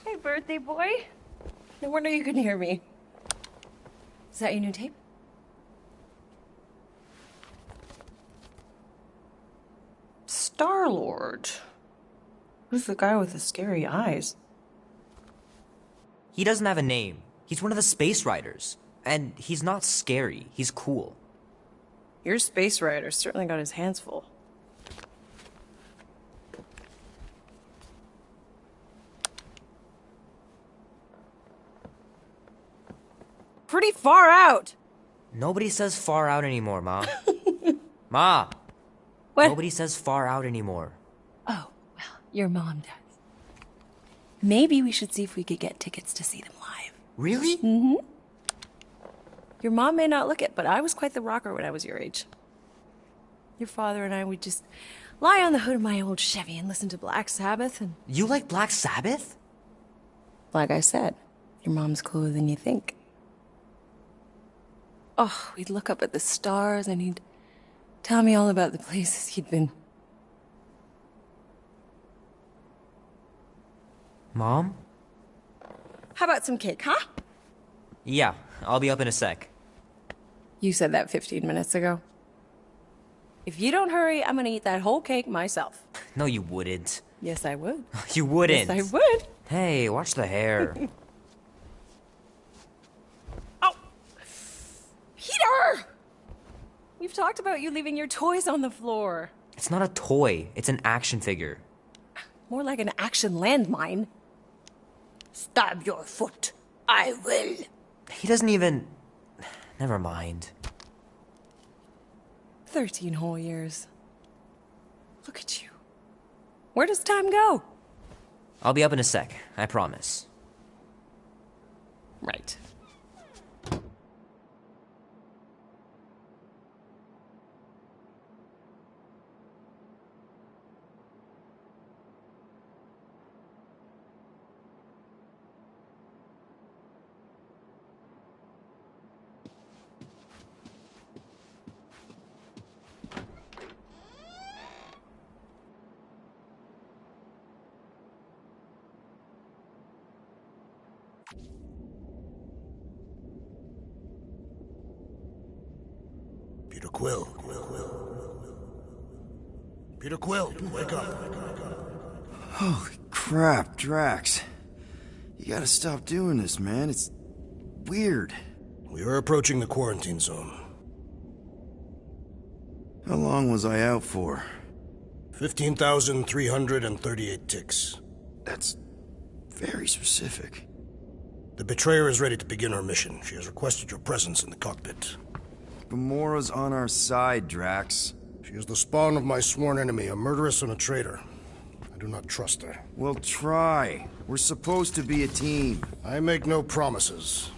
Hey, birthday boy. No wonder you couldn't hear me. Is that your new tape? Star-Lord. Who's the guy with the scary eyes? He doesn't have a name. He's one of the space riders. And he's not scary. He's cool. Your space rider certainly got his hands full. Pretty far out. Nobody says far out anymore, Ma. Ma! What? Nobody says far out anymore. Oh, well, your mom does. Maybe we should see if we could get tickets to see them live. Really? Mm-hmm. Your mom may not look it, but I was quite the rocker when I was your age. Your father and I would just lie on the hood of my old Chevy and listen to Black Sabbath and... You like Black Sabbath? Like I said, your mom's cooler than you think. Oh, we'd look up at the stars and he'd tell me all about the places he'd been. Mom? How about some cake, huh? Yeah, I'll be up in a sec. You said that 15 minutes ago. If you don't hurry, I'm gonna eat that whole cake myself. No, you wouldn't. Yes, I would. You wouldn't. Yes, I would. Hey, watch the hair. Oh! Peter! We've talked about you leaving your toys on the floor. It's not a toy. It's an action figure. More like an action landmine. Stab your foot. I will. He doesn't even... Never mind. 13 whole years. Look at you. Where does time go? I'll be up in a sec, I promise. Right. Peter Quill. Peter Quill, wake up. Holy crap, Drax. You gotta stop doing this, man. It's weird. We are approaching the quarantine zone. How long was I out for? 15,338 ticks. That's very specific. The betrayer is ready to begin her mission. She has requested your presence in the cockpit. Gamora's on our side, Drax. She is the spawn of my sworn enemy, a murderess and a traitor. I do not trust her. We'll try. We're supposed to be a team. I make no promises.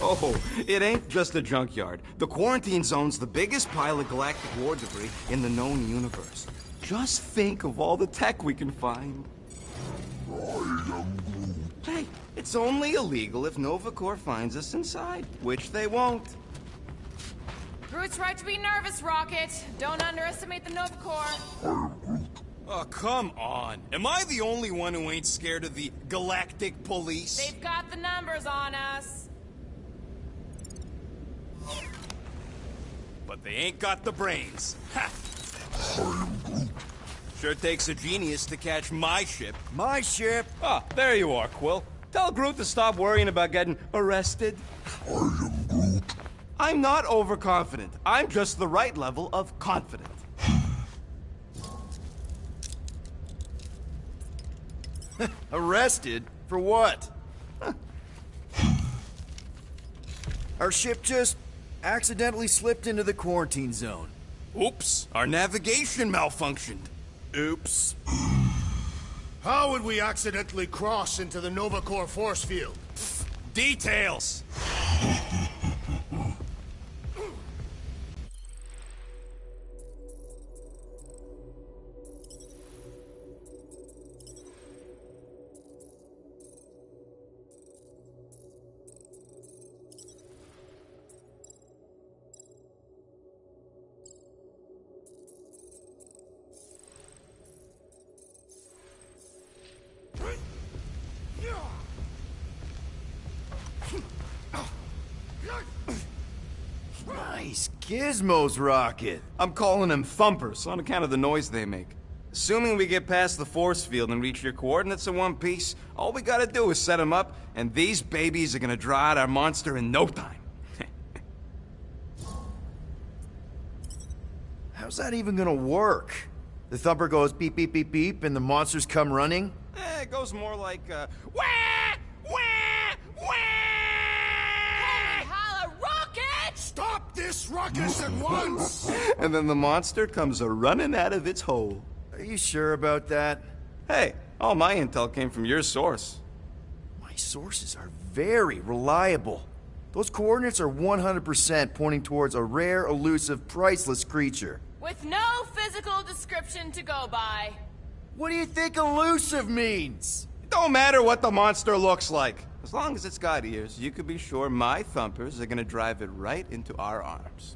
Oh, it ain't just a junkyard. The quarantine zone's the biggest pile of galactic war debris in the known universe. Just think of all the tech we can find. Hey, it's only illegal if Nova Corps finds us inside, which they won't. Groot's right to be nervous, Rocket. Don't underestimate the Nova Corps. Oh, come on. Am I the only one who ain't scared of the galactic police? They've got the numbers on us. But they ain't got the brains. Ha! Sure takes a genius to catch my ship. My ship! Ah, there you are, Quill. Tell Groot to stop worrying about getting arrested. I am Groot. I'm not overconfident. I'm just the right level of confident. Arrested? For what? Our ship just accidentally slipped into the quarantine zone. Oops, our navigation malfunctioned. Oops. How would we accidentally cross into the Nova Corps force field? Details! Nice gizmos, Rocket. I'm calling them thumpers on account of the noise they make. Assuming we get past the force field and reach your coordinates in one piece, all we gotta do is set them up, and these babies are gonna draw out our monster in no time. How's that even gonna work? The thumper goes beep, beep, beep, beep, and the monsters come running? It goes more like, wah! Wah! Wah! Holla, rocket! Stop this ruckus at once! And then the monster comes a-running out of its hole. Are you sure about that? Hey, all my intel came from your source. My sources are very reliable. Those coordinates are 100% pointing towards a rare, elusive, priceless creature. With no physical description to go by. What do you think elusive means? It don't matter what the monster looks like. As long as it's got ears, you can be sure my thumpers are gonna drive it right into our arms.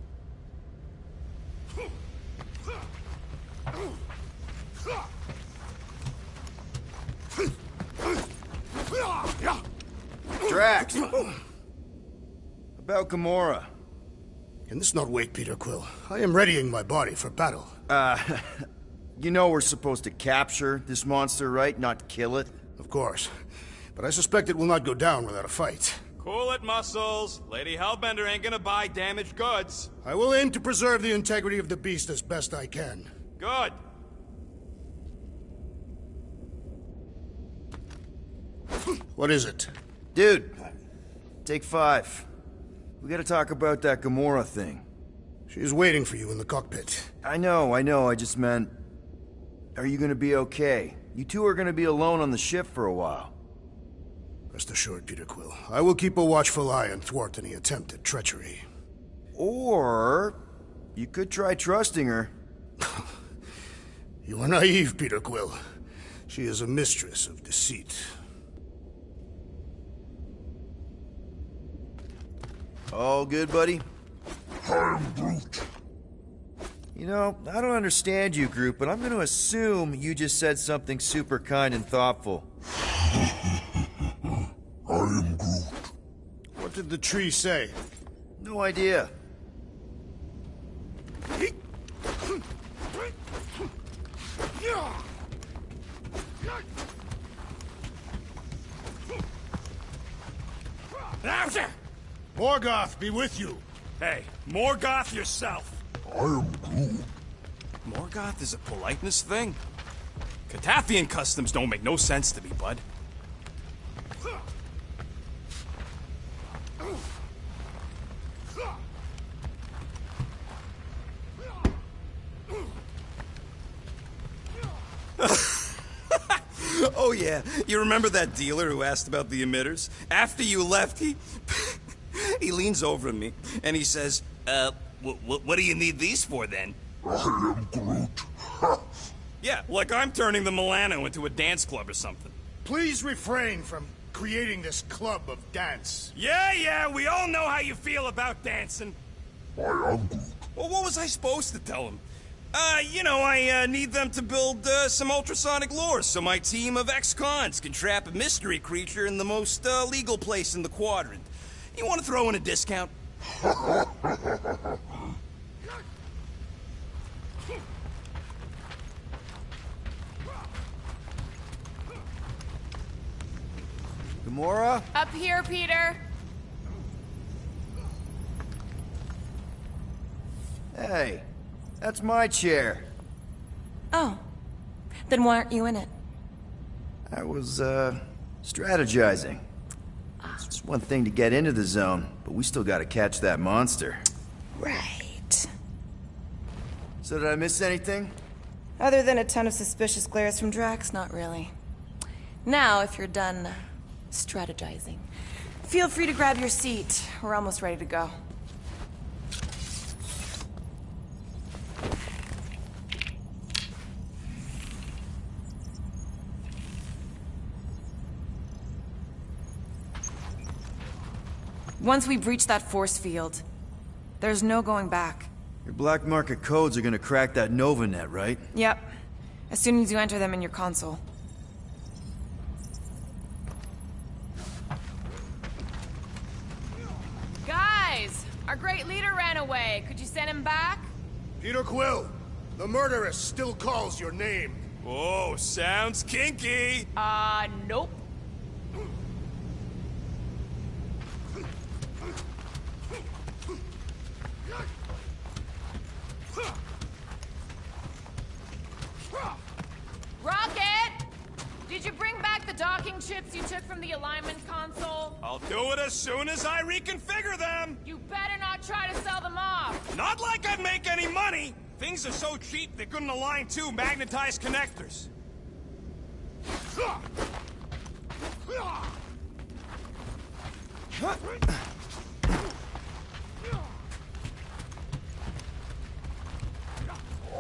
Drax! About Gamora. Can this not wait, Peter Quill? I am readying my body for battle. You know we're supposed to capture this monster, right? Not kill it? Of course. But I suspect it will not go down without a fight. Cool it, Muscles. Lady Hellbender ain't gonna buy damaged goods. I will aim to preserve the integrity of the beast as best I can. Good. What is it? Dude, take 5. We gotta talk about that Gamora thing. She is waiting for you in the cockpit. I know, I just meant... Are you gonna be okay? You two are gonna be alone on the ship for a while. Rest assured, Peter Quill. I will keep a watchful eye and thwart any attempt at treachery. Or... you could try trusting her. You are naive, Peter Quill. She is a mistress of deceit. All good, buddy? I'm Groot. You know, I don't understand you, Groot, but I'm gonna assume you just said something super kind and thoughtful. I am Groot. What did the tree say? No idea. Morgoth be with you. Hey, Morgoth yourself. I am Groot. Morgoth is a politeness thing. Catathian customs don't make no sense to me, bud. Oh yeah, you remember that dealer who asked about the emitters? After you left, he leans over at me and he says, what do you need these for then? I am Groot. Yeah, like I'm turning the Milano into a dance club or something. Please refrain from creating this club of dance. Yeah, we all know how you feel about dancing. I am Groot. Well, what was I supposed to tell him? I need them to build some ultrasonic lures so my team of ex-cons can trap a mystery creature in the most legal place in the quadrant. You want to throw in a discount? Gamora? Up here, Peter. Hey, that's my chair. Oh. Then why aren't you in it? I was, strategizing. It's one thing to get into the zone, but we still gotta catch that monster. Right. So did I miss anything? Other than a ton of suspicious glares from Drax, not really. Now, if you're done strategizing, feel free to grab your seat. We're almost ready to go. Once we breach that force field, there's no going back. Your black market codes are gonna crack that Nova net, right? Yep. As soon as you enter them in your console. Guys! Our great leader ran away. Could you send him back? Peter Quill, the murderess still calls your name. Oh, sounds kinky. Nope. Rocket! Did you bring back the docking chips you took from the alignment console? I'll do it as soon as I reconfigure them. You better not try to sell them off. Not like I'd make any money. Things are so cheap they couldn't align two magnetized connectors. I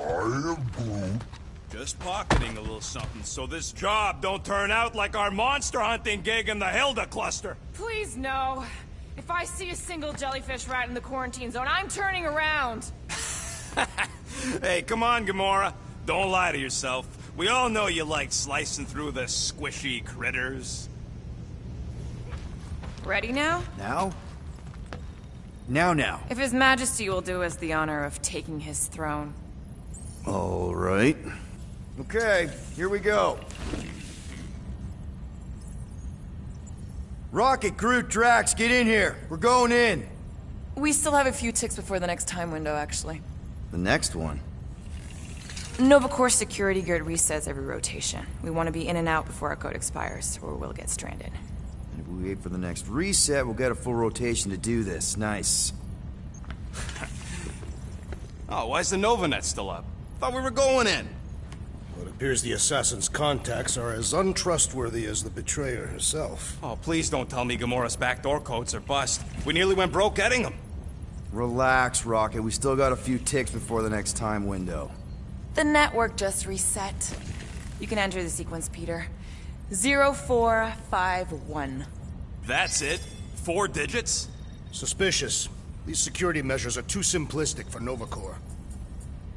am Groot. Just pocketing a little something so this job don't turn out like our monster hunting gig in the Hilda cluster. Please no. If I see a single jellyfish rat in the quarantine zone, I'm turning around. Hey, come on, Gamora. Don't lie to yourself. We all know you like slicing through the squishy critters. Ready now? Now? Now. If His Majesty will do us the honor of taking his throne. All right. Okay, here we go. Rocket, Groot, Drax, get in here. We're going in. We still have a few ticks before the next time window, actually. The next one. Nova Corps security grid resets every rotation. We want to be in and out before our code expires, or we'll get stranded. And if we wait for the next reset, we'll get a full rotation to do this. Nice. Oh, why's the Novanet still up? Thought we were going in. Well, it appears the assassin's contacts are as untrustworthy as the betrayer herself. Oh, please don't tell me Gamora's backdoor codes are bust. We nearly went broke getting them. Relax, Rocket. We still got a few ticks before the next time window. The network just reset. You can enter the sequence, Peter. 0451. That's it? 4 digits? Suspicious. These security measures are too simplistic for Nova Corps.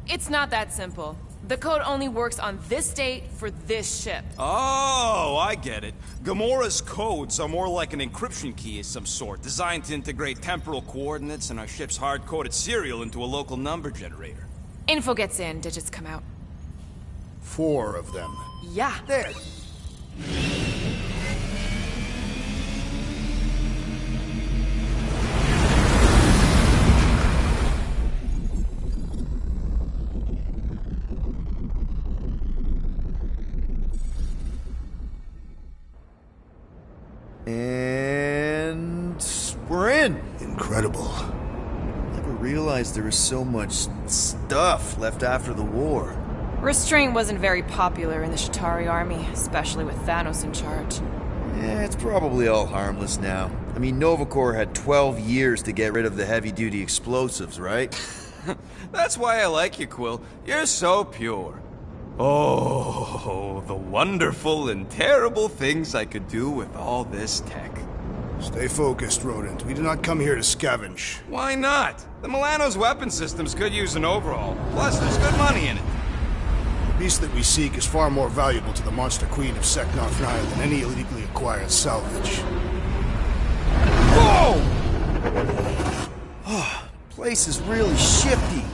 It's not that simple. The code only works on this date for this ship. Oh, I get it. Gamora's codes are more like an encryption key of some sort, designed to integrate temporal coordinates and our ship's hard-coded serial into a local number generator. Info gets in, digits come out. 4 of them. Yeah. There. And we're in. Incredible. Never realized there was so much stuff left after the war. Restraint wasn't very popular in the Shatari army, especially with Thanos in charge. Yeah, it's probably all harmless now. I mean, Nova Corps had 12 years to get rid of the heavy-duty explosives, right? That's why I like you, Quill. You're so pure. Oh, the wonderful and terrible things I could do with all this tech. Stay focused, Rodent. We did not come here to scavenge. Why not? The Milano's weapon systems could use an overhaul. Plus, there's good money in it. The beast that we seek is far more valuable to the Monster Queen of Seknarf Nile than any illegally acquired salvage. Whoa! Oh, place is really shifty.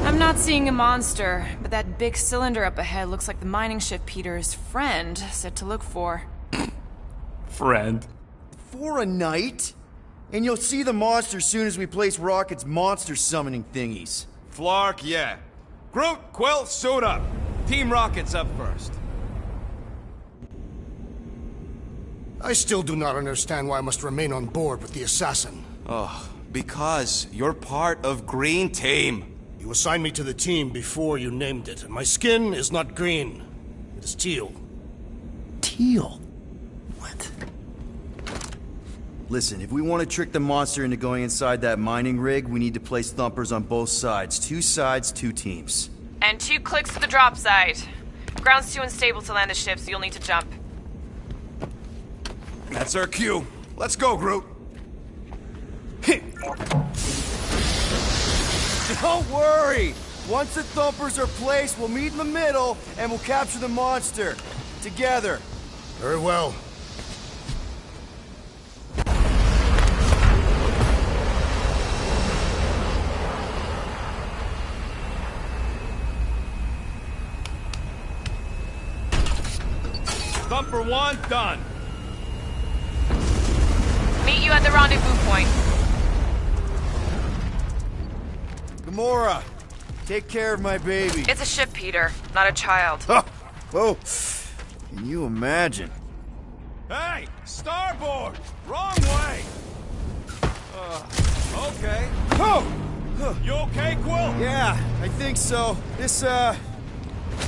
I'm not seeing a monster, but that big cylinder up ahead looks like the mining ship Peter's friend said to look for. Friend. For a night? And you'll see the monster soon as we place Rocket's monster summoning thingies. Flark, yeah. Groot, Quill, suit up. Team Rocket's up first. I still do not understand why I must remain on board with the assassin. Oh, because you're part of Green Team. You assigned me to the team before you named it, and my skin is not green. It is teal. Teal? What? Listen, if we want to trick the monster into going inside that mining rig, we need to place thumpers on both sides. 2 sides, 2 teams. And 2 clicks to the drop site. Ground's too unstable to land the ship, so you'll need to jump. That's our cue. Let's go, Groot. Don't worry! Once the thumpers are placed, we'll meet in the middle, and we'll capture the monster. Together. Very well. Thumper 1, done. Meet you at the rendezvous point. Gamora, take care of my baby. It's a ship, Peter, not a child. Whoa. Can you imagine? Hey, starboard! Wrong way! Okay. Oh! You okay, Quill? Yeah, I think so. This,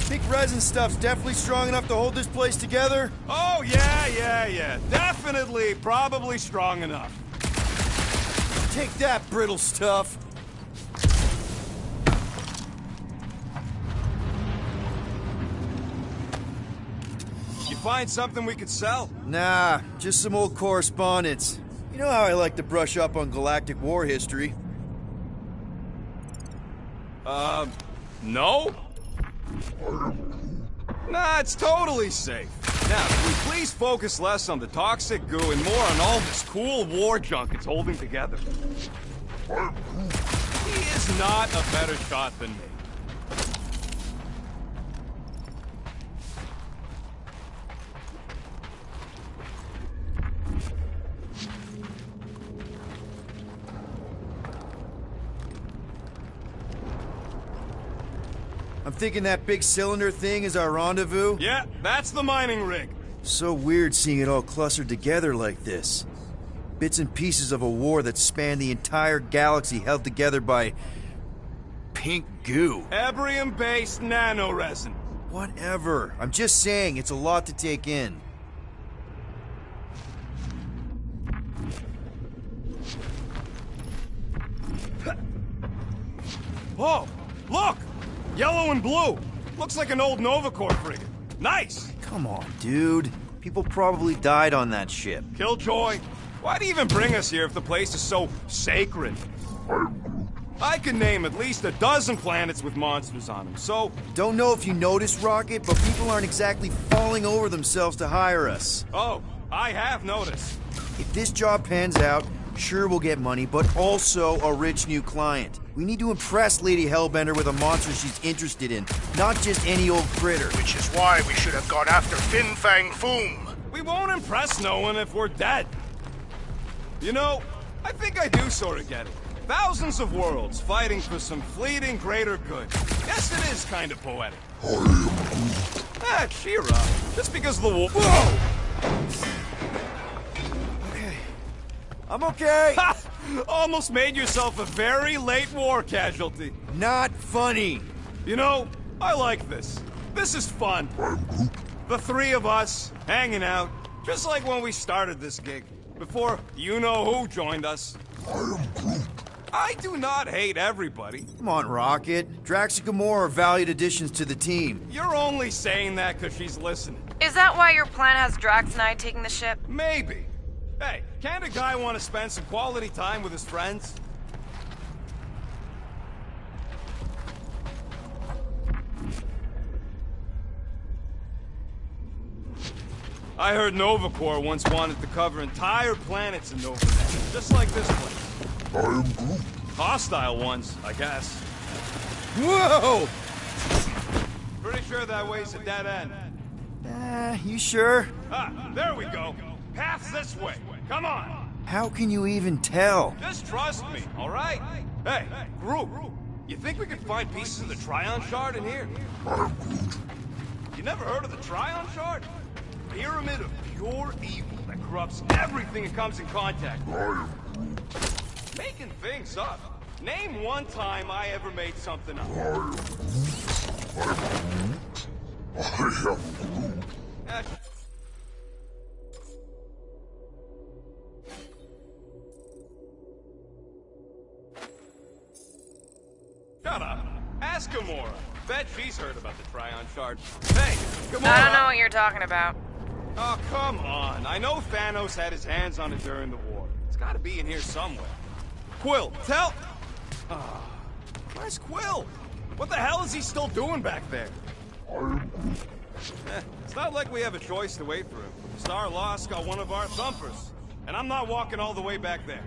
thick resin stuff's definitely strong enough to hold this place together. Oh, yeah. Definitely, probably strong enough. Take that, brittle stuff. You find something we could sell? Nah, just some old correspondence. You know how I like to brush up on galactic war history. No? Nah, it's totally safe. Now, can we please focus less on the toxic goo and more on all this cool war junk it's holding together? He is not a better shot than me. I'm thinking that big cylinder thing is our rendezvous. Yeah, that's the mining rig. So weird seeing it all clustered together like this. Bits and pieces of a war that spanned the entire galaxy held together by... pink goo. Ebrium-based nanoresin. Whatever. I'm just saying, it's a lot to take in. Whoa, look! Yellow and blue. Looks like an old Nova Corps frigate. Nice! Come on, dude. People probably died on that ship. Killjoy, why do you even bring us here if the place is so sacred? I can name at least a dozen planets with monsters on them, so... Don't know if you noticed, Rocket, but people aren't exactly falling over themselves to hire us. Oh, I have noticed. If this job pans out, sure we'll get money, but also a rich new client. We need to impress Lady Hellbender with a monster she's interested in, not just any old critter. Which is why we should have gone after Fin Fang Foom. We won't impress no one if we're dead. You know, I think I do sort of get it. Thousands of worlds fighting for some fleeting greater good. Yes, it is kind of poetic. Cheer up. Just because the war... Whoa! Okay. I'm okay. Ha! Almost made yourself a very late war casualty. Not funny. You know, I like this. This is fun. The 3 of us, hanging out, just like when we started this gig. Before you-know-who joined us. I do not hate everybody. Come on, Rocket. Drax and Gamora are valued additions to the team. You're only saying that because she's listening. Is that why your plan has Drax and I taking the ship? Maybe. Hey, can't a guy want to spend some quality time with his friends? I heard Nova Corps once wanted to cover entire planets in NovaNet, just like this place. I am Groot. Hostile ones, I guess. Whoa! Pretty sure that way's a dead end. You sure? Ah, there we go. Path's this way. Come on. How can you even tell? Just trust me, all right? Hey, Groot, you think we could find pieces of the Trion Shard in here? You never heard of the Trion Shard? Pyramid of pure evil that corrupts everything it comes in contact with. Making things up. Name one time I ever made something up. Shut up. Ask Gamora. Bet she's heard about the Tryon charge. Hey, Gamora! I don't know what you're talking about. Oh, come on. I know Thanos had his hands on it during the war. It's gotta be in here somewhere. Quill, tell... where's Quill? What the hell is he still doing back there? It's not like we have a choice to wait for him. Star Lost got one of our thumpers. And I'm not walking all the way back there.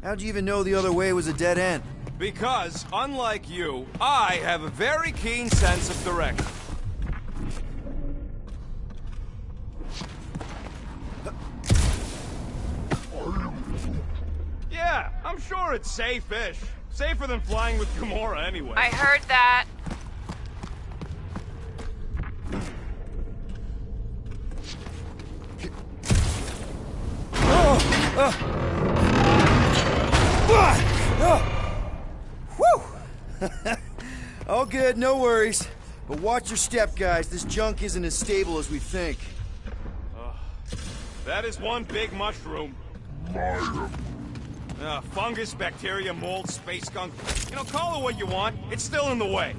How'd you even know the other way was a dead end? Because, unlike you, I have a very keen sense of direction. Yeah, I'm sure it's safe-ish. Safer than flying with Gamora anyway. I heard that. All good, no worries. But watch your step, guys. This junk isn't as stable as we think. That is one big mushroom. Fungus, bacteria, mold, space skunk. You know, call it what you want. It's still in the way.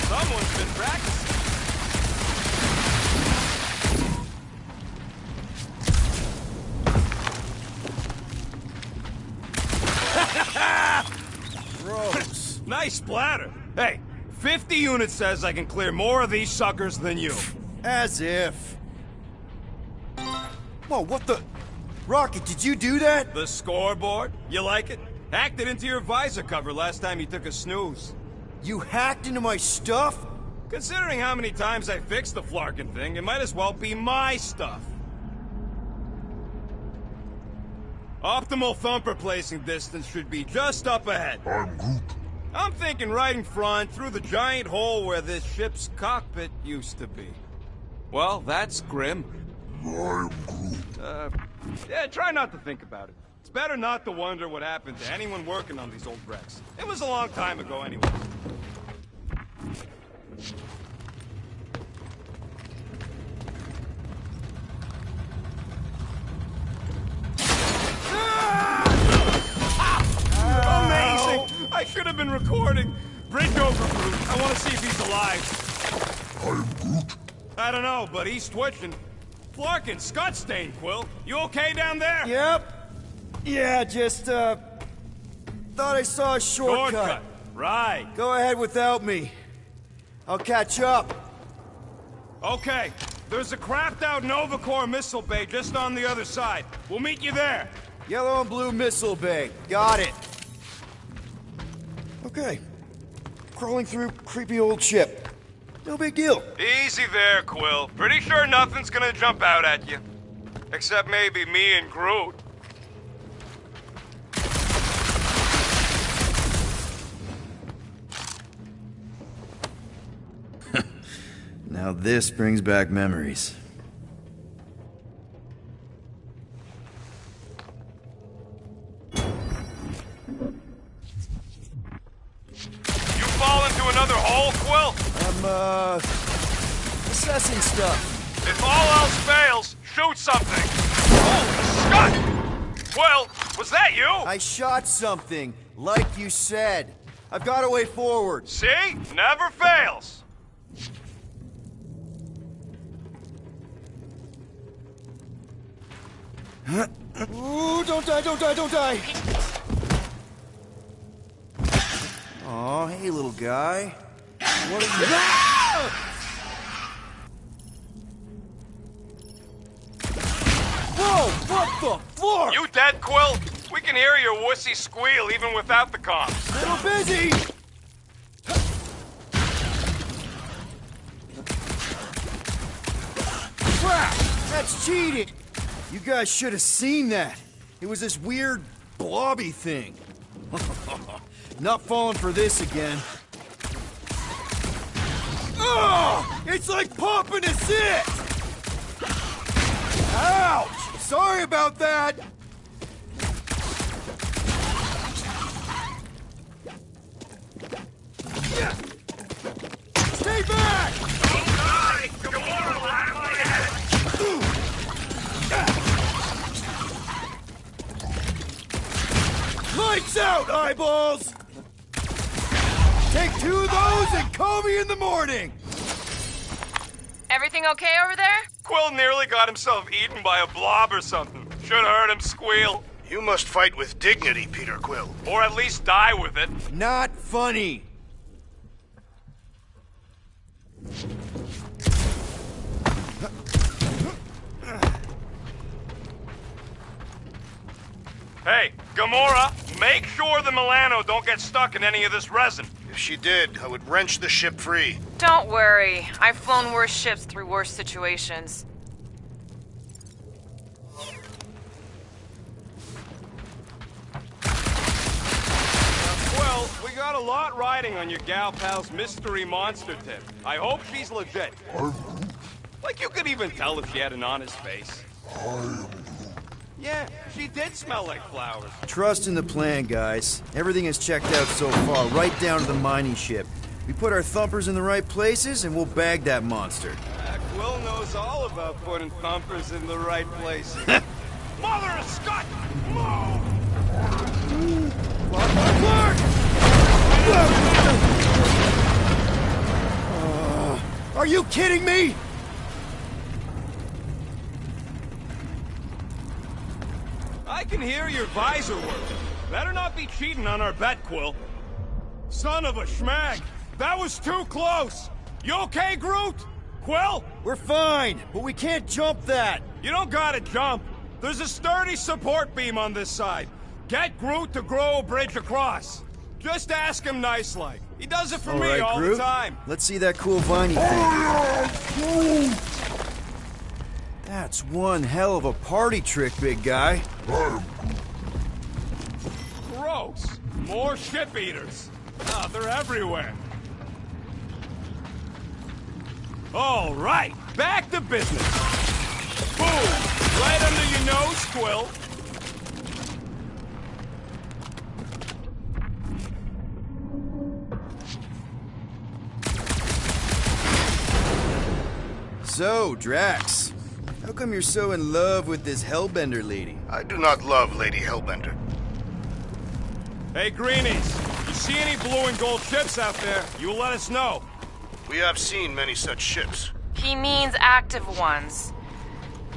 Someone's been practicing. Gross. Nice splatter. Hey, 50 units says I can clear more of these suckers than you. As if. Whoa, what the... Rocket, did you do that? The scoreboard? You like it? Hacked it into your visor cover last time you took a snooze. You hacked into my stuff? Considering how many times I fixed the Flarkin thing, it might as well be my stuff. Optimal thumper placing distance should be just up ahead. I'm Groot. I'm thinking right in front, through the giant hole where this ship's cockpit used to be. Well, that's grim. I'm Groot. Yeah, try not to think about it. It's better not to wonder what happened to anyone working on these old wrecks. It was a long time ago anyway. Amazing! I should have been recording. Bridge over, Groot. I want to see if he's alive. I'm Groot. I don't know, but he's twitching. Flarkin, Scott stain, Quill. You okay down there? Yep. Yeah, just, thought I saw a shortcut. Right. Go ahead without me. I'll catch up. Okay. There's a crapped-out Nova Corps missile bay just on the other side. We'll meet you there. Yellow and blue missile bay. Got it. Okay. Crawling through creepy old ship. No big deal. Easy there, Quill. Pretty sure nothing's gonna jump out at you. Except maybe me and Groot. Now this brings back memories. You fall into another hole, Quill? I'm, assessing stuff. If all else fails, shoot something. Holy Scott! Quill, was that you? I shot something, like you said. I've got a way forward. See? Never fails. Ooh, don't die, don't die, don't die! Aw, hey, little guy. What are you... Whoa, what the fuck? You dead, Quill? We can hear your wussy squeal even without the comms. Little busy! That's cheating! You guys should have seen that. It was this weird, blobby thing. Not falling for this again. Oh! It's like popping a zit! Ouch! Sorry about that! Stay back! Lights out, eyeballs! Take 2 of those and call me in the morning! Everything okay over there? Quill nearly got himself eaten by a blob or something. Should've heard him squeal. You must fight with dignity, Peter Quill. Or at least die with it. Not funny! Hey, Gamora, make sure the Milano don't get stuck in any of this resin. If she did, I would wrench the ship free. Don't worry. I've flown worse ships through worse situations. Well, we got a lot riding on your gal pal's mystery monster tip. I hope she's legit. Like you could even tell if she had an honest face. Yeah, she did smell like flowers. Trust in the plan, guys. Everything is checked out so far, right down to the mining ship. We put our thumpers in the right places, and we'll bag that monster. Quill knows all about putting thumpers in the right places. Mother of Scott! Move! Are you kidding me? I can hear your visor work. Better not be cheating on our bet, Quill. Son of a schmag! That was too close! You okay, Groot? Quill? We're fine, but we can't jump that. You don't gotta jump. There's a sturdy support beam on this side. Get Groot to grow a bridge across. Just ask him nice-like. He does it for All me right, all Groot. the time. Let's see that cool viney thing. That's one hell of a party trick, big guy. Gross. More ship eaters. Oh, they're everywhere. All right, back to business. Boom! Right under your nose, Quill. So, Drax, how come you're so in love with this Hellbender lady? I do not love Lady Hellbender. Hey, Greenies, you see any blue and gold ships out there, you let us know. We have seen many such ships. He means active ones.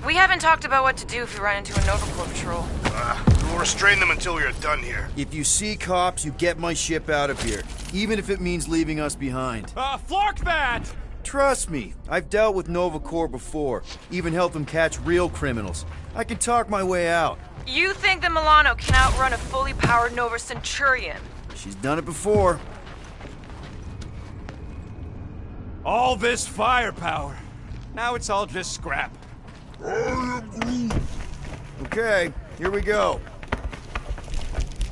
We haven't talked about what to do if we run into a Nova Corps patrol. We'll restrain them until we are done here. If you see cops, you get my ship out of here, even if it means leaving us behind. Flark that! Trust me, I've dealt with Nova Corps before, even helped them catch real criminals. I can talk my way out. You think the Milano can outrun a fully powered Nova Centurion? She's done it before. All this firepower. Now it's all just scrap. Okay, here we go.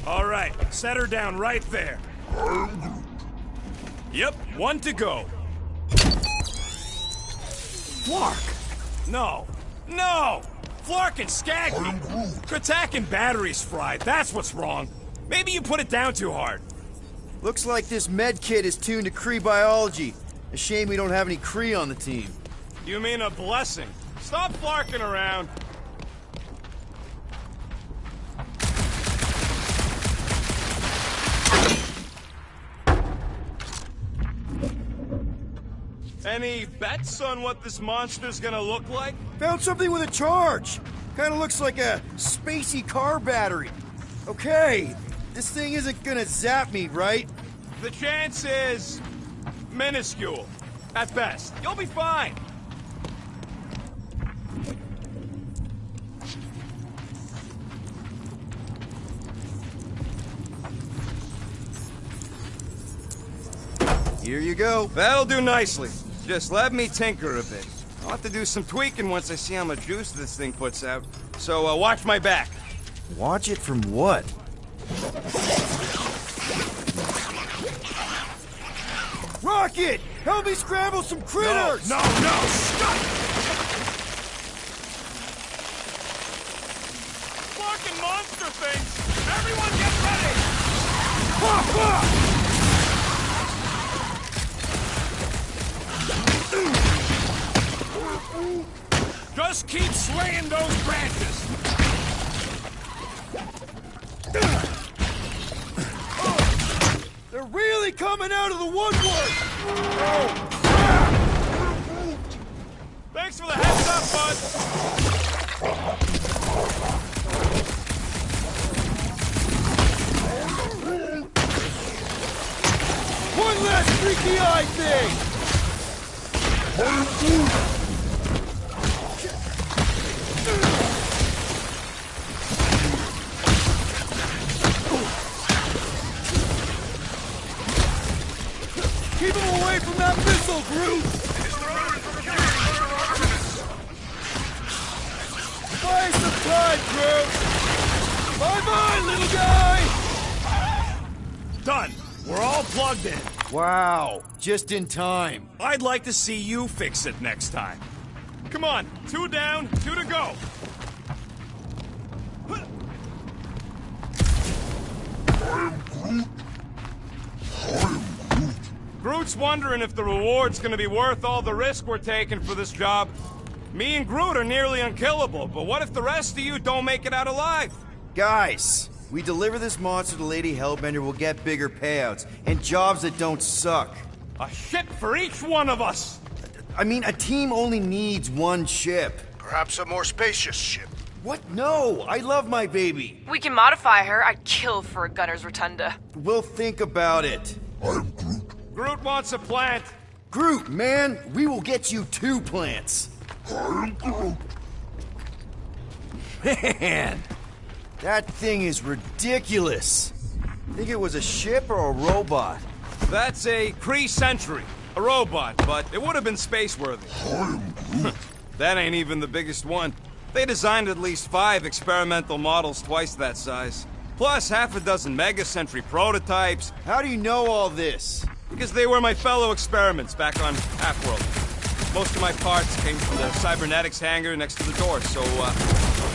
All right, set her down right there. Yep, one to go. Flark! No! No! Flark and Skaggy! Attack and batteries fried, that's what's wrong. Maybe you put it down too hard. Looks like this med kit is tuned to Kree biology. A shame we don't have any Kree on the team. You mean a blessing. Stop flarking around. Any bets on what this monster's gonna look like? Found something with a charge. Kinda looks like a spacey car battery. Okay, this thing isn't gonna zap me, right? The chance is minuscule. At best. You'll be fine. Here you go. That'll do nicely. Just let me tinker a bit. I'll have to do some tweaking once I see how much juice this thing puts out. So, watch my back. Watch it from what? Rocket! Help me scramble some critters! No, stop! Fucking monster things! Everyone get ready! Just keep slaying those branches! They're really coming out of the woodwork! Oh, Thanks for the heads up, bud! one last freaky eye thing! Keep him away from that missile, Groot! Buy some time, Groot! Bye-bye, little guy! Done! We're all plugged in. Wow, just in time. I'd like to see you fix it next time. Come on, 2 down, 2 to go. Groot's wondering if the reward's gonna be worth all the risk we're taking for this job. Me and Groot are nearly unkillable, but what if the rest of you don't make it out alive? Guys, we deliver this monster to Lady Hellbender, we'll get bigger payouts, and jobs that don't suck. A ship for each one of us! I mean, a team only needs one ship. Perhaps a more spacious ship. What? No, I love my baby. We can modify her. I'd kill for a gunner's rotunda. We'll think about it. I'm Groot. Groot wants a plant. Groot, man, we will get you 2 plants. I'm Groot. Man, that thing is ridiculous. Think it was a ship or a robot? That's a Kree Sentry. A robot, but it would have been space-worthy. I'm Groot. That ain't even the biggest one. They designed at least 5 experimental models twice that size. Plus half a dozen Mega Sentry prototypes. How do you know all this? Because they were my fellow experiments back on Half-World. Most of my parts came from the cybernetics hangar next to the door, so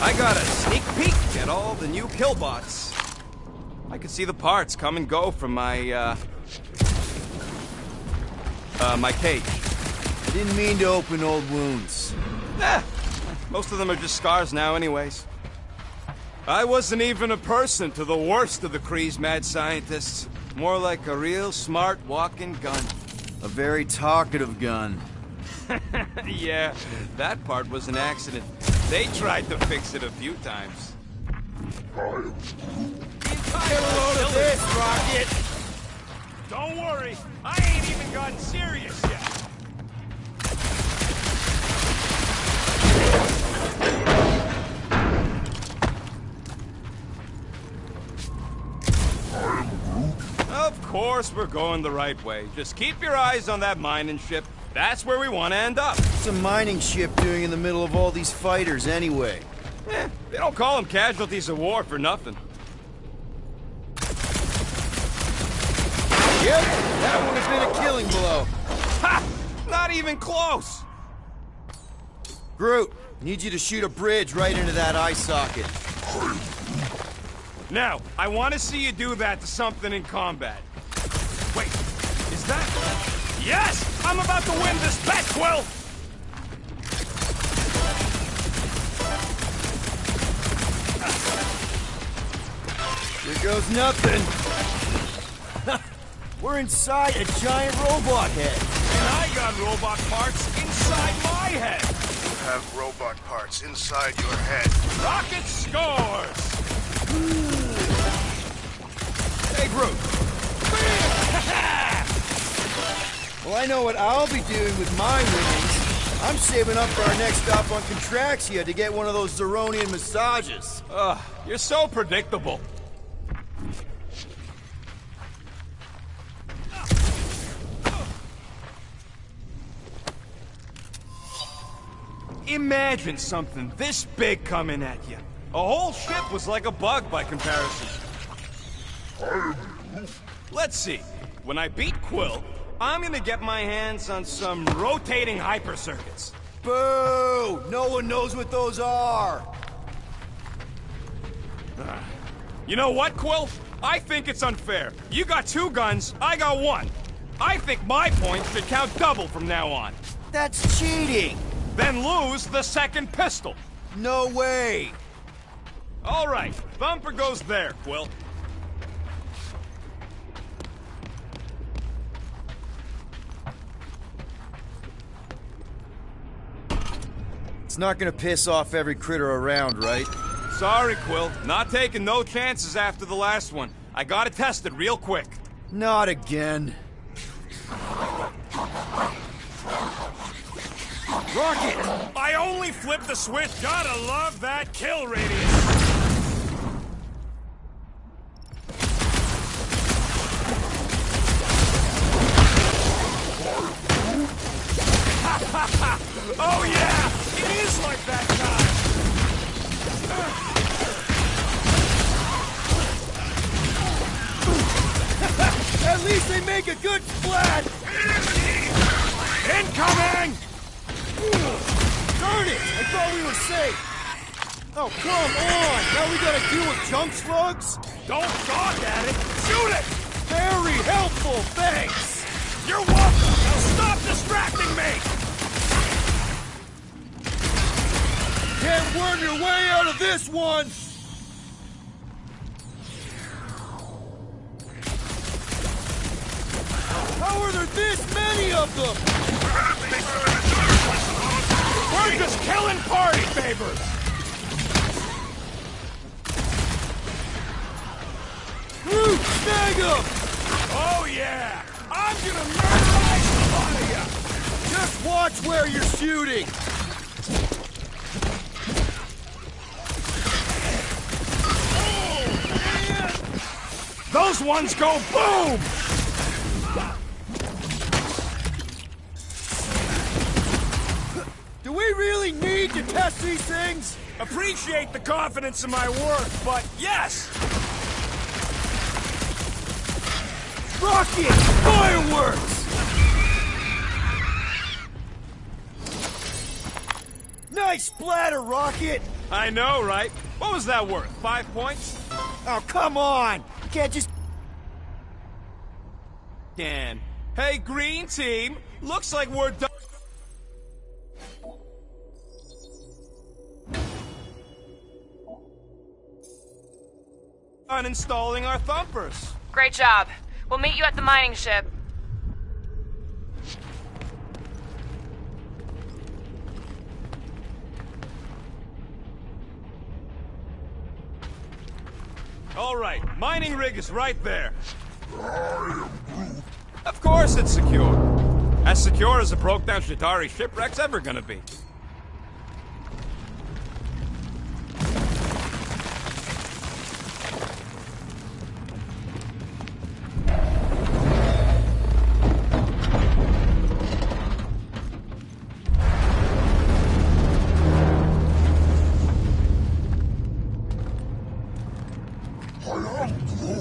I got a sneak peek at all the new killbots. I could see the parts come and go from my my cage. I didn't mean to open old wounds. Most of them are just scars now anyways. I wasn't even a person to the worst of the Kree's mad scientists. More like a real smart walking gun. A very talkative gun. Yeah, that part was an accident. They tried to fix it a few times. Get a load of this, Rocket! Don't worry, I ain't even gotten serious yet. Of course we're going the right way. Just keep your eyes on that mining ship. That's where we want to end up. What's a mining ship doing in the middle of all these fighters anyway? They don't call them casualties of war for nothing. Yep, that would have been a killing blow. Ha! Not even close! Groot, need you to shoot a bridge right into that eye socket. Now, I want to see you do that to something in combat. Wait, is that... Yes! I'm about to win this bet, Quill! Here goes nothing. We're inside a giant robot head. And I got robot parts inside my head! You have robot parts inside your head. Rocket scores! Hey, Groot. Well, I know what I'll be doing with my winnings. I'm saving up for our next stop on Contraxia to get one of those Zeronian massages. You're so predictable. Imagine something this big coming at you. A whole ship was like a bug by comparison. Let's see. When I beat Quill, I'm gonna get my hands on some rotating hypercircuits. Boo! No one knows what those are! You know what, Quill? I think it's unfair. You got 2 guns, I got 1. I think my points should count double from now on. That's cheating! Then lose the second pistol. No way! All right, Thumper goes there, Quill. It's not gonna piss off every critter around, right? Sorry, Quill. Not taking no chances after the last one. I gotta test it real quick. Not again. Rocket! I only flipped the switch. Gotta love that kill radius. Oh yeah! It is like that time! At least they make a good splat! Incoming! Darn it! I thought we were safe! Oh, come on! Now we gotta deal with junk slugs? Don't gawk at it! Shoot it! Very helpful, thanks! You're welcome! Now stop distracting me! Can't worm your way out of this one! How are there this many of them? We're just killing party favors! Groot, snag him! Oh yeah! I'm gonna murderize the lot of you! Just watch where you're shooting! Those ones go boom! Do we really need to test these things? Appreciate the confidence in my work, but yes! Rocket! Fireworks! Nice splatter, Rocket! I know, right? What was that worth? 5 points? Oh, come on! You can't just... Dan. Hey, green team! Looks like we're done. Uninstalling our thumpers. Great job. We'll meet you at the mining ship. All right, mining rig is right there. Of course it's secure. As secure as a broke-down Shatari shipwreck's ever gonna be.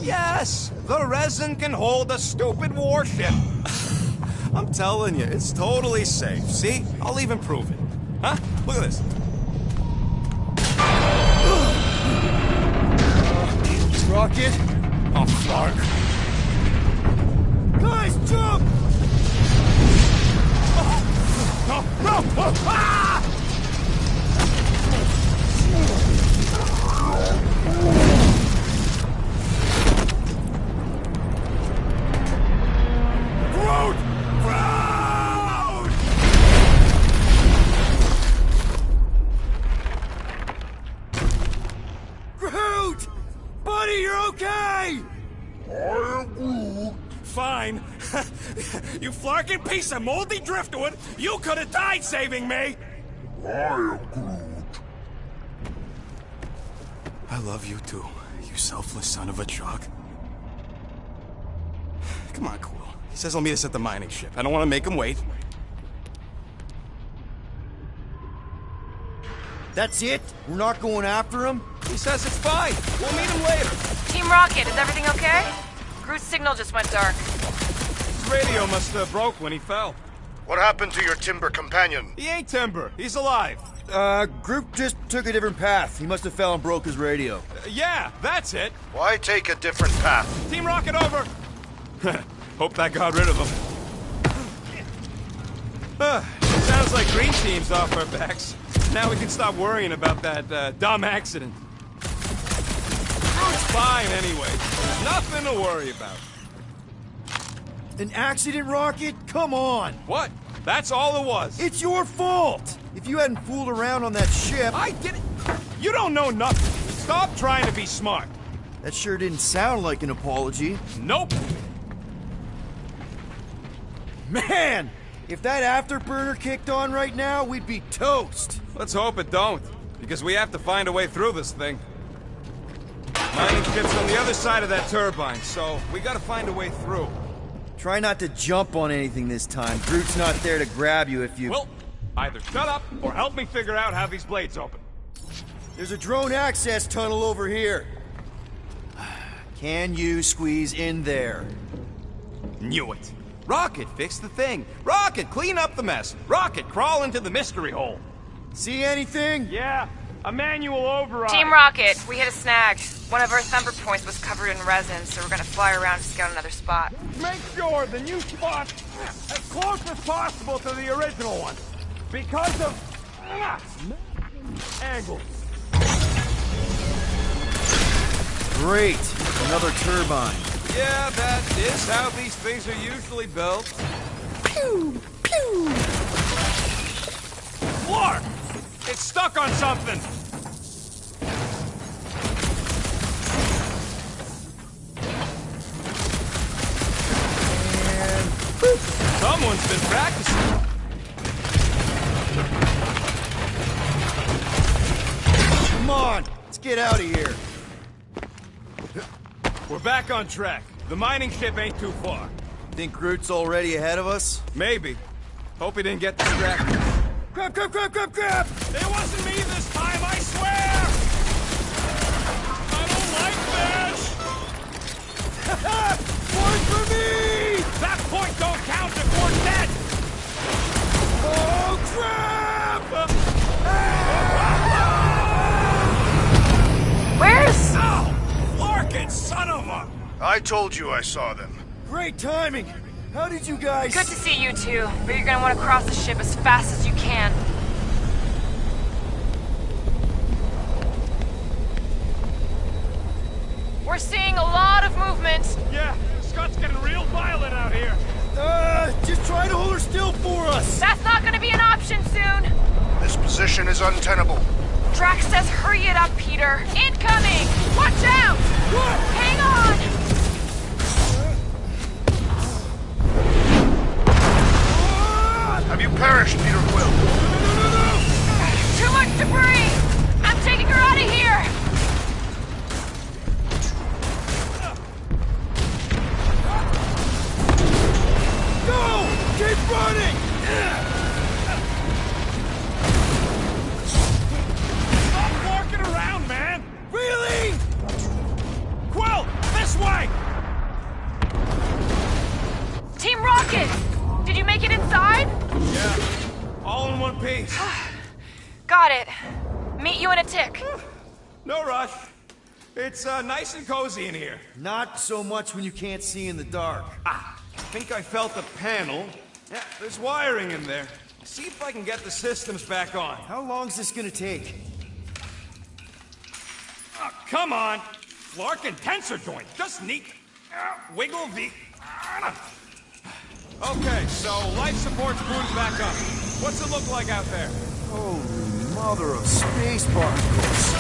Yes! The resin can hold a stupid warship. I'm telling you, it's totally safe. See? I'll even prove it. Huh? Look at this. Rocket? Oh, Clark. Guys, jump! No! No! Oh, ah! Groot! Groot! Groot! Buddy, you're okay! I am Groot. Fine. You flarking piece of moldy driftwood! You could have died saving me! I am Groot. I love you too, you selfless son of a truck. Come on, Quill. He says he'll meet us at the mining ship. I don't want to make him wait. That's it? We're not going after him? He says it's fine. We'll meet him later. Team Rocket, is everything okay? Groot's signal just went dark. His radio must have broke when he fell. What happened to your Timber companion? He ain't Timber. He's alive. Groot just took a different path. He must have fell and broke his radio. Yeah, that's it. Why take a different path? Team Rocket over. Hope that got rid of him. Sounds like Green Team's off our backs. Now we can stop worrying about that dumb accident. Groot's fine anyway. Nothing to worry about. An accident, Rocket? Come on! What? That's all it was. It's your fault! If you hadn't fooled around on that ship... I didn't... You don't know nothing. Stop trying to be smart. That sure didn't sound like an apology. Nope. Man! If that afterburner kicked on right now, we'd be toast. Let's hope it don't, because we have to find a way through this thing. Mining ship's on the other side of that turbine, so we gotta find a way through. Try not to jump on anything this time. Groot's not there to grab you if you... Well, either shut up or help me figure out how these blades open. There's a drone access tunnel over here. Can you squeeze in there? Knew it. Rocket, fix the thing. Rocket, clean up the mess. Rocket, crawl into the mystery hole. See anything? Yeah, a manual override. Team Rocket, we hit a snag. One of our thumper points was covered in resin, so we're gonna fly around to scout another spot. Make sure the new spot's as close as possible to the original one. Because of... angles. Great. Another turbine. Yeah, that is how these things are usually built. Pew! Pew! Clark! It's stuck on something! And... Someone's been practicing. Come on! Let's get out of here. We're back on track. The mining ship ain't too far. Think Groot's already ahead of us? Maybe. Hope he didn't get distracted. Grab, grab, grab, grab, grab! It wasn't me this time, I swear! I don't like this! Point for me! That point don't count if we're dead! Oh, crap! Where's... Ow! Larkin, son of a... I told you I saw them. Great timing! How did you guys... Good to see you two, but you're gonna want to cross the ship as fast as you can. We're seeing a lot of movement. Yeah, Scott's getting real violent out here. Just try to hold her still for us! That's not gonna be an option soon. This position is untenable. Drax says hurry it up, Peter. Incoming! Watch out! Hang on! Have you perished, Peter Quill? Too much debris! I'm taking her out of here! Go! Keep running! Stop walking around, man! Really? Quill, this way! Team Rocket! Did you make it inside? Yeah, all in one piece. Got it. Meet you in a tick. No rush. It's nice and cozy in here. Not so much when you can't see in the dark. I think I felt a panel. Yeah, there's wiring in there. See if I can get the systems back on. How long's this gonna take? Oh, come on! Larkin tensor joint. Just neat. Wiggle the... Okay, so life support's booted back up. What's it look like out there? Holy mother of space particles.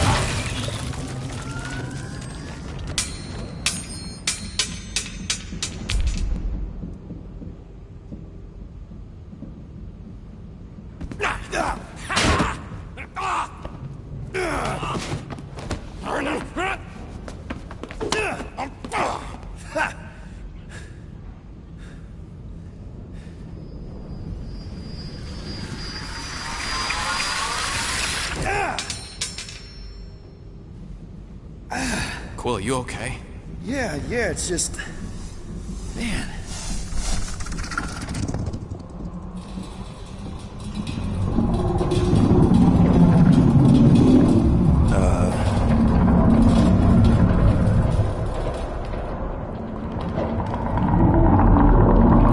Quill, you okay? Yeah, it's just... Man.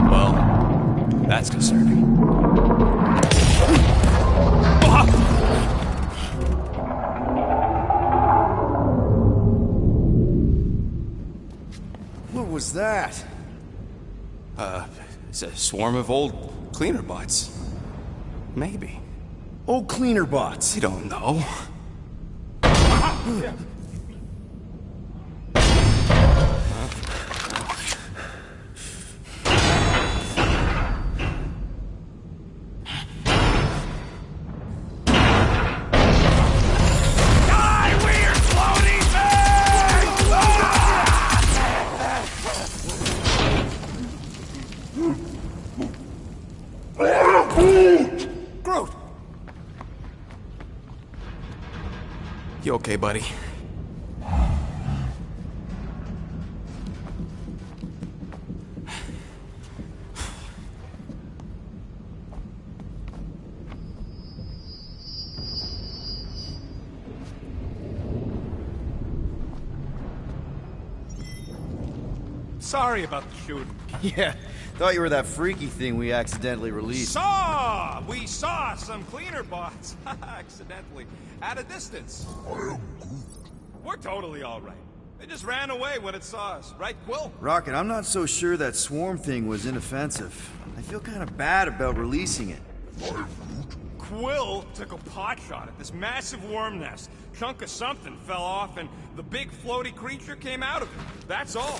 Well, that's concerning. What was that? It's a swarm of old cleaner bots. Maybe. Old cleaner bots. I don't know. Groot! You okay, buddy? Sorry about the shooting. Yeah, thought you were that freaky thing we accidentally released. We saw some cleaner bots, accidentally, at a distance. We're totally all right. They just ran away when it saw us, right, Quill? Rocket, I'm not so sure that swarm thing was inoffensive. I feel kind of bad about releasing it. Quill took a pot shot at this massive worm nest. Chunk of something fell off, and the big floaty creature came out of it. That's all.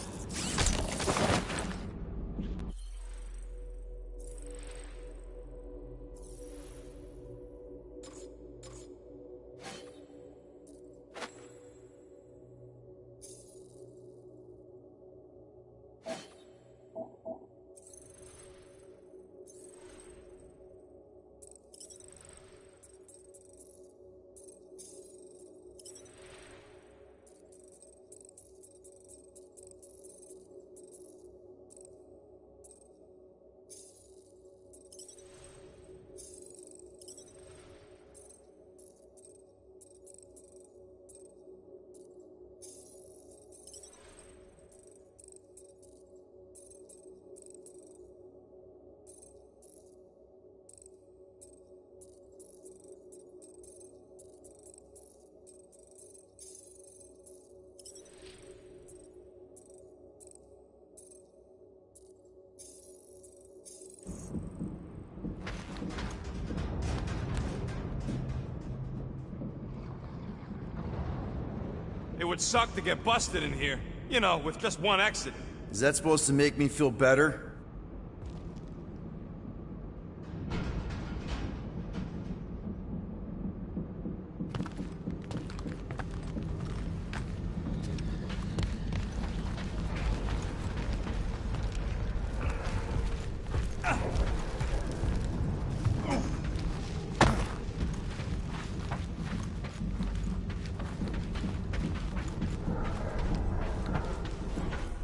It would suck to get busted in here. You know, with just one exit. Is that supposed to make me feel better?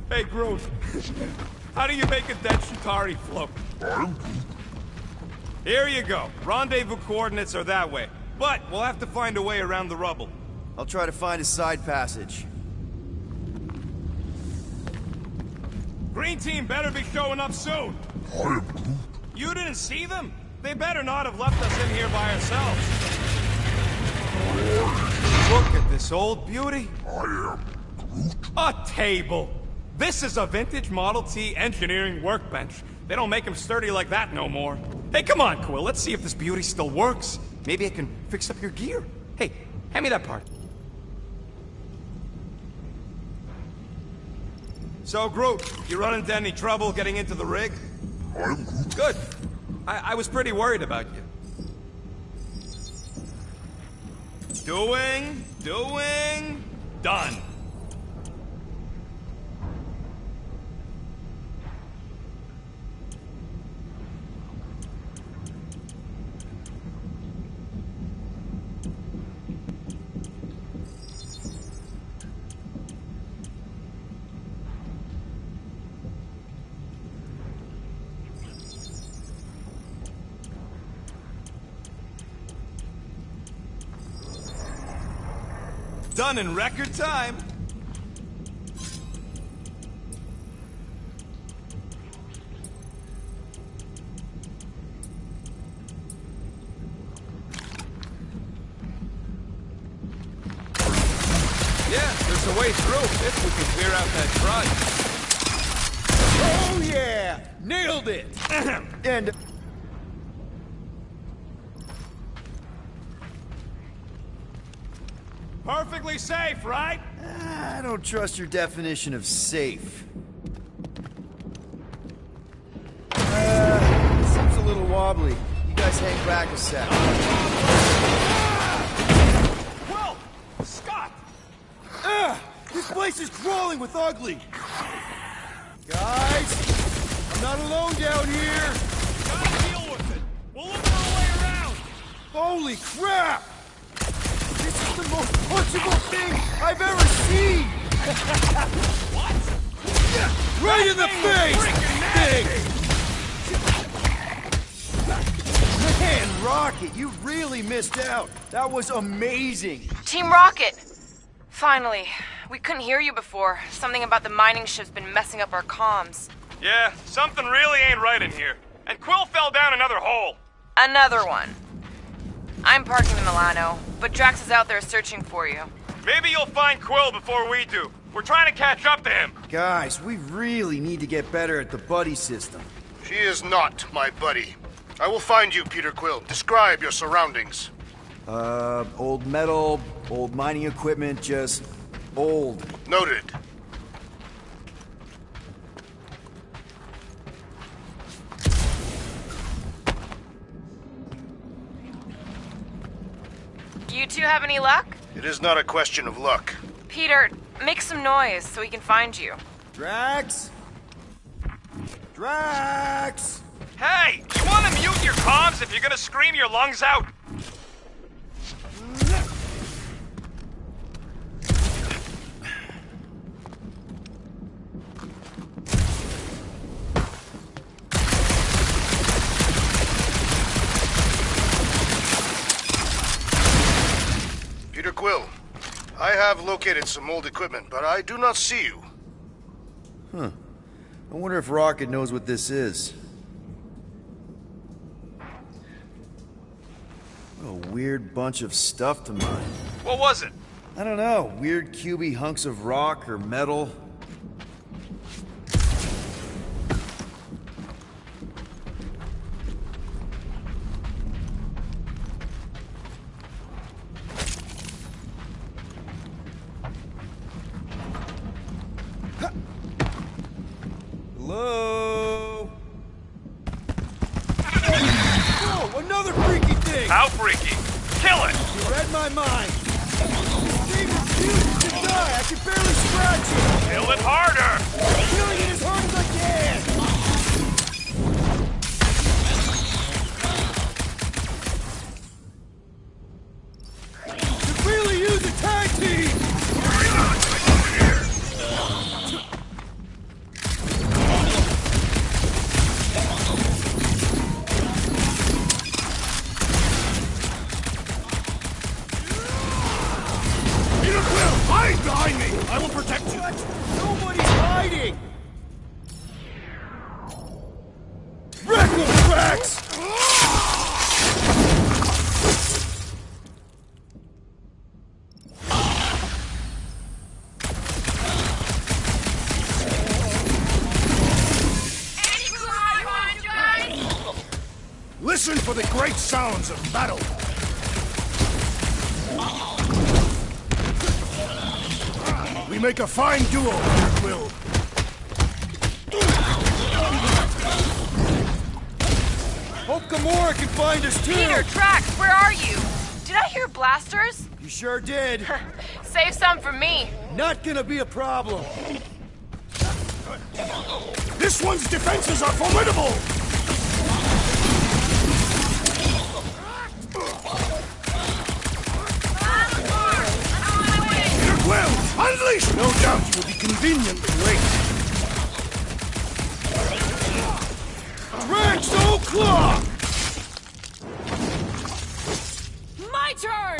Hey, Groot. How do you make a dead Chitauri float? Here you go. Rendezvous coordinates are that way. But we'll have to find a way around the rubble. I'll try to find a side passage. Green team better be showing up soon. You didn't see them? They better not have left us in here by ourselves. Look at this old beauty. A table. This is a vintage Model T engineering workbench. They don't make them sturdy like that no more. Hey, come on, Quill. Let's see if this beauty still works. Maybe I can fix up your gear. Hey, hand me that part. So, Groot, you run into any trouble getting into the rig? Good. I was pretty worried about you. Doing, done. Done in record time. Yeah, there's a way through if we can clear out that trudge. Oh yeah! Nailed it! And... Perfectly safe, right? I don't trust your definition of safe. Seems a little wobbly. You guys hang back a sec. Well, Scott! This place is crawling with ugly! Guys! I'm not alone down here! Gotta deal with it. We'll look for a way around. Holy crap! This is the most punchable thing I've ever seen! What? Right in the face! Man, Rocket, you really missed out. That was amazing. Team Rocket! Finally. We couldn't hear you before. Something about the mining ship's been messing up our comms. Yeah, something really ain't right in here. And Quill fell down another hole. Another one. I'm parking in Milano, but Drax is out there searching for you. Maybe you'll find Quill before we do. We're trying to catch up to him. Guys, we really need to get better at the buddy system. She is not my buddy. I will find you, Peter Quill. Describe your surroundings. Old metal, old mining equipment, just old. Noted. You two have any luck? It is not a question of luck. Peter, make some noise so we can find you. Drax? Drax! Hey, you want to mute your comms if you're gonna scream your lungs out? Peter Quill, I have located some old equipment, but I do not see you. Huh. I wonder if Rocket knows what this is. What a weird bunch of stuff to mine. What was it? I don't know. Weird cubey hunks of rock or metal. Hello? Oh, another freaky thing! How freaky? Kill it! You read my mind. Thing refuses to die. I can barely scratch it. Kill it harder! I'm killing it as hard as I can. Could really use a tag team. Behind me! I will protect you! Nobody's hiding! Reckle tracks! Listen for the great sounds of battle! We make a fine duo, Peter Quill. Hope Gamora can find us too! Peter, Drax, where are you? Did I hear blasters? You sure did. Save some for me. Not gonna be a problem. This one's defenses are formidable! Well, unleash! No doubt you will be conveniently late. Drax O'Clock! My turn!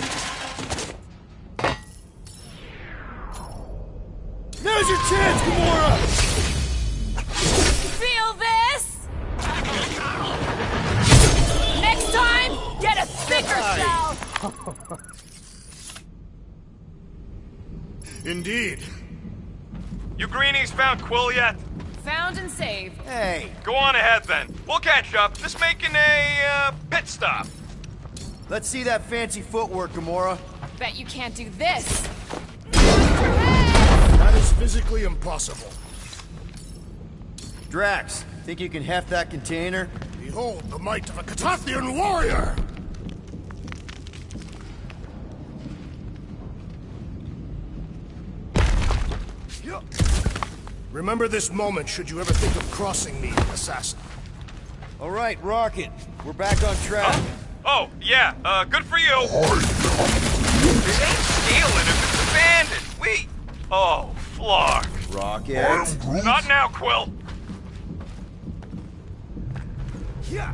Now's your chance, Gamora! Feel this? Next time, get a thicker shell! Indeed. You greenies found Quill yet? Found and saved. Hey, Go on ahead then. We'll catch up. Just making a, pit stop. let's see that fancy footwork, Gamora. Bet you can't do this. That is physically impossible. Drax, think you can heft that container? Behold the might of a Catastrophic warrior! Remember this moment should you ever think of crossing me, assassin. All right, Rocket. We're back on track. Oh, yeah, good for you. It ain't stealing if it's abandoned. Oh, Flark. Rocket. Not now, Quill. Yeah.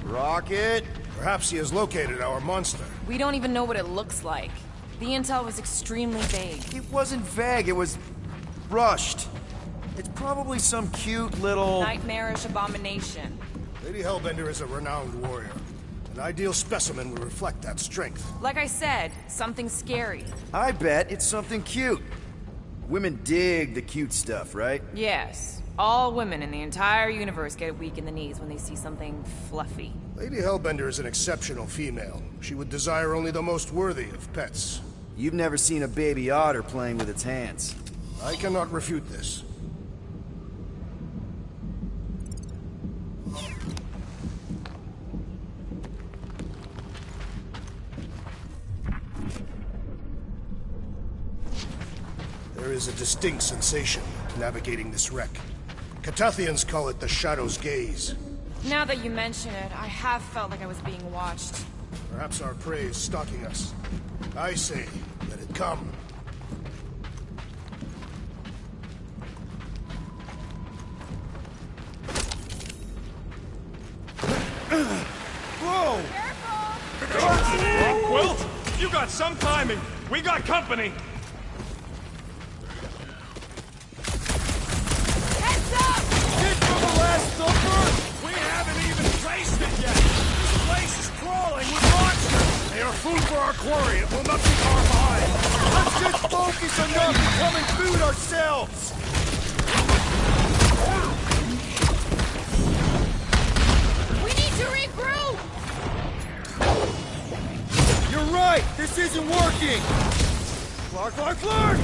Rocket. Perhaps he has located our monster. We don't even know what it looks like. The intel was extremely vague. It wasn't vague, it was rushed. It's probably some cute little... Nightmarish abomination. Lady Hellbender is a renowned warrior. An ideal specimen would reflect that strength. Like I said, something scary. I bet it's something cute. Women dig the cute stuff, right? Yes. All women in the entire universe get weak in the knees when they see something fluffy. Lady Hellbender is an exceptional female. She would desire only the most worthy of pets. You've never seen a baby otter playing with its hands. I cannot refute this. There is a distinct sensation navigating this wreck. Catathians call it the Shadow's Gaze. Now that you mention it, I have felt like I was being watched. Perhaps our prey is stalking us. I say, let it come. Whoa! Quill, you got some timing. We got company. Heads up! Get from the last number! We haven't even traced it yet. This place is crawling with monsters. They are food for our quarry. It will not be far behind. Let's just focus on not becoming food ourselves! We need to regroup! You're right! This isn't working! Flark, Flark, Flark!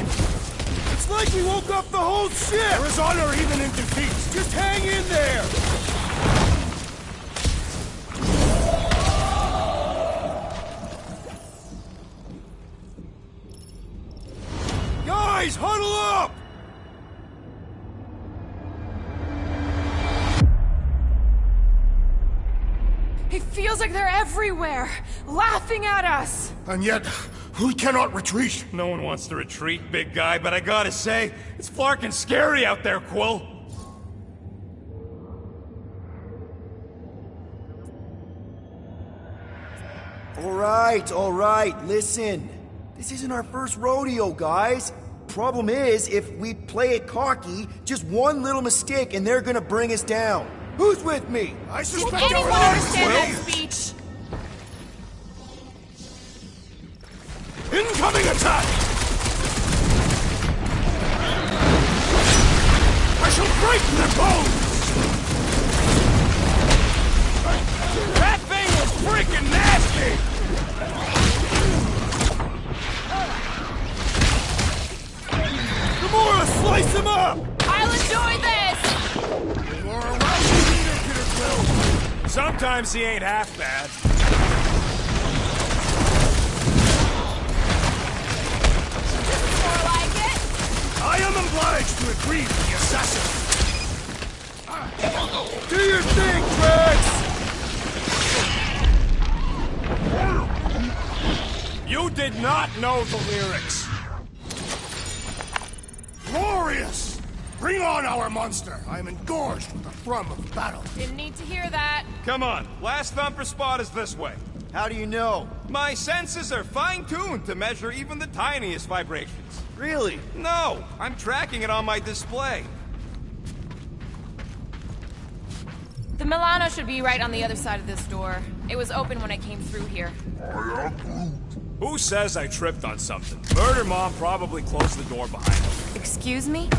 It's like we woke up the whole ship! There is honor even in defeat. Just hang in there! Guys, huddle up! It feels like they're everywhere, laughing at us! And yet, we cannot retreat. No one wants to retreat, big guy, but I gotta say, it's flarkin' scary out there, Quill. All right, listen. This isn't our first rodeo, guys. Problem is, if we play it cocky, just one little mistake and they're gonna bring us down. Who's with me? I Did suspect anyone our understand that speech? incoming attack! I shall break their bones! That thing was freaking nasty! Gamora, slice him up! I'll enjoy this! You are a rousing leader, Peter Quill. Sometimes he ain't half bad. This is more like it! I am obliged to agree with the assassin. Do your thing, Drax! You did not know the lyrics. Glorious! Bring on our monster! I am engorged with the thrum of battle. Didn't need to hear that. Come on, last thumper spot is this way. How do you know? My senses are fine-tuned to measure even the tiniest vibrations. Really? No, I'm tracking it on my display. The Milano should be right on the other side of this door. It was open when I came through here. I am Groot. Who says I tripped on something? Murder Mom probably closed the door behind me. Excuse me?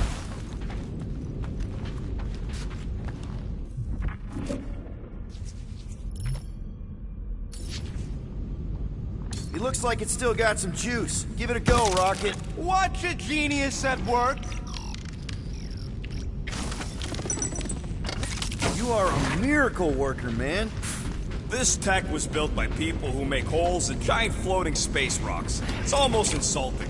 It looks like it's still got some juice. Give it a go, Rocket. Watch a genius at work. You are a miracle worker, man. This tech was built by people who make holes in giant floating space rocks. It's almost insulting.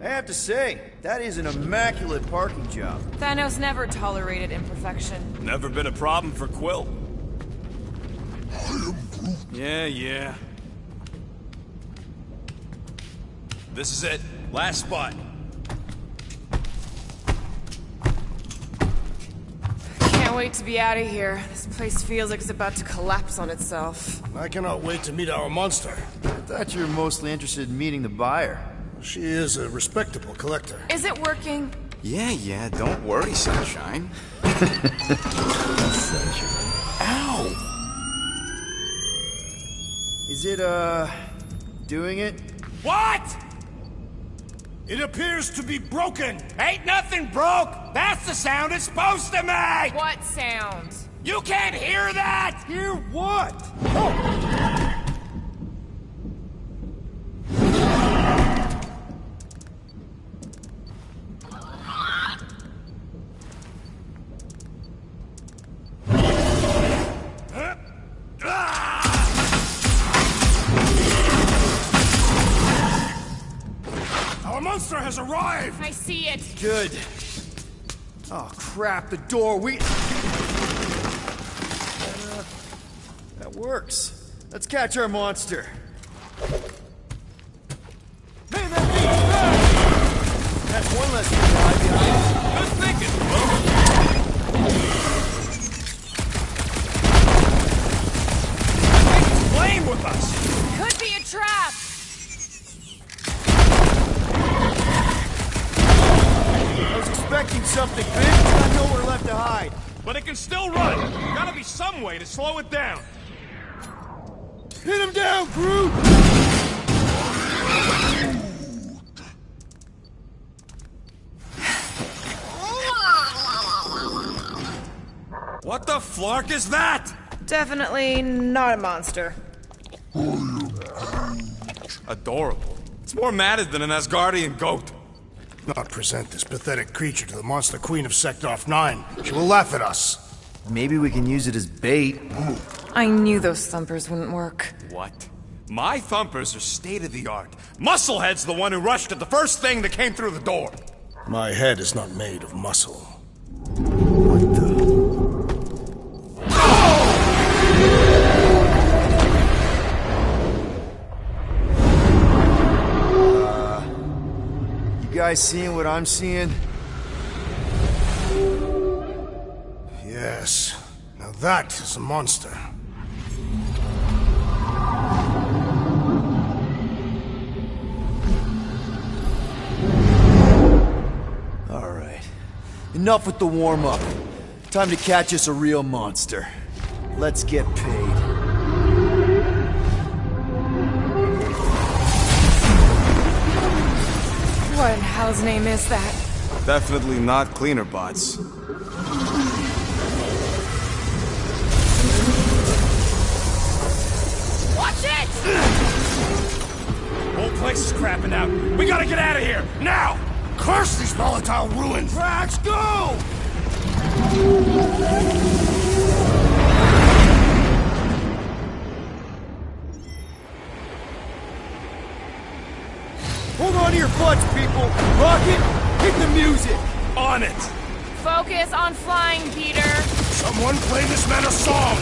I have to say, that is an immaculate parking job. Thanos never tolerated imperfection. Never been a problem for Quill. Yeah. This is it. Last spot. Can't wait to be out of here. This place feels like it's about to collapse on itself. I cannot wait to meet our monster. I thought you were mostly interested in meeting the buyer. She is a respectable collector. Is it working? Yeah, don't worry, Sunshine. Ow! Is it, doing it? What? It appears to be broken. Ain't nothing broke. That's the sound it's supposed to make. What sound? You can't hear that. Hear what? Our monster has arrived. I see it. Good. Oh, crap, the door, that works. Let's catch our monster. May that be bad! That's one less to lie behind. Good thinking, I think he's playing with us. Could be a trap. I was expecting something big, but got nowhere left to hide. But it can still run. Gotta be some way to slow it down. Hit him down, Groot! What the flark is that? Definitely not a monster. Adorable. It's more matted than an Asgardian goat. Not present this pathetic creature to the monster queen of Sector 9. She will laugh at us. Maybe we can use it as bait. I knew those thumpers wouldn't work. What? My thumpers are state-of-the-art. Musclehead's the one who rushed at the first thing that came through the door. My head is not made of muscle. What the? You guys seeing what I'm seeing? Yes. Now that is a monster. All right. Enough with the warm-up. Time to catch us a real monster. Let's get paid. What in hell's name is that? Definitely not cleaner bots. Watch it! Whole place is crapping out. We gotta get out of here, now! Curse these volatile ruins! Drax, go! Hold on to your butts, people! Rocket, hit the music! On it! Focus on flying, Peter. Someone play this man a song!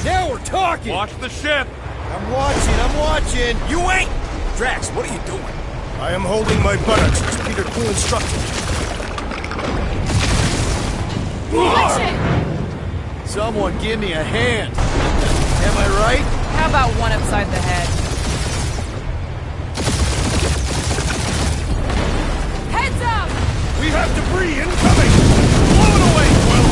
Now we're talking! Watch the ship! I'm watching! You ain't! Drax, what are you doing? I am holding my buttocks as Peter Quill instructed. Watch it! Someone give me a hand. Am I right? How about one upside the head? Heads up! We have debris incoming! Blow it away, Quill!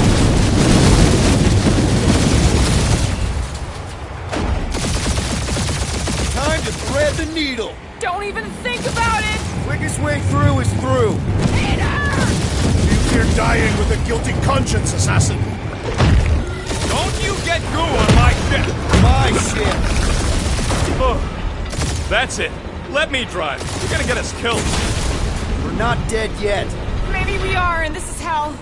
Time to thread the needle. Don't even think about it! Quickest way through is through. Peter! You fear dying with a guilty conscience, assassin. Don't you get goo on my ship! My ship. Oh, that's it. Let me drive. You're gonna get us killed. We're not dead yet. Maybe we are, and this is hell.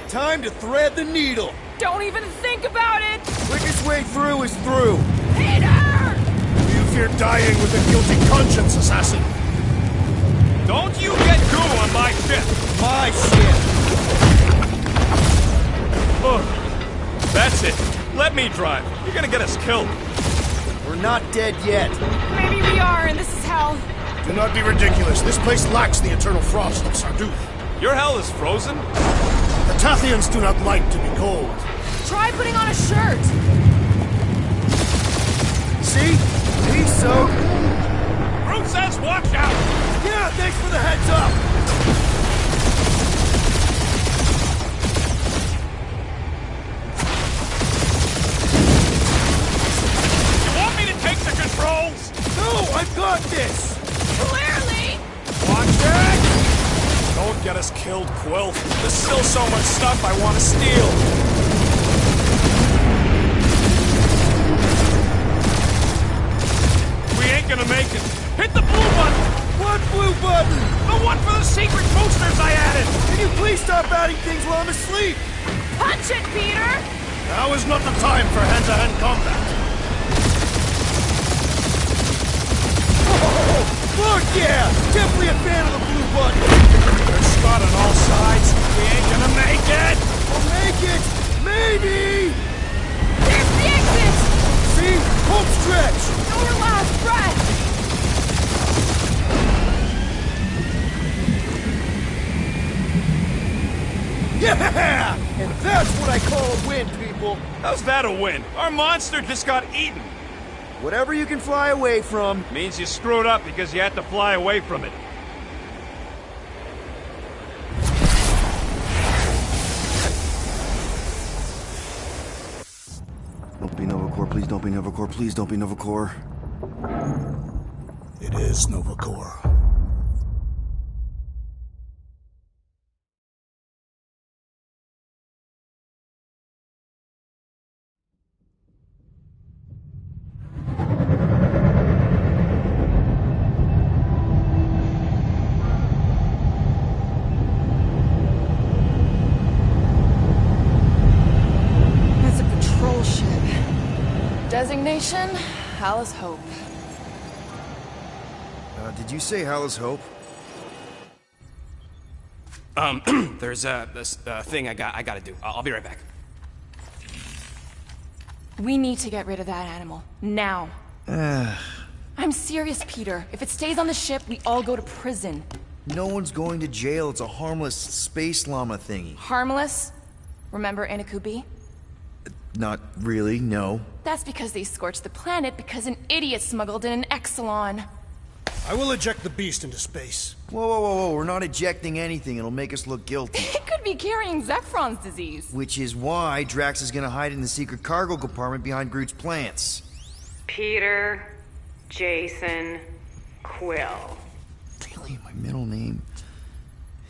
Time to thread the needle. Don't even think about it! Quickest way through is through. Peter! You fear dying with a guilty conscience, assassin. Don't you get goo on my ship! My ship. Oh, that's it. Let me drive. You're gonna get us killed. We're not dead yet. Maybe we are, and this is hell. Do not be ridiculous. This place lacks the eternal frost of Sarduth. Your hell is frozen? The Tathians do not like to be cold. Try putting on a shirt. See? He's so... Groot says watch out! Yeah, thanks for the heads up. You want me to take the controls? No, I've got this. Clearly! Watch it! Don't get us killed, Quill. There's still so much stuff I want to steal. We ain't gonna make it. Hit the blue button! What blue button? The one for the secret boosters I added! Can you please stop adding things while I'm asleep? Punch it, Peter! Now is not the time for hand-to-hand combat. Oh, fuck yeah! Definitely a fan of the blue button. There's Scott on all sides. We ain't gonna make it! I'll make it! Maybe! There's the exit! See? Home stretch! Your last breath! Yeah! And that's what I call a win, people! How's that a win? Our monster just got eaten. Whatever you can fly away from. Means you screwed up because you had to fly away from it. Don't be Novacore, please don't be Novacore, please don't be Novacore. It is Novacore. It's a patrol ship. Designation, Hal's Hope. Did you say Hal's Hope? There's this thing I gotta do. I'll be right back. We need to get rid of that animal. Now. I'm serious, Peter. If it stays on the ship, we all go to prison. No one's going to jail. It's a harmless space llama thingy. Harmless? Remember Inakubi? Not really, no. That's because they scorched the planet because an idiot smuggled in an Exelon. I will eject the beast into space. Whoa, whoa, whoa, whoa. We're not ejecting anything. It'll make us look guilty. It could be carrying Zephron's disease. Which is why Drax is gonna hide in the secret cargo compartment behind Groot's plants. Peter, Jason, Quill. Really? My middle name?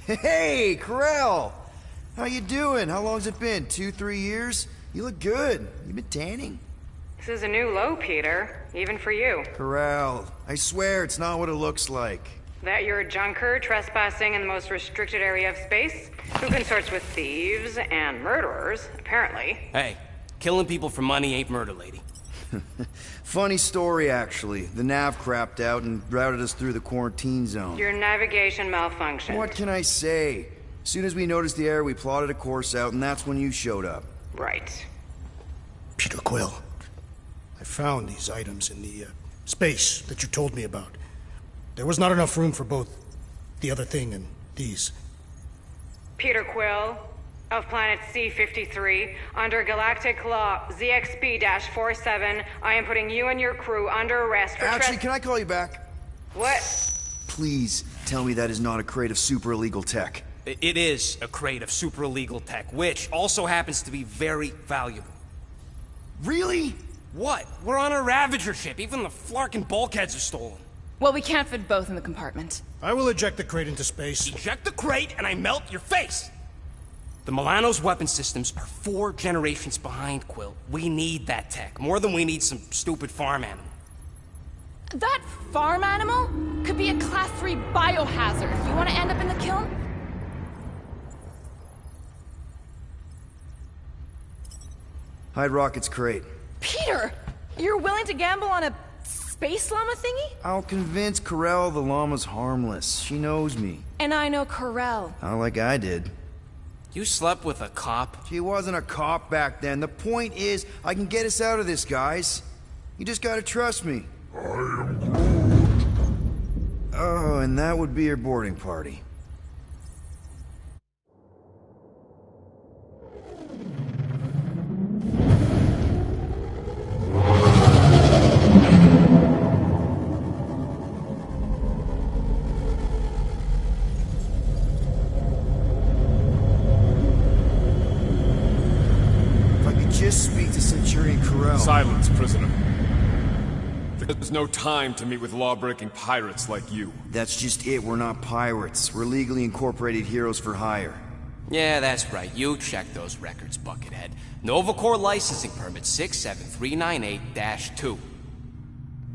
Hey, Corell! How you doing? How long's it been? 2-3 years? You look good. You been tanning? This is a new low, Peter. Even for you. Corral, I swear it's not what it looks like. That you're a junker trespassing in the most restricted area of space? Who consorts with thieves and murderers, apparently. Hey, killing people for money ain't murder, lady. Funny story, actually. The nav crapped out and routed us through the quarantine zone. Your navigation malfunctioned. What can I say? As soon as we noticed the error, we plotted a course out, and that's when you showed up. Right. Peter Quill, I found these items in the space that you told me about. There was not enough room for both the other thing and these. Peter Quill, of planet C-53, under galactic law ZXB-47, I am putting you and your crew under arrest for Actually, can I call you back? What? Please tell me that is not a crate of super illegal tech. It is a crate of super illegal tech, which also happens to be very valuable. Really? What? We're on a Ravager ship. Even the Flarkin bulkheads are stolen. Well, we can't fit both in the compartment. I will eject the crate into space. Eject the crate and I melt your face! The Milano's weapon systems are 4 generations behind, Quill. We need that tech, more than we need some stupid farm animal. That farm animal could be a Class 3 biohazard. You want to end up in the kiln? Hide Rocket's crate. Peter! You're willing to gamble on a space llama thingy? I'll convince Corell the llama's harmless. She knows me. And I know Corell. Not like I did. You slept with a cop? She wasn't a cop back then. The point is, I can get us out of this, guys. You just gotta trust me. I am Groot. Oh, and that would be your boarding party. If I could just speak to Centurion Corell. Silence, prisoner. There's no time to meet with law-breaking pirates like you. That's just it. We're not pirates. We're legally incorporated heroes for hire. Yeah, that's right. You check those records, Buckethead. Novacore licensing permit 67398-2.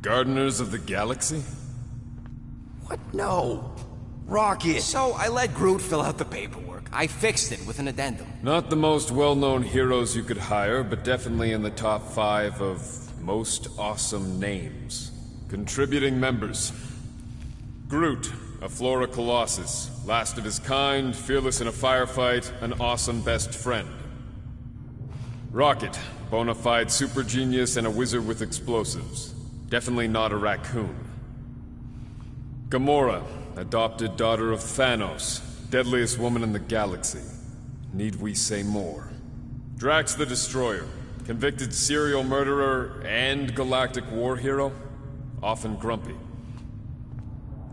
Gardeners of the Galaxy? What? No. Rocket. So I let Groot fill out the paperwork. I fixed it with an addendum. Not the most well-known heroes you could hire, but definitely in the top 5 of most awesome names. Contributing members. Groot, a Flora Colossus, last of his kind, fearless in a firefight, an awesome best friend. Rocket, bona fide super genius and a wizard with explosives. Definitely not a raccoon. Gamora, adopted daughter of Thanos, deadliest woman in the galaxy. Need we say more? Drax the Destroyer, convicted serial murderer and galactic war hero, often grumpy.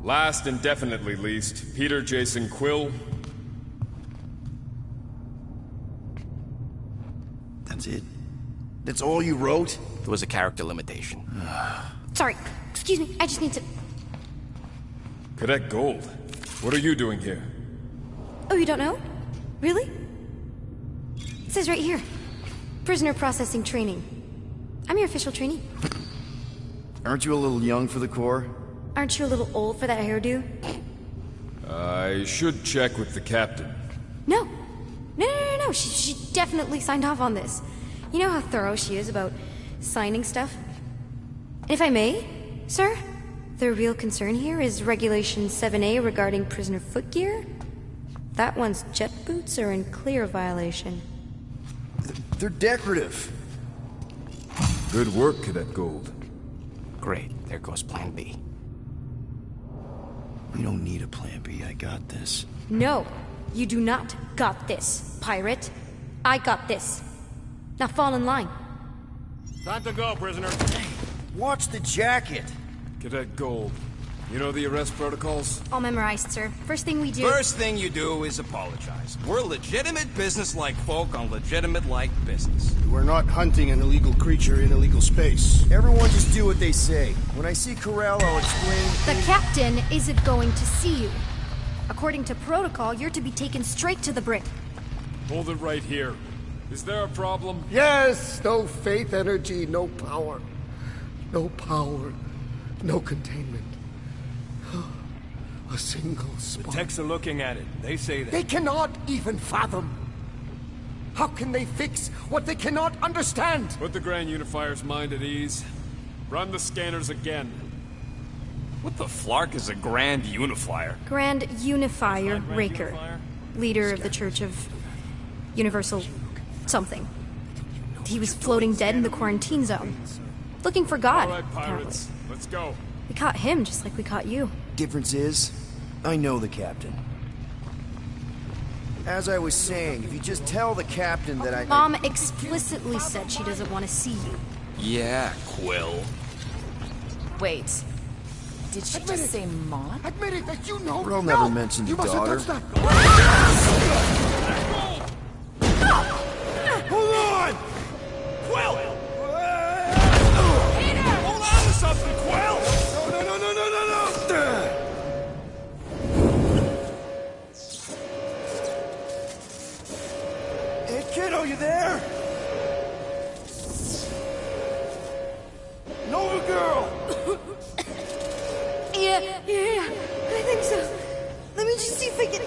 Last and definitely least, Peter Jason Quill. That's it? That's all you wrote? There was a character limitation. Sorry, excuse me, I just need to... Cadet Gold, what are you doing here? Oh, you don't know? Really? It says right here. Prisoner processing training. I'm your official trainee. Aren't you a little young for the Corps? Aren't you a little old for that hairdo? I should check with the captain. No. No. She definitely signed off on this. You know how thorough she is about signing stuff? And if I may, sir, the real concern here is Regulation 7A regarding prisoner footgear. That one's jet boots are in clear violation. They're decorative. Good work, Cadet Gold. Great, there goes Plan B. We don't need a plan B, I got this. No, you do not got this, pirate. I got this. Now fall in line. Time to go, prisoner. Watch the jacket. Cadet Gold, you know the arrest protocols? All memorized, sir. First thing we do... First thing you do is apologize. We're legitimate business-like folk on legitimate-like business. We're not hunting an illegal creature in illegal space. Everyone just do what they say. When I see Corell, I'll explain... The captain isn't going to see you. According to protocol, you're to be taken straight to the brig. Hold it right here. Is there a problem? Yes, no faith energy, no power. No power, no containment. A single spot. The techs are looking at it. They say that. They cannot even fathom. How can they fix what they cannot understand? Put the Grand Unifier's mind at ease. Run the scanners again. What the flark is a Grand Unifier? Grand Unifier Raker. Unifier? leader of the Church of Universal something. He was floating dead in the quarantine zone, looking for God. All right, pirates, let's go. We caught him just like we caught you. Difference is, I know the captain. As I was saying, if you just tell the captain that I... Mom explicitly said she doesn't want to see you. Yeah, Quill. Wait. Did she just say Mom? Admit it that you know. Earl never mentioned You the mustn't daughter. touch that. Hold on! Quill! Hold on to something, Quill! No. Hey, kiddo, you there? Nova girl! Yeah, I think so. Let me just see if I can...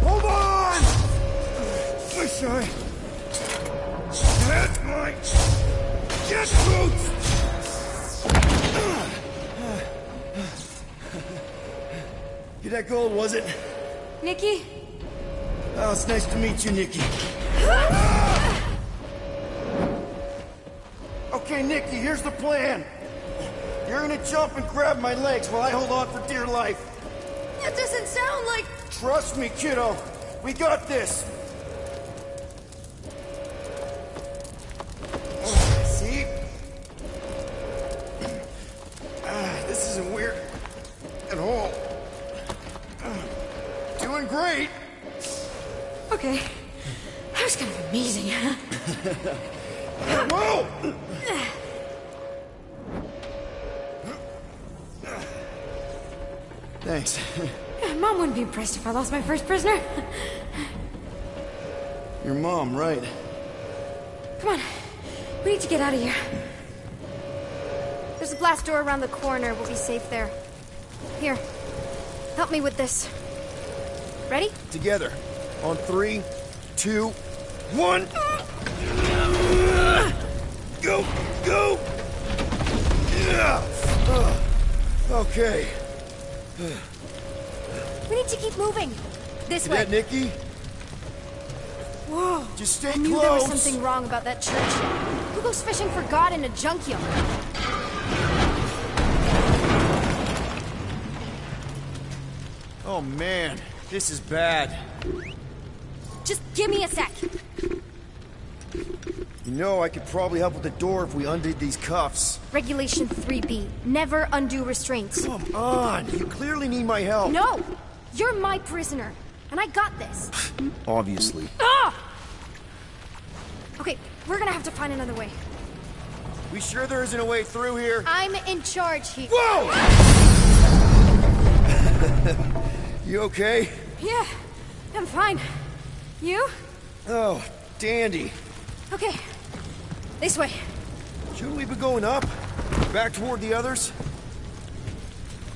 Hold on! Wish I had my jet boots! You that gold, was it? Nikki? Oh, it's nice to meet you, Nikki. Okay, Nikki, here's the plan. You're gonna jump and grab my legs while I hold on for dear life. That doesn't sound like... Trust me, kiddo. We got this. See? This isn't weird at all. Doing great. Okay. That was kind of amazing. Whoa! Thanks. Mom wouldn't be impressed if I lost my first prisoner. Your mom, right? Come on. We need to get out of here. There's a blast door around the corner. We'll be safe there. Here. Help me with this. Ready? Together. On 3, 2, 1. Go! Yeah. Okay. We need to keep moving. This You way. dead, Nikki? Whoa. Just stay I knew close. there was something wrong about that church. Who goes fishing for God in a junkyard? Oh man, this is bad. Just give me a sec. You know, I could probably help with the door if we undid these cuffs. Regulation 3B. Never undo restraints. Come on, you clearly need my help. No! You're my prisoner. And I got this. Obviously. Ah! Okay, we're gonna have to find another way. We sure there isn't a way through here? I'm in charge here. Whoa! You okay? Yeah, I'm fine. You? Oh, dandy. Okay, this way. Shouldn't we be going up? Back toward the others?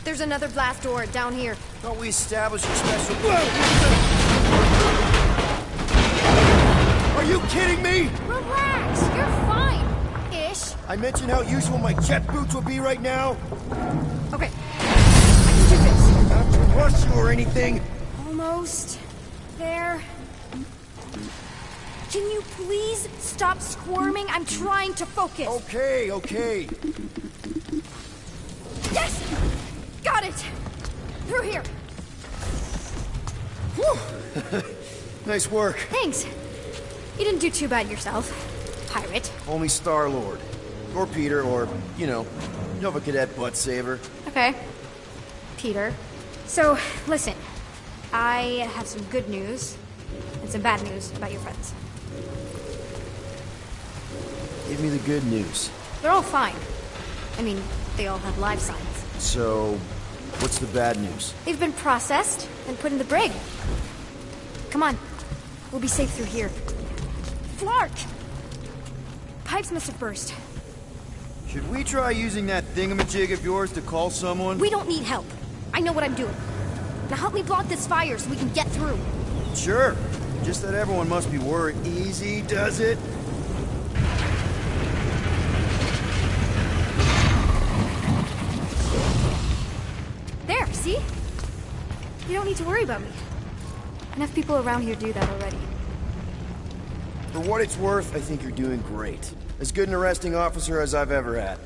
There's another blast door down here. Thought we established a special... Are you kidding me? Relax, you're fine. Ish. I mentioned how useful my jet boots would be right now. Okay, I can do this. Not to rush you or anything. Almost there. Can you please stop squirming? I'm trying to focus. Okay. Yes! Got it! Through here. Whew. Nice work. Thanks. You didn't do too bad yourself, pirate. Only Star-Lord. Or Peter, or, you know, Nova Cadet butt saver. Okay. Peter. So, listen. I have some good news and some bad news about your friends. Give me the good news. They're all fine. I mean, they all have life signs. So, what's the bad news? They've been processed and put in the brig. Come on. We'll be safe through here. Flark! Pipes must have burst. Should we try using that thingamajig of yours to call someone? We don't need help. I know what I'm doing. Now help me block this fire so we can get through. Sure. Just that everyone must be worried. Easy does it. There, see? You don't need to worry about me. Enough people around here do that already. For what it's worth, I think you're doing great. As good an arresting officer as I've ever had.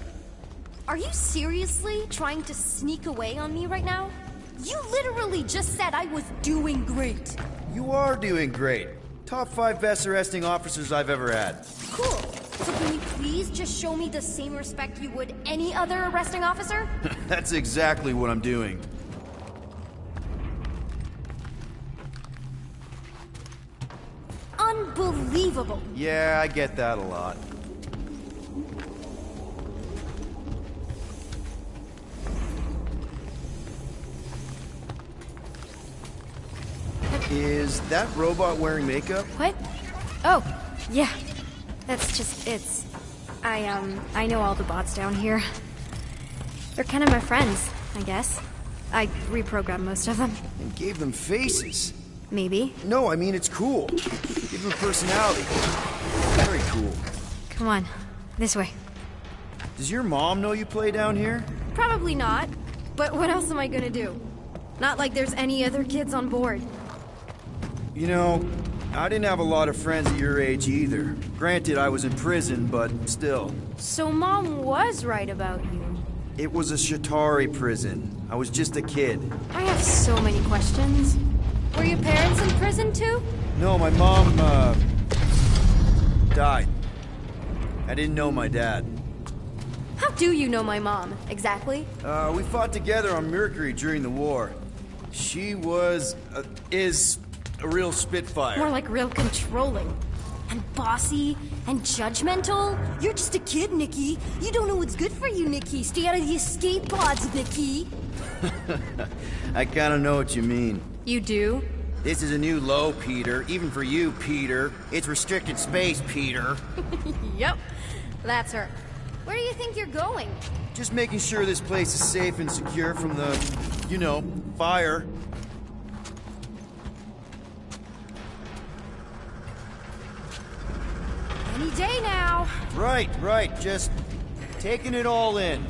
Are you seriously trying to sneak away on me right now? You literally just said I was doing great. You are doing great. Top 5 best arresting officers I've ever had. Cool. So can you please just show me the same respect you would any other arresting officer? That's exactly what I'm doing. Unbelievable. Yeah, I get that a lot. Is that robot wearing makeup? What? Oh, yeah. That's just, it's... I know all the bots down here. They're kind of my friends, I guess. I reprogrammed most of them. And gave them faces. Maybe. No, I mean it's cool. Give them personality. Very cool. Come on, this way. Does your mom know you play down here? Probably not. But what else am I gonna do? Not like there's any other kids on board. You know, I didn't have a lot of friends at your age either. Granted, I was in prison, but still. So Mom was right about you. It was a Shatari prison. I was just a kid. I have so many questions. Were your parents in prison too? No, my mom, died. I didn't know my dad. How do you know my mom, exactly? We fought together on Mercury during the war. She was, is a real spitfire. More like real controlling. And bossy, and judgmental. You're just a kid, Nikki. You don't know what's good for you, Nikki. Stay out of the escape pods, Nikki. I kinda know what you mean. You do? This is a new low, Peter. Even for you, Peter. It's restricted space, Peter. Yep, that's her. Where do you think you're going? Just making sure this place is safe and secure from the, you know, fire. Any day now. Right, just taking it all in.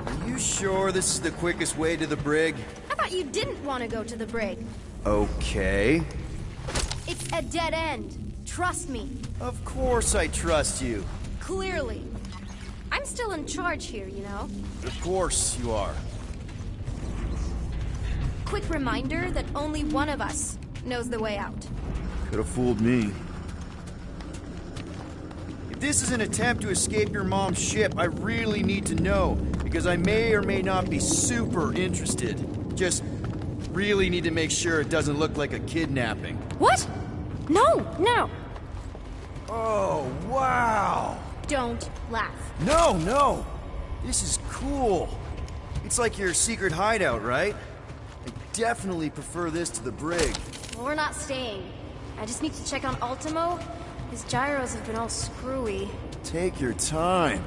Are you sure this is the quickest way to the brig? I thought you didn't want to go to the brig. Okay. It's a dead end. Trust me. Of course I trust you. Clearly. I'm still in charge here, you know? Of course you are. Quick reminder that only one of us knows the way out. Could have fooled me. If this is an attempt to escape your mom's ship, I really need to know, because I may or may not be super interested. Just really need to make sure it doesn't look like a kidnapping. What? No. Oh, wow. Don't laugh. No. This is cool. It's like your secret hideout, right? I definitely prefer this to the brig. Well, we're not staying. I just need to check on Ultimo. His gyros have been all screwy. Take your time.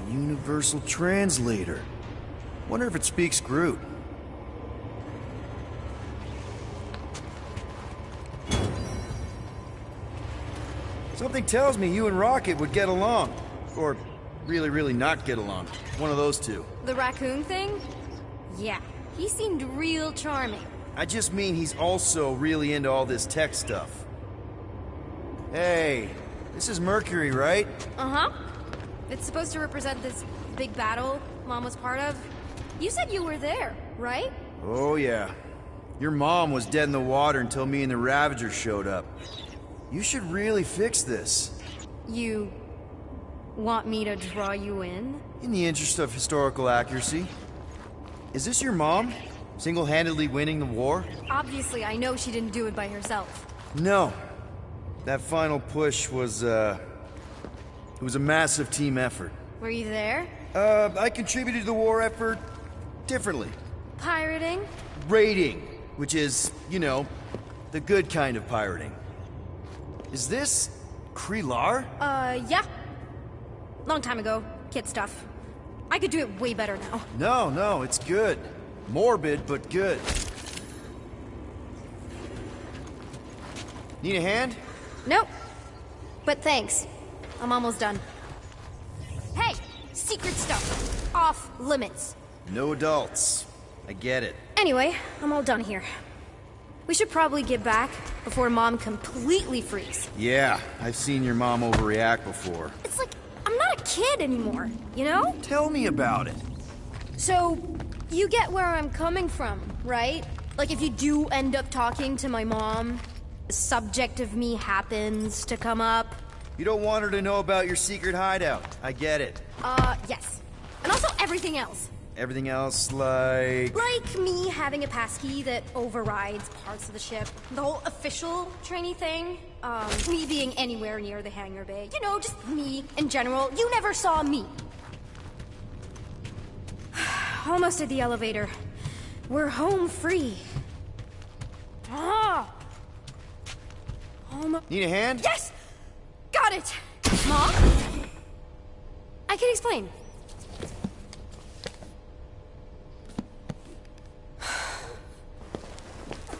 A universal translator. Wonder if it speaks Groot. Something tells me you and Rocket would get along. Or really not get along. One of those two. The raccoon thing? Yeah, he seemed real charming. I just mean he's also really into all this tech stuff. Hey, this is Mercury, right? Uh-huh. It's supposed to represent this big battle Mom was part of. You said you were there, right? Oh yeah. Your mom was dead in the water until me and the Ravagers showed up. You should really fix this. You want me to draw you in? In the interest of historical accuracy. Is this your mom? Single-handedly winning the war? Obviously, I know she didn't do it by herself. No. That final push was, it was a massive team effort. Were you there? I contributed to the war effort differently. Pirating? Raiding, which is, you know, the good kind of pirating. Is this Krelar? Yeah. Long time ago. Kid stuff. I could do it way better now. No, it's good. Morbid, but good. Need a hand? Nope. but thanks. I'm almost done. Hey! Secret stuff. Off limits. No adults. I get it. Anyway, I'm all done here. We should probably get back before Mom completely freaks. Yeah, I've seen your mom overreact before. It's like, I'm not a kid anymore, you know? Tell me about it. So, you get where I'm coming from, right? Like if you do end up talking to my mom, the subject of me happens to come up. You don't want her to know about your secret hideout. I get it. Yes. And also everything else. Everything else, like... Like me having a passkey that overrides parts of the ship. The whole official trainee thing. Me being anywhere near the hangar bay. You know, just me in general. You never saw me. Almost at the elevator. We're home free. Ah! Need a hand? Yes! Got it! Mom? I can explain.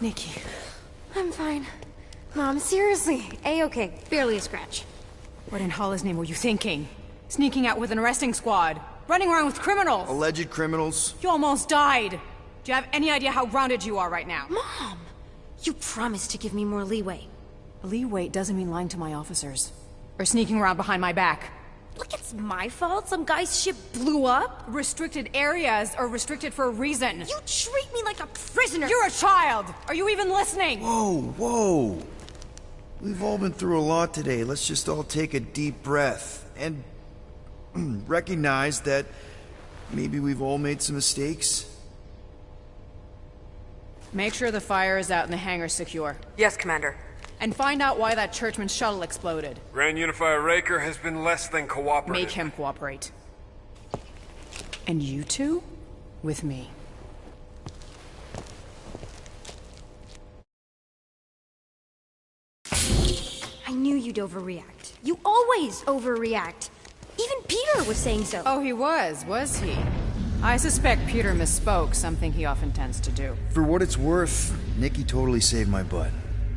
Nikki. I'm fine. Mom, seriously. A-okay. Barely a scratch. What in Hollis' name were you thinking? Sneaking out with an arresting squad? Running around with criminals? Alleged criminals? You almost died. Do you have any idea how grounded you are right now? Mom! You promised to give me more leeway. Leeway doesn't mean lying to my officers. Or sneaking around behind my back. Look, it's my fault some guy's ship blew up. Restricted areas are restricted for a reason. You treat me like a prisoner. You're a child! Are you even listening? Whoa. We've all been through a lot today. Let's just all take a deep breath and recognize that maybe we've all made some mistakes. Make sure the fire is out and the hangar's secure. Yes, Commander. And find out why that churchman's shuttle exploded. Grand Unifier Raker has been less than cooperative. Make him cooperate. And you two? With me. I knew you'd overreact. You always overreact. Even Peter was saying so. Oh, he was he? I suspect Peter misspoke, something he often tends to do. For what it's worth, Nikki totally saved my butt.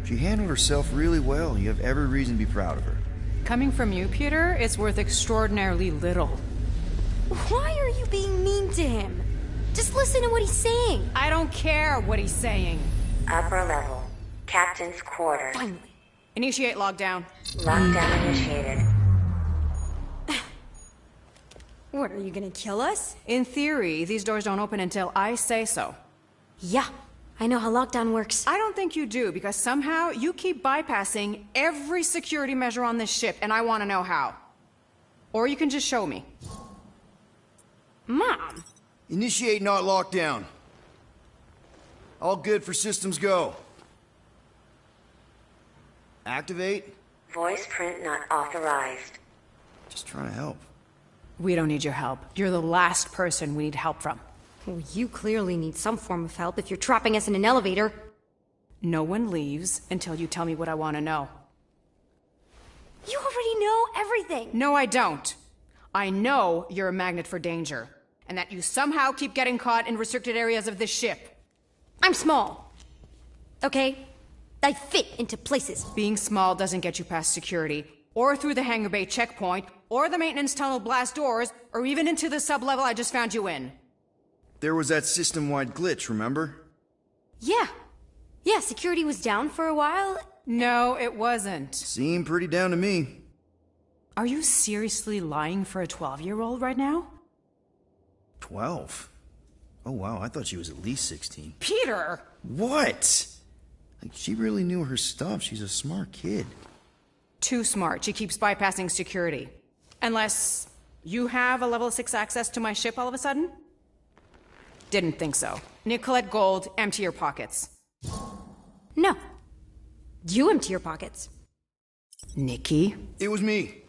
She handled herself really well. You have every reason to be proud of her. Coming from you, Peter, it's worth extraordinarily little. Why are you being mean to him? Just listen to what he's saying. I don't care what he's saying. Upper level. Captain's quarters. Finally. Initiate lockdown. Lockdown initiated. What, are you gonna kill us? In theory, these doors don't open until I say so. Yeah, I know how lockdown works. I don't think you do, because somehow you keep bypassing every security measure on this ship, and I want to know how. Or you can just show me. Mom! Initiate not lockdown. All good for systems go. Activate. Voice print not authorized. Just trying to help. We don't need your help. You're the last person we need help from. Well, you clearly need some form of help if you're trapping us in an elevator. No one leaves until you tell me what I want to know. You already know everything! No, I don't. I know you're a magnet for danger, and that you somehow keep getting caught in restricted areas of this ship. I'm small. Okay? I fit into places. Being small doesn't get you past security, or through the hangar bay checkpoint, or the maintenance tunnel blast doors, or even into the sub-level I just found you in. There was that system-wide glitch, remember? Yeah. Yeah, security was down for a while. No, it wasn't. Seemed pretty down to me. Are you seriously lying for a 12-year-old right now? 12? Oh wow, I thought she was at least 16. Peter! What? Like, she really knew her stuff. She's a smart kid. Too smart. She keeps bypassing security. Unless you have a level 6 access to my ship all of a sudden? Didn't think so. Nicolette Gold, empty your pockets. No. You empty your pockets. Nikki? It was me.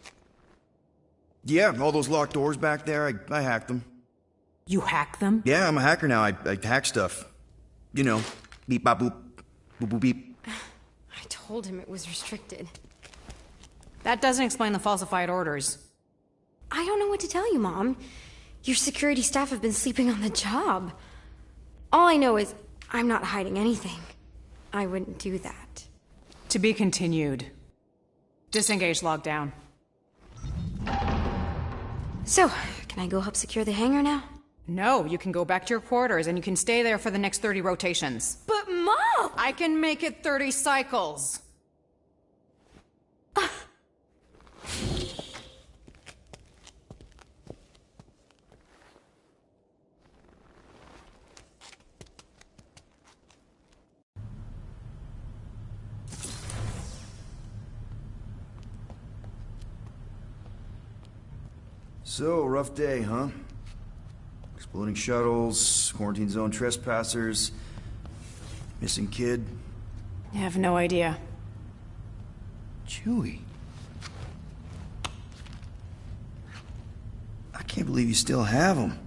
Yeah, all those locked doors back there, I hacked them. You hacked them? Yeah, I'm a hacker now. I hack stuff. You know, beep, bop, boop, boop, boop, beep. I told him it was restricted. That doesn't explain the falsified orders. I don't know what to tell you, Mom. Your security staff have been sleeping on the job. All I know is I'm not hiding anything. I wouldn't do that. To be continued. Disengage lockdown. So, can I go help secure the hangar now? No, you can go back to your quarters and you can stay there for the next 30 rotations. But Mom! I can make it 30 cycles. So, rough day, huh? Exploding shuttles, quarantine zone trespassers, missing kid. I have no idea. Chewie. I can't believe you still have him.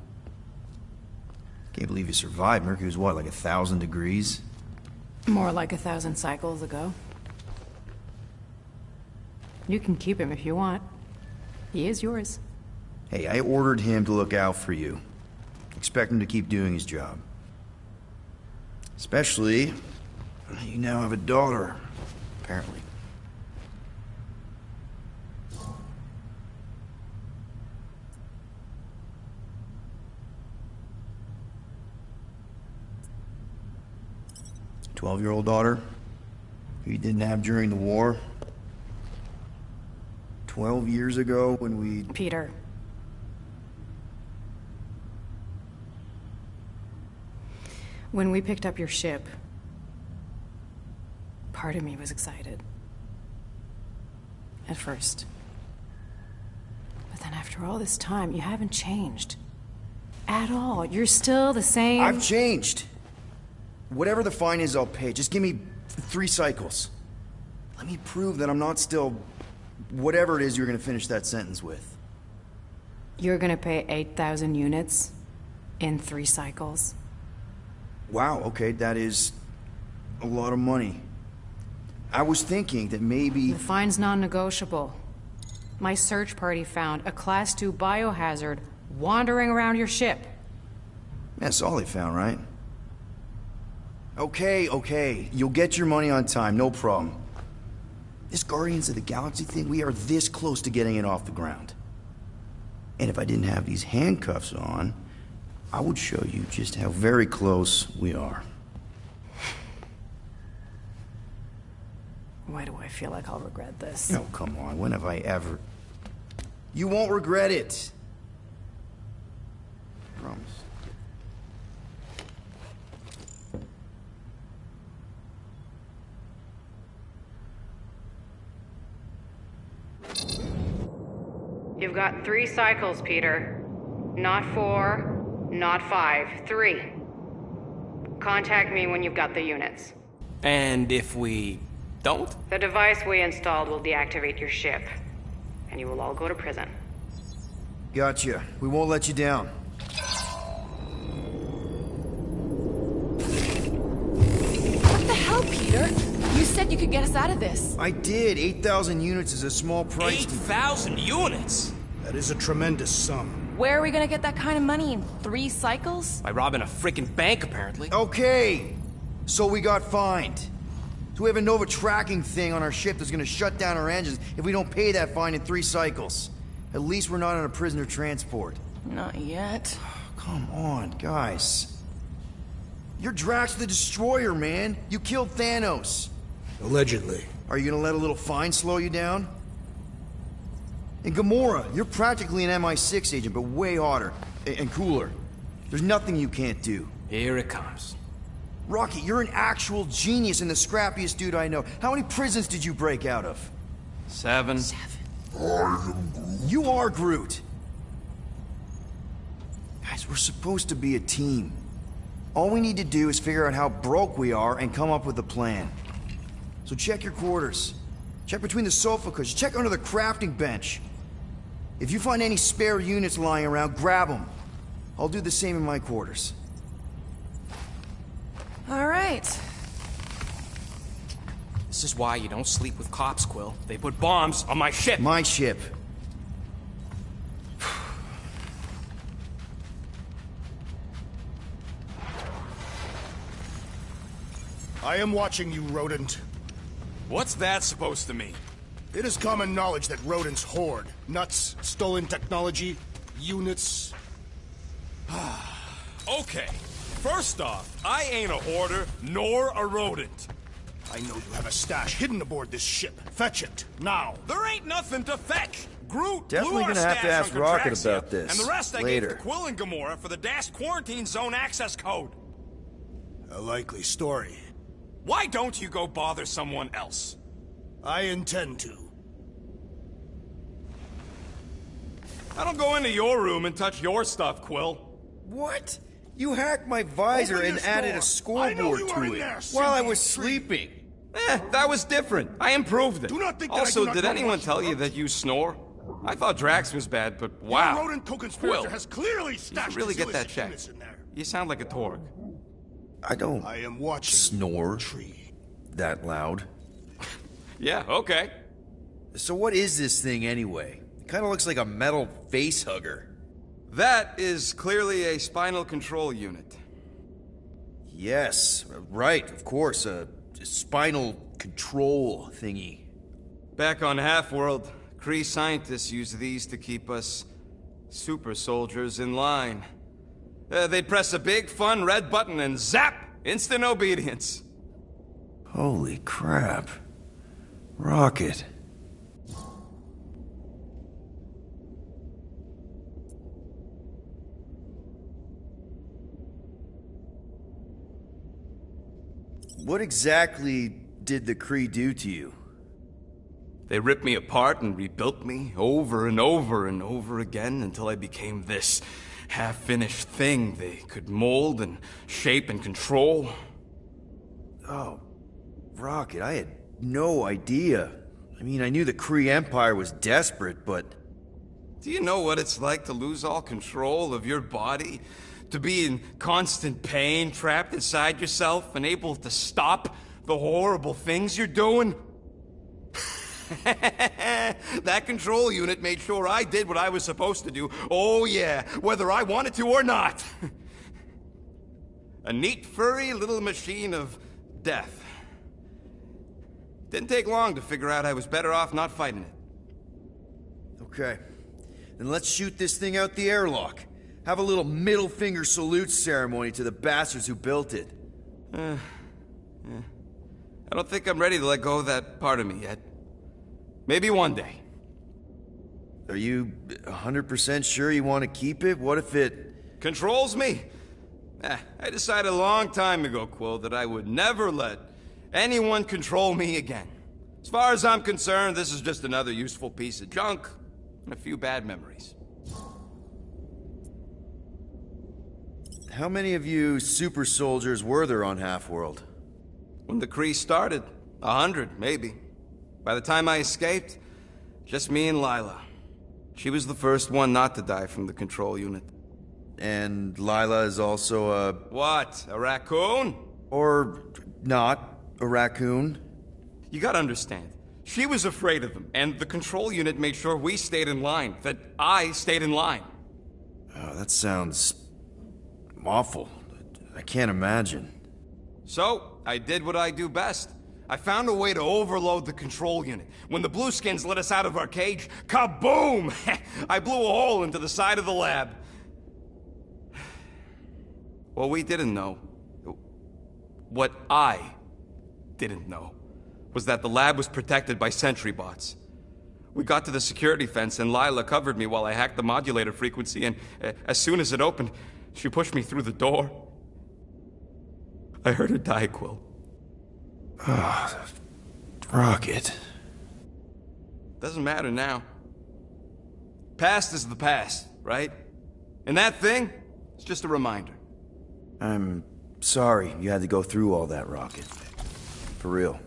Can't believe you survived. Mercury was what, like 1,000 degrees? More like 1,000 cycles ago. You can keep him if you want. He is yours. Hey, I ordered him to look out for you. Expect him to keep doing his job. Especially, you now have a daughter, apparently. A 12-year-old daughter who you didn't have during the war. 12 years ago when we... Peter. When we picked up your ship, part of me was excited. At first. But then after all this time, you haven't changed. At all. You're still the same... I've changed. Whatever the fine is, I'll pay. Just give me 3 cycles. Let me prove that I'm not still... whatever it is you're gonna finish that sentence with. You're gonna pay 8,000 units in 3 cycles? Wow, okay, that is a lot of money. I was thinking that maybe... The fine's non-negotiable. My search party found a Class 2 biohazard wandering around your ship. That's all they found, right? Okay. You'll get your money on time, no problem. This Guardians of the Galaxy thing, we are this close to getting it off the ground. And if I didn't have these handcuffs on, I would show you just how very close we are. Why do I feel like I'll regret this? Oh, come on. When have I ever... You won't regret it. I promise. You've got 3 cycles, Peter. Not 4, not 5, 3. Contact me when you've got the units. And if we don't? The device we installed will deactivate your ship, and you will all go to prison. Gotcha. We won't let you down. What the hell, Peter? You said you could get us out of this. I did. 8,000 units is a small price. 8,000 units? That is a tremendous sum. Where are we gonna get that kind of money in 3 cycles? By robbing a frickin' bank, apparently. Okay. So we got fined. So we have a Nova tracking thing on our ship that's gonna shut down our engines if we don't pay that fine in 3 cycles. At least we're not on a prisoner transport. Not yet. Come on, guys. You're Drax the Destroyer, man. You killed Thanos. Allegedly. Are you gonna let a little fine slow you down? And Gamora, you're practically an MI6 agent, but way hotter and cooler. There's nothing you can't do. Here it comes. Rocky, you're an actual genius and the scrappiest dude I know. How many prisons did you break out of? 7. You are Groot. Guys, we're supposed to be a team. All we need to do is figure out how broke we are and come up with a plan. So check your quarters. Check between the sofa cushions. Check under the crafting bench. If you find any spare units lying around, grab them. I'll do the same in my quarters. All right. This is why you don't sleep with cops, Quill. They put bombs on my ship. My ship. I am watching you, rodent. What's that supposed to mean? It is common knowledge that rodents hoard nuts, stolen technology, units. Okay. First off, I ain't a hoarder, nor a rodent. I know you have a stash hidden aboard this ship. Fetch it, now. There ain't nothing to fetch. Groot Definitely blew our gonna have to stash ask on Rocket Contraxia, about this and the rest I later. gave to Quill and Gamora for the Dash Quarantine Zone access code. A likely story. Why don't you go bother someone else? I intend to. I don't go into your room and touch your stuff, Quill. What? You hacked my visor Open and this added door. a scoreboard I know you to are in it there, while I Cindy was Tree. sleeping. That was different. I improved it. Do not think that I also, do not did know anyone what tell you you wrote. that you snore? I thought Drax was bad, but wow. Your rodent co-conspirator Quill, has clearly you stashed should really his get that illicit checked. units in there. You sound like a Torg. I don't I am watching. snore Tree. that loud. Yeah, okay. So what is this thing anyway? It kind of looks like a metal face hugger. That is clearly a spinal control unit. Yes, right, of course, a spinal control thingy. Back on Half-World, Kree scientists use these to keep us super soldiers in line. They'd press a big, fun red button and zap! Instant obedience. Holy crap. Rocket. What exactly did the Kree do to you? They ripped me apart and rebuilt me over and over and over again until I became this half-finished thing they could mold and shape and control. Oh, Rocket, I had no idea. I mean, I knew the Kree Empire was desperate, but... Do you know what it's like to lose all control of your body? To be in constant pain, trapped inside yourself, unable to stop the horrible things you're doing? That control unit made sure I did what I was supposed to do. Oh yeah, whether I wanted to or not. A neat, furry little machine of death. Didn't take long to figure out I was better off not fighting it. Okay. Then let's shoot this thing out the airlock. Have a little middle finger salute ceremony to the bastards who built it. I don't think I'm ready to let go of that part of me yet. Maybe one day. Are you 100% sure you want to keep it? What if it... Controls me? I decided a long time ago, Quill, that I would never let anyone control me again. As far as I'm concerned, this is just another useful piece of junk and a few bad memories. How many of you super soldiers were there on Half-World? When the Kree started, 100, maybe. By the time I escaped, just me and Lila. She was the first one not to die from the control unit. And Lila is also a... What, a raccoon? Or not a raccoon? You gotta understand, she was afraid of them, and the control unit made sure we stayed in line, that I stayed in line. Oh, that sounds... awful. I can't imagine. So, I did what I do best. I found a way to overload the control unit. When the Blueskins let us out of our cage, kaboom! I blew a hole into the side of the lab. What we didn't know, what I didn't know, was that the lab was protected by sentry bots. We got to the security fence and Lila covered me while I hacked the modulator frequency, and as soon as it opened, she pushed me through the door. I heard her die, Quill. Ah, Rocket. Doesn't matter now. Past is the past, right? And that thing, it's just a reminder. I'm sorry you had to go through all that, Rocket. For real.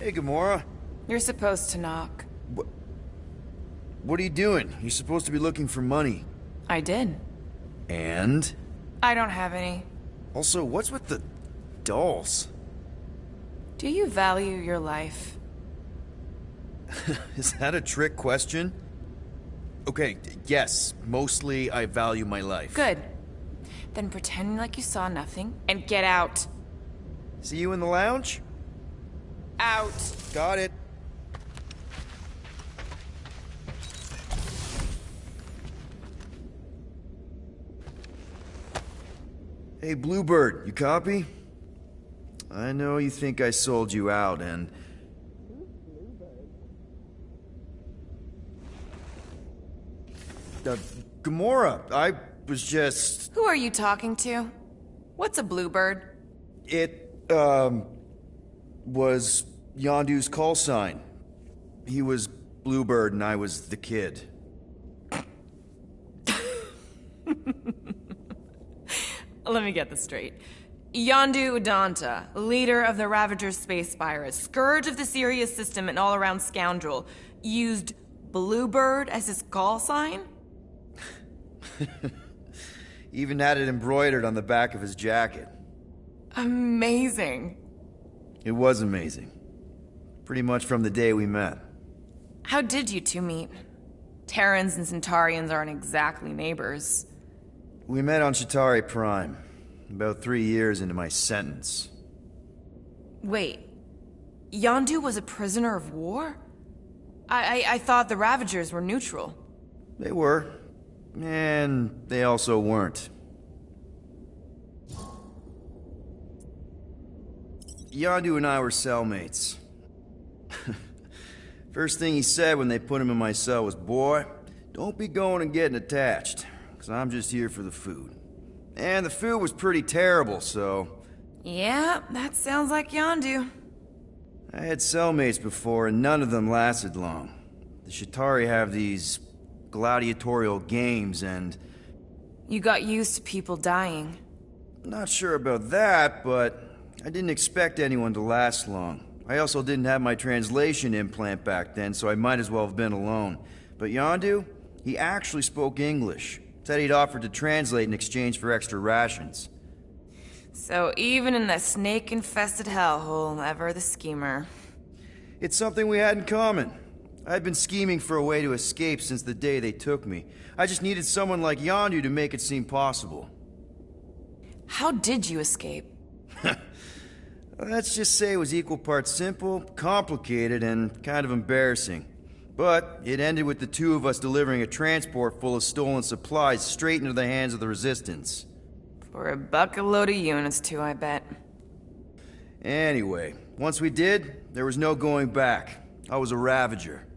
Hey, Gamora. You're supposed to knock. What are you doing? You're supposed to be looking for money. I did. And? I don't have any. Also, what's with the dolls? Do you value your life? Is that a trick question? Okay, yes. Mostly I value my life. Good. Then pretend like you saw nothing and get out. See you in the lounge? Out. Got it. Hey, Bluebird, you copy? I know you think I sold you out, and... Gamora, I was just... Who are you talking to? What's a bluebird? It, was Yondu's call sign. He was Bluebird and I was the kid. Let me get this straight. Yondu Udanta, leader of the Ravager's space virus, scourge of the Sirius system and all-around scoundrel, used Bluebird as his call sign? Even had it embroidered on the back of his jacket. Amazing. It was amazing. Pretty much from the day we met. How did you two meet? Terrans and Centaurians aren't exactly neighbors. We met on Chitauri Prime, about 3 years into my sentence. Wait, Yondu was a prisoner of war? I thought the Ravagers were neutral. They were, and they also weren't. Yondu and I were cellmates. First thing he said when they put him in my cell was, "Boy, don't be going and getting attached, because I'm just here for the food." And the food was pretty terrible, so... Yeah, that sounds like Yondu. I had cellmates before, and none of them lasted long. The Chitauri have these gladiatorial games, and... You got used to people dying. Not sure about that, but I didn't expect anyone to last long. I also didn't have my translation implant back then, so I might as well have been alone. But Yondu, he actually spoke English. Said he'd offered to translate in exchange for extra rations. So even in that snake-infested hellhole, ever the schemer. It's something we had in common. I'd been scheming for a way to escape since the day they took me. I just needed someone like Yondu to make it seem possible. How did you escape? Let's just say it was equal parts simple, complicated, and kind of embarrassing. But it ended with the two of us delivering a transport full of stolen supplies straight into the hands of the Resistance. For a bucket-load of units, too, I bet. Anyway, once we did, there was no going back. I was a Ravager.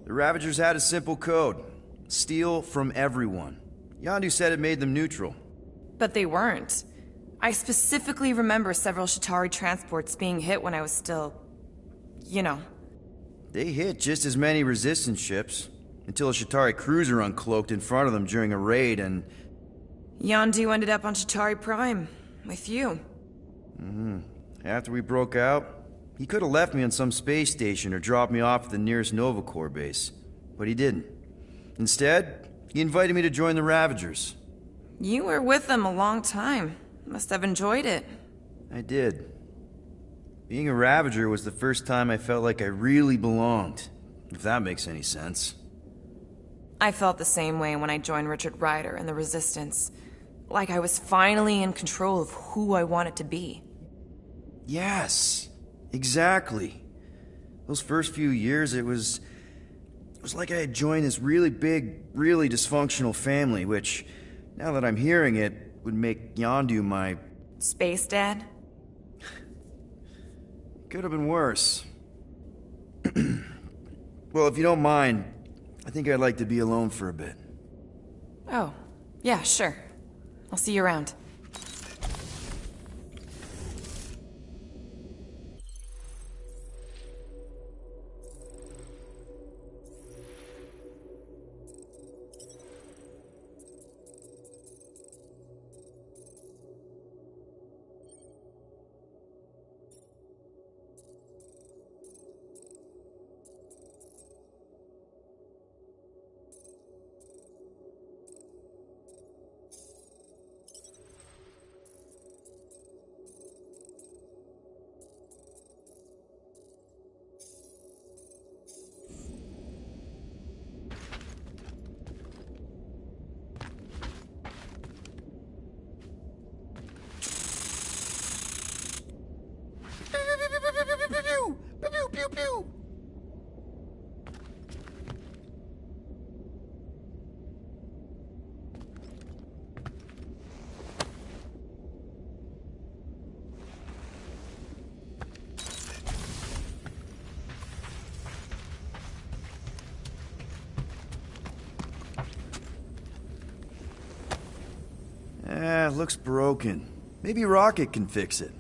The Ravagers had a simple code. Steal from everyone. Yondu said it made them neutral. But they weren't. I specifically remember several Chitauri transports being hit when I was still... you know. They hit just as many Resistance ships, until a Chitauri cruiser uncloaked in front of them during a raid and... Yondu ended up on Chitauri Prime, with you. After we broke out, he could have left me on some space station or dropped me off at the nearest Nova Corps base. But he didn't. Instead, he invited me to join the Ravagers. You were with them a long time. Must have enjoyed it. I did. Being a Ravager was the first time I felt like I really belonged, if that makes any sense. I felt the same way when I joined Richard Ryder and the Resistance. Like I was finally in control of who I wanted to be. Yes, exactly. Those first few years, it was like I had joined this really big, really dysfunctional family, which, now that I'm hearing it, would make Yondu my... Space Dad? Could have been worse. Well, if you don't mind, I think I'd like to be alone for a bit. Oh, yeah, sure. I'll see you around. looks broken. Maybe Rocket can fix it.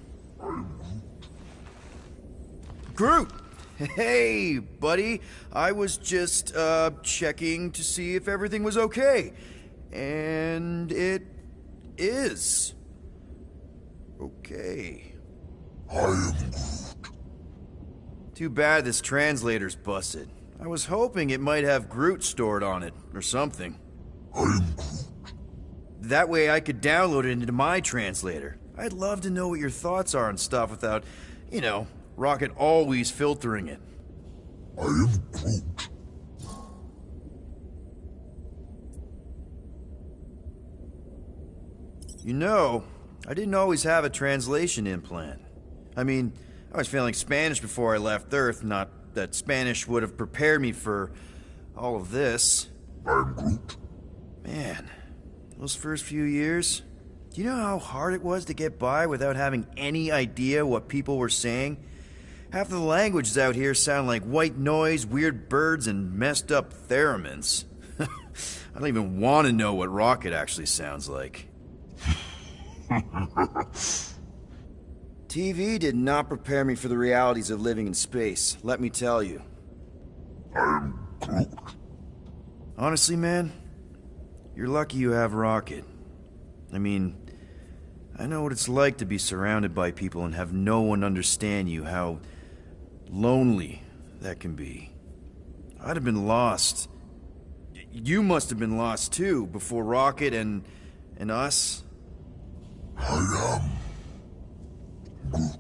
Groot! Hey, buddy. I was just, checking to see if everything was okay. And it is. Okay. I am Groot. Too bad this translator's busted. I was hoping it might have Groot stored on it, or something. I am Groot. That way I could download it into my translator. I'd love to know what your thoughts are on stuff without, you know, Rocket always filtering it. I am Groot. You know, I didn't always have a translation implant. I mean, I was failing Spanish before I left Earth, not that Spanish would have prepared me for all of this. I am Groot. Man, those first few years, do you know how hard it was to get by without having any idea what people were saying? Half of the languages out here sound like white noise, weird birds, and messed up theremins. I don't even want to know what Rocket actually sounds like. TV did not prepare me for the realities of living in space, let me tell you. I am Groot. Honestly, man, you're lucky you have Rocket. I mean, I know what it's like to be surrounded by people and have no one understand you, how lonely that can be. I'd have been lost. You must have been lost too, before Rocket and us. I am Groot.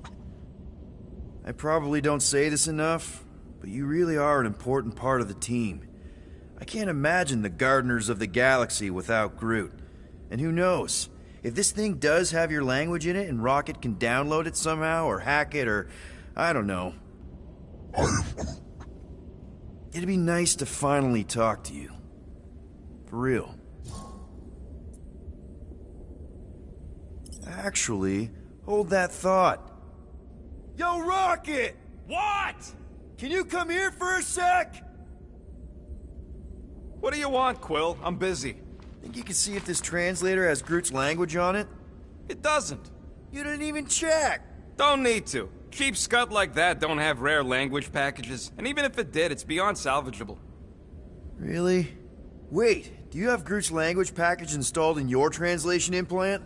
I probably don't say this enough, but you really are an important part of the team. I can't imagine the Gardeners of the Galaxy without Groot. And who knows, if this thing does have your language in it and Rocket can download it somehow, or hack it, or I don't know. I am Groot. It'd be nice to finally talk to you. For real. Actually, hold that thought. Yo, Rocket! What? Can you come here for a sec? What do you want, Quill? I'm busy. Think you can see if this translator has Groot's language on it? It doesn't. You didn't even check! Don't need to. Cheap scut like that don't have rare language packages, and even if it did, it's beyond salvageable. Really? Wait, do you have Groot's language package installed in your translation implant?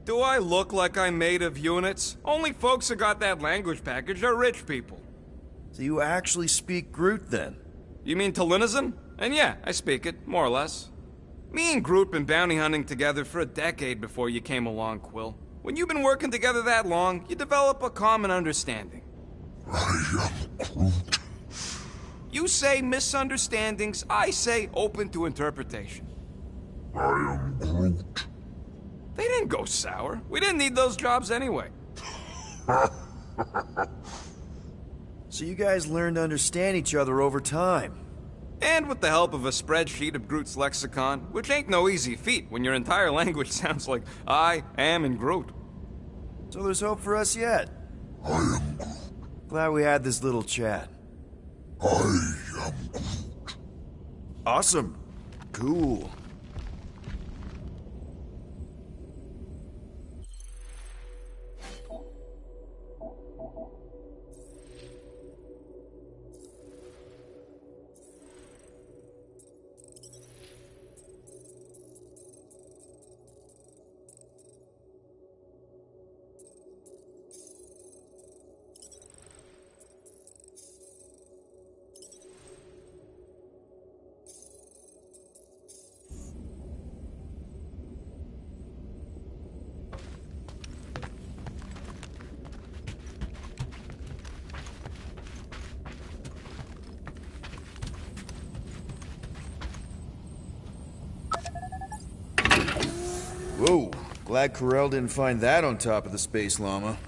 Do I look like I'm made of units? Only folks who got that language package are rich people. So you actually speak Groot then? You mean Talinisan? And yeah, I speak it, more or less. Me and Groot been bounty hunting together for a decade before you came along, Quill. When you've been working together that long, you develop a common understanding. I am Groot. You say misunderstandings, I say open to interpretation. I am Groot. They didn't go sour. We didn't need those jobs anyway. So you guys learned to understand each other over time. And with the help of a spreadsheet of Groot's lexicon, which ain't no easy feat when your entire language sounds like I am in Groot. So there's hope for us yet. I am Groot. Glad we had this little chat. I am Groot. Awesome. Cool. Whoa, glad Corel didn't find that on top of the space llama.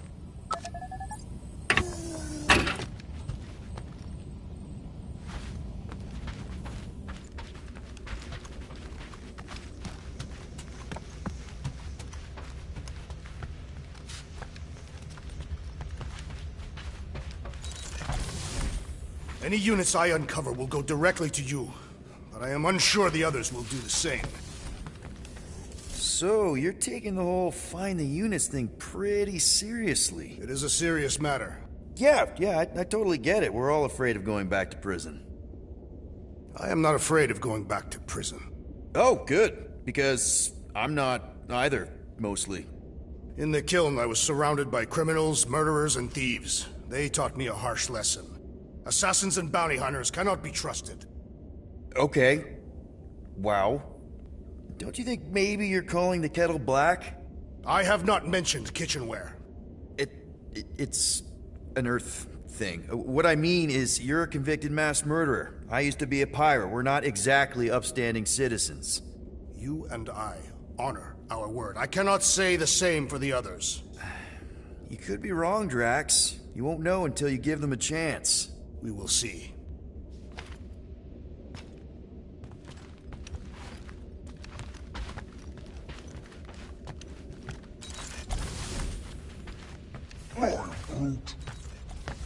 Any units I uncover will go directly to you, but I am unsure the others will do the same. So, you're taking the whole find the units thing pretty seriously. It is a serious matter. Yeah, I totally get it. We're all afraid of going back to prison. I am not afraid of going back to prison. Oh, good. Because I'm not either, mostly. In the kiln, I was surrounded by criminals, murderers, and thieves. They taught me a harsh lesson. Assassins and bounty hunters cannot be trusted. Okay. Wow. Don't you think maybe you're calling the kettle black? I have not mentioned kitchenware. It's an Earth thing. What I mean is, you're a convicted mass murderer. I used to be a pirate. We're not exactly upstanding citizens. You and I honor our word. I cannot say the same for the others. You could be wrong, Drax. You won't know until you give them a chance. We will see.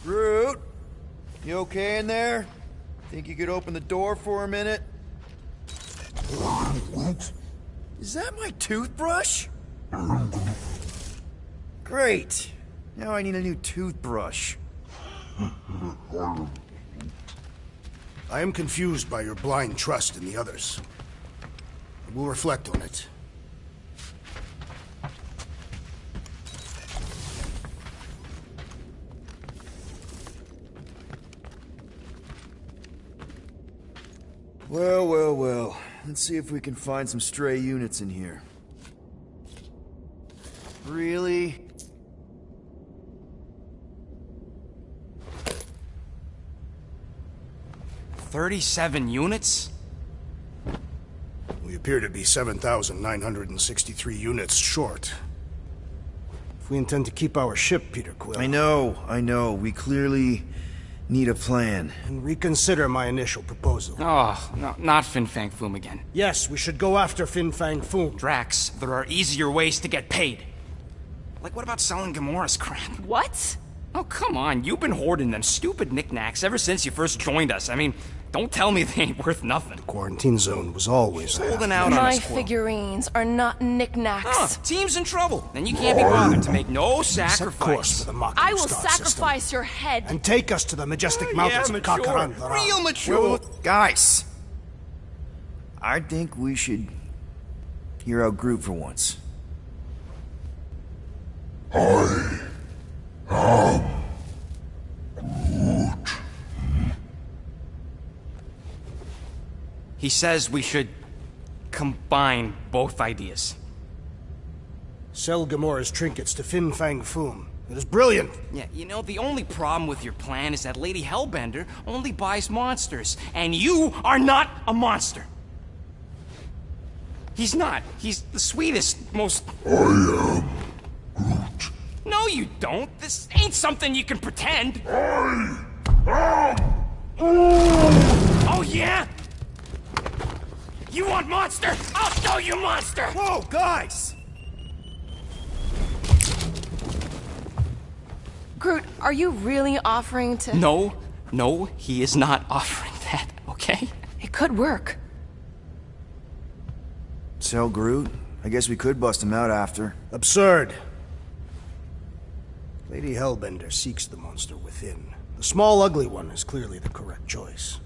Groot, you okay in there? Think you could open the door for a minute? Is that my toothbrush? Great. Now I need a new toothbrush. I am confused by your blind trust in the others. I will reflect on it. Well. Let's see if we can find some stray units in here. Really? $37 units? We appear to be 7,963 units short. If we intend to keep our ship, Peter Quill... I know. We clearly need a plan. And reconsider my initial proposal. Oh, no, not Fin Fang Foom again. Yes, we should go after Fin Fang Foom. Drax, there are easier ways to get paid. Like, what about selling Gamora's crap? What? Oh, come on. You've been hoarding them stupid knickknacks ever since you first joined us. I mean, don't tell me they ain't worth nothing. The quarantine zone was always holding out on My us, Quill. figurines are not knickknacks. Team's in trouble, and you can't be bothered to make no sacrifice. Set course for the Mach I will star sacrifice system. your head. And take us to the majestic mountains of Kakaran. Real mature. Guys, I think we should hear out Groot for once. I am Groot. He says we should combine both ideas. Sell Gamora's trinkets to Fin Fang Foom. It is brilliant. Yeah, you know, the only problem with your plan is that Lady Hellbender only buys monsters, and you are not a monster. He's not. He's the sweetest, most... I am Groot. No, you don't. This ain't something you can pretend. I am... Oh, yeah? You want monster? I'll show you monster! Whoa, guys! Groot, are you really offering to... No, he is not offering that, okay? It could work. Sell Groot? I guess we could bust him out after. Absurd. Lady Hellbender seeks the monster within. The small, ugly one is clearly the correct choice.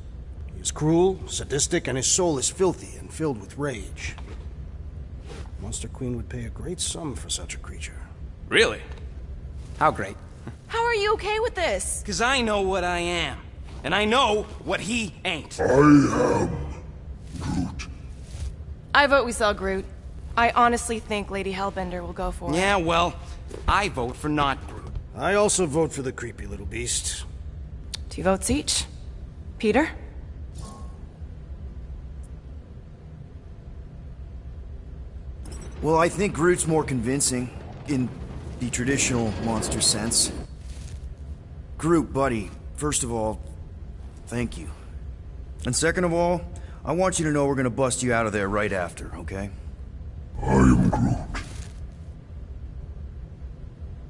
He is cruel, sadistic, and his soul is filthy and filled with rage. Monster Queen would pay a great sum for such a creature. Really? How great? How are you okay with this? Because I know what I am. And I know what he ain't. I am Groot. I vote we sell Groot. I honestly think Lady Hellbender will go for it. Yeah, well, I vote for not Groot. I also vote for the creepy little beast. 2 votes each. Peter? Well, I think Groot's more convincing, in the traditional monster sense. Groot, buddy, first of all, thank you. And second of all, I want you to know we're gonna bust you out of there right after, okay? I am Groot.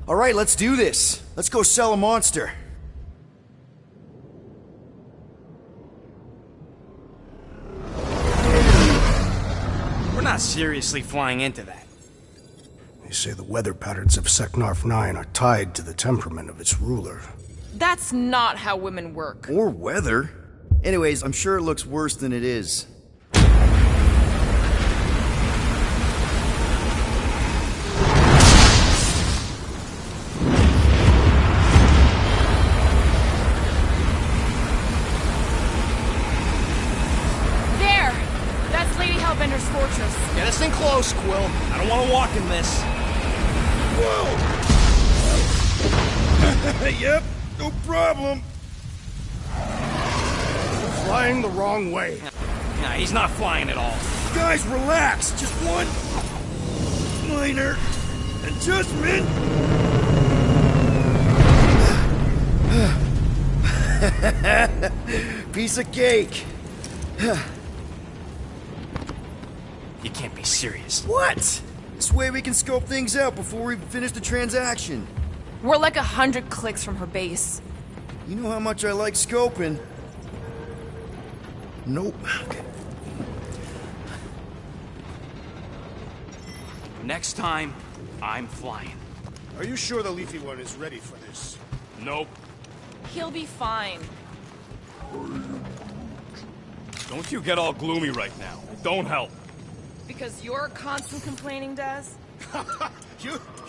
All right, let's do this. Let's go sell a monster. We're not seriously flying into that. They say the weather patterns of Seknarf 9 are tied to the temperament of its ruler. That's not how women work. Or weather. Anyways, I'm sure it looks worse than it is. Fortress. Get us in close, Quill. I don't want to walk in this. Whoa! Yep, no problem. Flying the wrong way. Nah, he's not flying at all. Guys, relax. Just one minor adjustment. Piece of cake. You can't be serious. What? This way we can scope things out before we finish the transaction. We're like 100 clicks from her base. You know how much I like scoping. Nope. Okay. Next time, I'm flying. Are you sure the Leafy One is ready for this? Nope. He'll be fine. Don't you get all gloomy right now. It don't help. Because you're constant complaining, Des?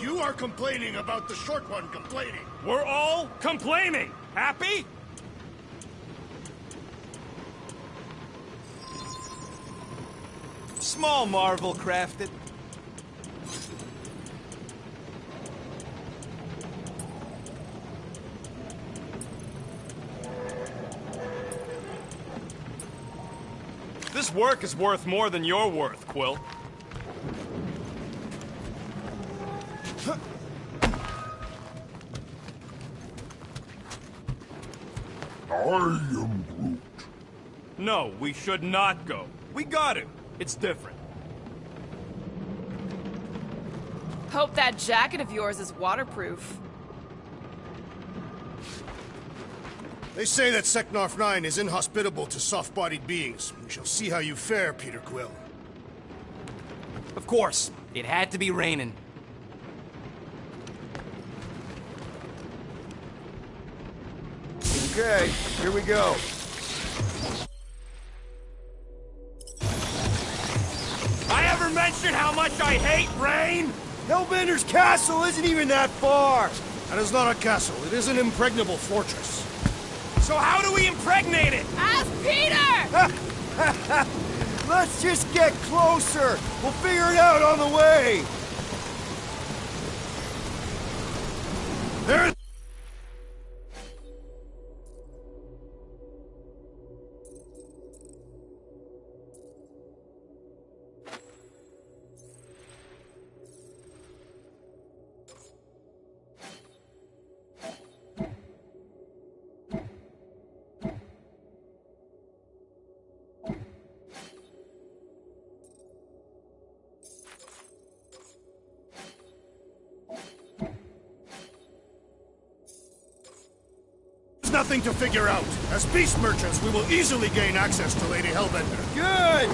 You are complaining about the short one complaining. We're all complaining. Happy? Small marvel crafted. This work is worth more than you're worth, Quill. I am Groot. No, we should not go. We got it. It's different. Hope that jacket of yours is waterproof. They say that Seknarf 9 is inhospitable to soft-bodied beings. We shall see how you fare, Peter Quill. Of course. It had to be raining. Okay, here we go. I ever mention how much I hate rain? Hellbender's castle isn't even that far. That is not a castle. It is an impregnable fortress. So how do we impregnate it? Ask Peter! Let's just get closer. We'll figure it out on the way. There. Nothing to figure out. As beast merchants, we will easily gain access to Lady Hellbender. Good!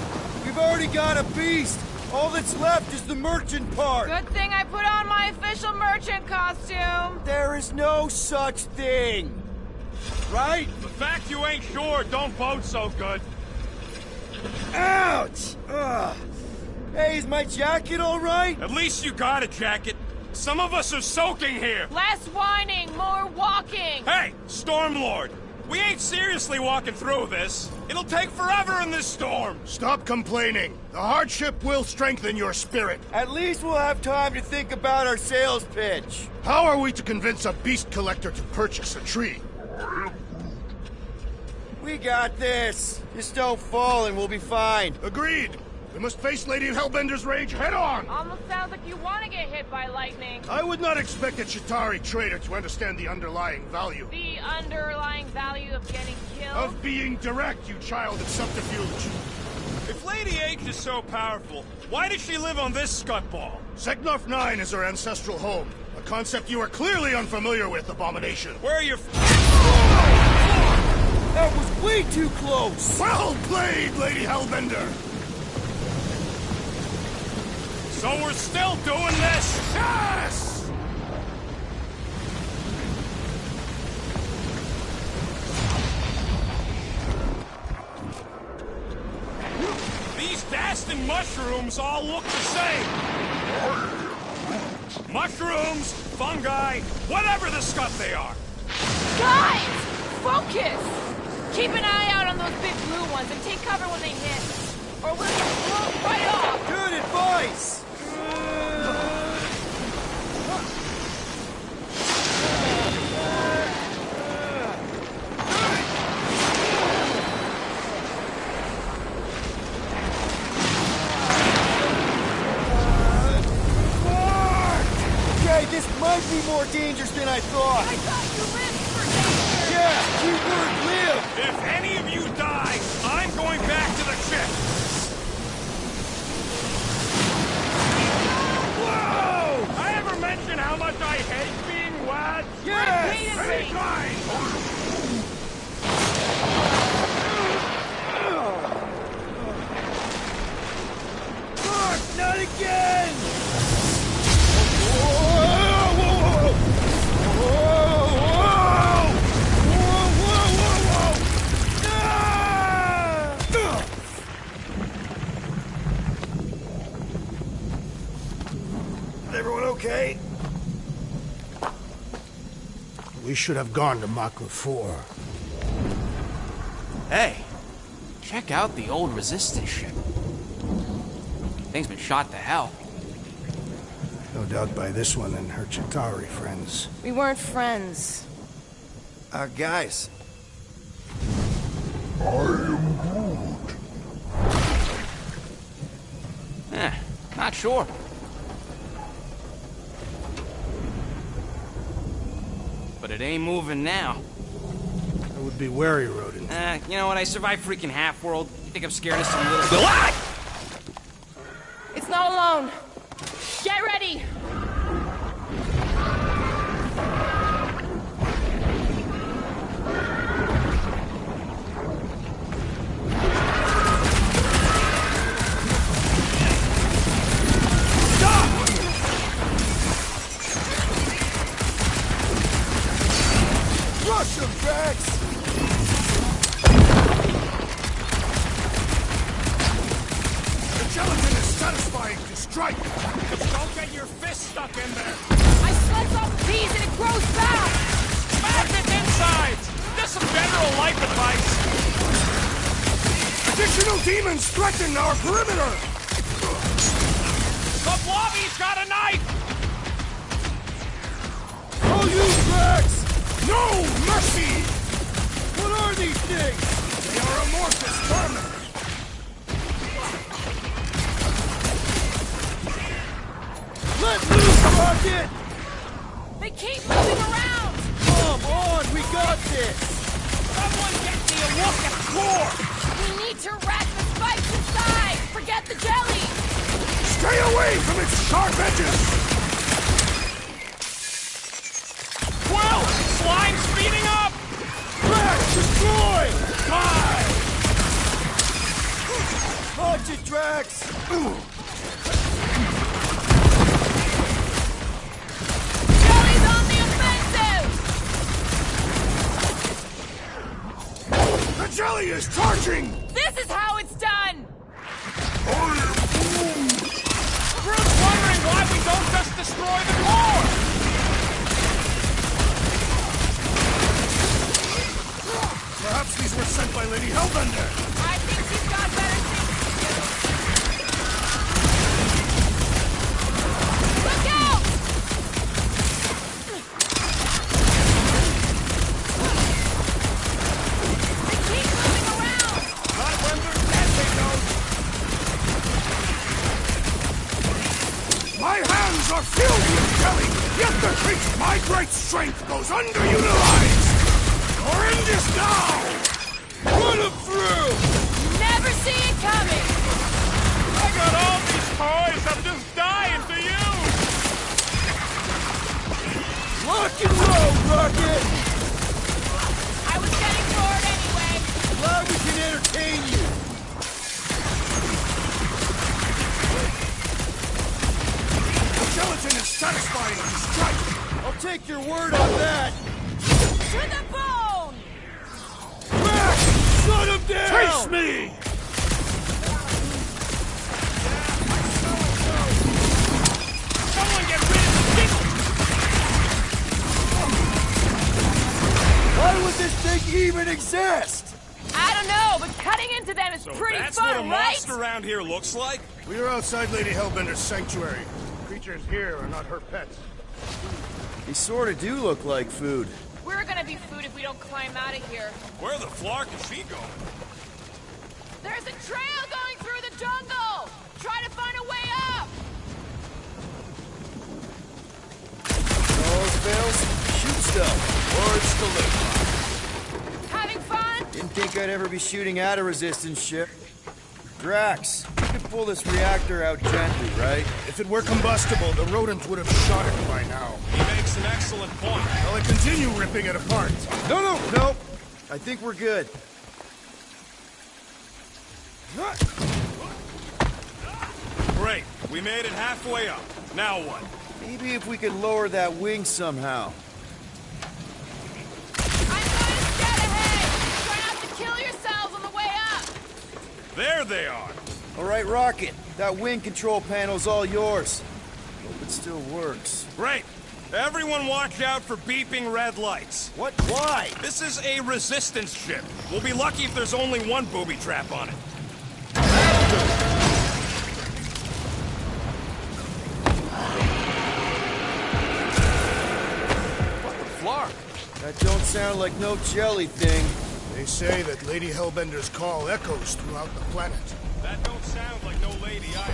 We've already got a beast. All that's left is the merchant part. Good thing I put on my official merchant costume. There is no such thing. Right? The fact you ain't sure don't bode so good. Ouch! Ugh. Hey, is my jacket all right? At least you got a jacket. Some of us are soaking here. Less whining, more walking. Hey, Stormlord. We ain't seriously walking through this. It'll take forever in this storm. Stop complaining. The hardship will strengthen your spirit. At least we'll have time to think about our sales pitch. How are we to convince a beast collector to purchase a tree? We got this. Just don't fall and we'll be fine. Agreed. We must face Lady Hellbender's rage head-on! Almost sounds like you want to get hit by lightning. I would not expect a Chitauri trader to understand the underlying value. The underlying value of getting killed? Of being direct, you child of subterfuge. If Lady H is so powerful, why does she live on this scuttball? Seknarf 9 is her ancestral home. A concept you are clearly unfamiliar with, Abomination. Where are your... That was way too close! Well played, Lady Hellbender! So we're still doing this? Yes! These Daston mushrooms all look the same. Mushrooms, fungi, whatever the stuff they are. Guys! Focus! Keep an eye out on those big blue ones and take cover when they hit. Or we'll get blown right off! Good advice! Okay, this might be more dangerous than I thought. I thought you lived for danger! Yeah, keyword live! If any of you die, I'm going back to the ship! Whoa! I ever mention how much I hate being wet? Yes! Anytime! Fuck, not again! Everyone okay? We should have gone to Mach 4. Hey, check out the old Resistance ship. Thing's been shot to hell. No doubt by this one and her Chitauri friends. We weren't friends. Guys. I am Groot. Not sure. But it ain't moving now. I would be wary, Rodin. You know what? I survived freaking Half-World. You think I'm scared of some little... It's not alone. Get ready! Rush him, Drax! The gelatin is satisfying to strike! Just don't get your fist stuck in there! I slice off these and it grows back! Smash its insides! Just some general life advice! Additional demons threaten our perimeter! The blobby's got a knife! Oh, you Drax! No mercy! What are these things? They are amorphous vermin! Let loose, Rocket! They keep moving around! Come on, we got this! Someone get me a look at the core! We need to rack the spikes inside! Forget the jelly! Stay away from its sharp edges! Well, slime speeding up! Drax, destroy! Die! Punch it, Drax! Jelly's on the offensive! The jelly is charging! This is how it's done! Groot's wondering why we don't just destroy the core! Perhaps these were sent by Lady Hellbender! I think she's got better things to do. Look out! They keep moving around! Not when they're dead, they don't! My hands are filled with jelly, yet the creature, my great strength goes underutilized! Horrendous now! Run him through! Never see it coming! I got all these toys I'm just dying to use! Lock and load, Rocket! I was getting bored anyway! Glad we can entertain you! He's tight! I'll take your word on that! To the bone! Back! Shut him down! Chase me! Someone get rid of the stick! Why would this thing even exist? I don't know, but cutting into them is So pretty that's fun, what a right? monster around here looks like? We are outside Lady Hellbender's sanctuary. Creatures here are not her pets. They sort of do look like food. We're gonna be food if we don't climb out of here. Where the flark is she going? There's a trail going through the jungle! Try to find a way up! Those fails, shoot stuff. Words to live Having fun? by. Didn't think I'd ever be shooting at a resistance ship. Drax, you could pull this reactor out gently, right? If it were combustible, the rodents would have shot it by now. He makes an excellent point. Shall I continue ripping it apart? No. I think we're good. Great. We made it halfway up. Now what? Maybe if we could lower that wing somehow. I'm going to scout ahead! Try not to kill yourselves on the way up! There they are. All right, Rocket. That wing control panel's all yours. Hope it still works. Great. Everyone watch out for beeping red lights. What? Why? This is a resistance ship. We'll be lucky if there's only one booby trap on it. What the flark? That don't sound like no jelly thing. They say that Lady Hellbender's call echoes throughout the planet. That don't sound like no lady either.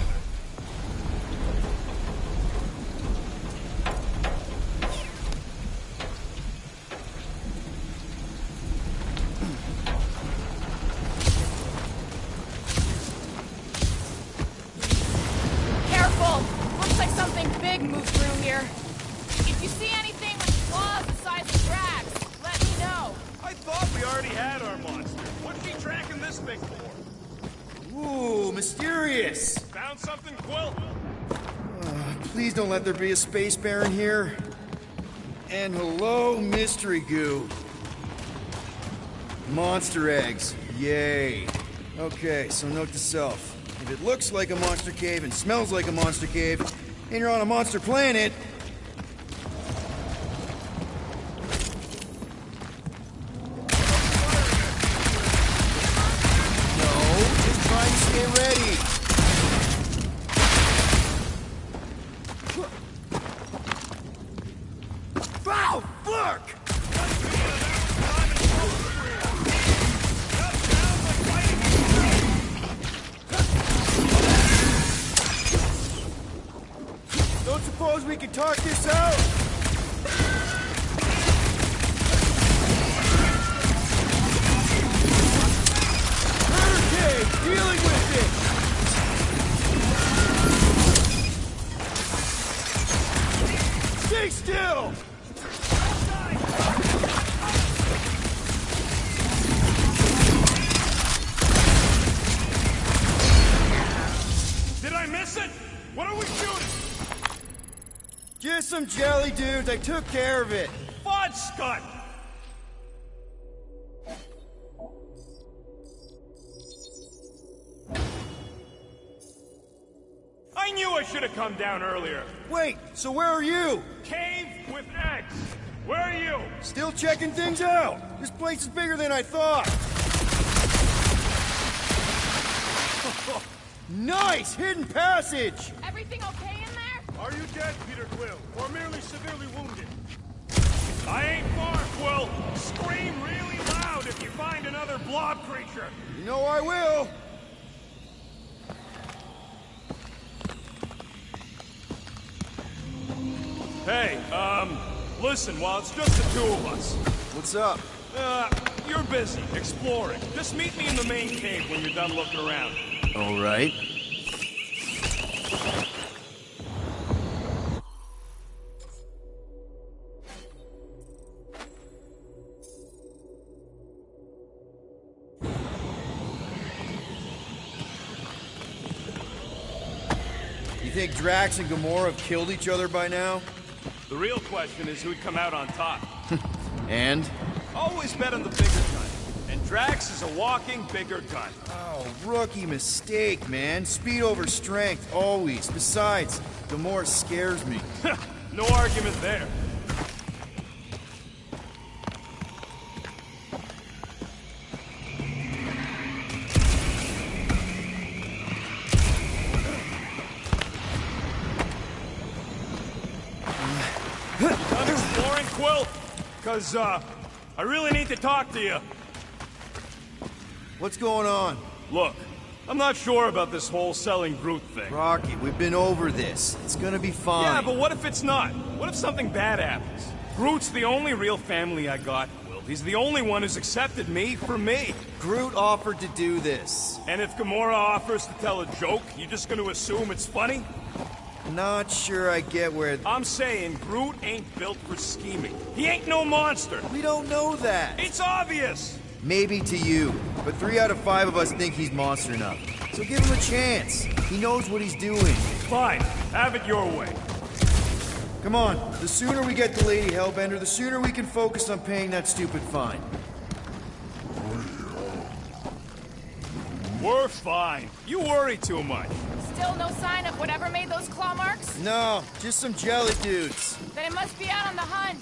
Careful! Looks like something big moved through here. If you see anything with claws the size of Drax, let me know. I thought we already had our monster. What's she tracking this thing for? Ooh, mysterious. Found something, Quill? Please don't let there be a space baron here. And hello, mystery goo. Monster eggs. Yay. Okay, so note to self. If it looks like a monster cave and smells like a monster cave, and you're on a monster planet... No, just try and stay ready. Foul! Flark! Don't suppose we can talk this out? Hurricane! Dealing with it! Stay still! Did I miss it? What are we shooting? Just some jelly dudes. I took care of it. Fudge Scud! I knew I should have come down earlier. Wait, so where are you? Cave with eggs. Where are you? Still checking things out. This place is bigger than I thought. Nice! Hidden passage! Everything okay in there? Are you dead, Peter Quill, or merely severely wounded? I ain't far, Quill. Scream really loud if you find another blob creature. You know I will. Hey, listen, while it's just the two of us. What's up? You're busy, exploring. Just meet me in the main cave when you're done looking around. All right. You think Drax and Gamora have killed each other by now? The real question is who'd come out on top. And? Always bet on the bigger gun. And Drax is a walking bigger gun. Oh, rookie mistake, man. Speed over strength, always. Besides, Gamora scares me. No argument there. Done exploring, Quill? Because, I really need to talk to you. What's going on? Look, I'm not sure about this whole selling Groot thing. Rocky, we've been over this. It's gonna be fine. Yeah, but what if it's not? What if something bad happens? Groot's the only real family I got, Quill. He's the only one who's accepted me for me. Groot offered to do this. And if Gamora offers to tell a joke, you just gonna assume it's funny? Not sure I get where... I'm saying Groot ain't built for scheming. He ain't no monster. We don't know that. It's obvious. Maybe to you, but 3 out of 5 of us think he's monster enough. So give him a chance. He knows what he's doing. Fine. Have it your way. Come on. The sooner we get the Lady Hellbender, the sooner we can focus on paying that stupid fine. We're fine. You worry too much. Still no sign of whatever made those claw marks? No, just some jelly dudes. Then it must be out on the hunt.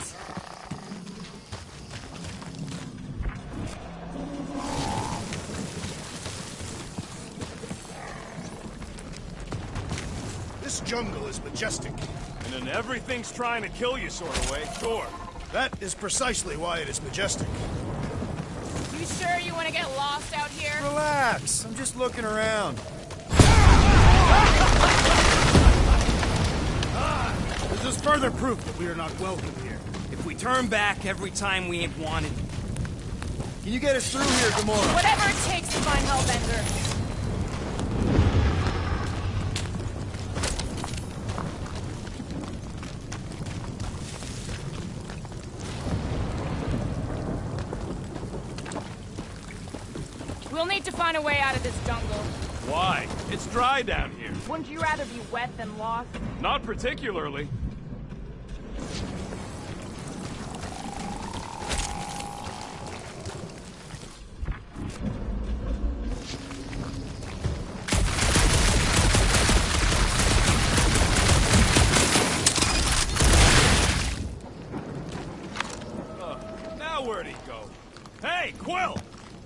This jungle is majestic. And then everything's trying to kill you sort of way, sure. That is precisely why it is majestic. You sure you want to get lost out here? Relax. I'm just looking around. This is further proof that we are not welcome here. If we turn back every time we ain't wanted... Can you get us through here, Gamora? Whatever it takes to find Hellbender. We'll need to find a way out of this jungle. Why? It's dry down here. Wouldn't you rather be wet than lost? Not particularly. Now where'd he go? Hey, Quill!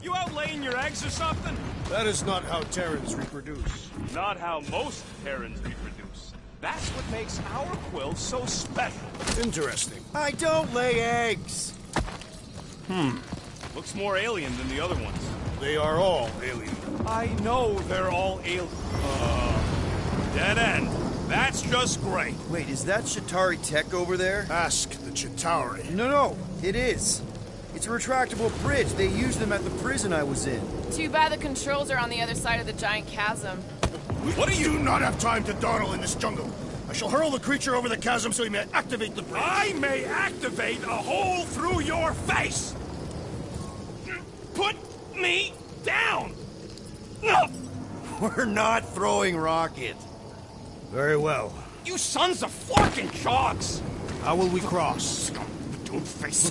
You out laying your eggs or something? That is not how Terrans reproduce. Not how most Terrans reproduce. That's what makes our Quill so special. Interesting. I don't lay eggs. Looks more alien than the other ones. They are all alien. I know they're all alien. Dead end. That's just great. Wait, is that Chitauri tech over there? Ask the Chitauri. No, it is. It's a retractable bridge. They used them at the prison I was in. Too bad the controls are on the other side of the giant chasm. What do not have time to dawdle in this jungle. I shall hurl the creature over the chasm so he may activate the bridge. I may activate a hole through your face! Put me down! We're not throwing rocket. Very well. You sons of fucking chalks! How will we cross?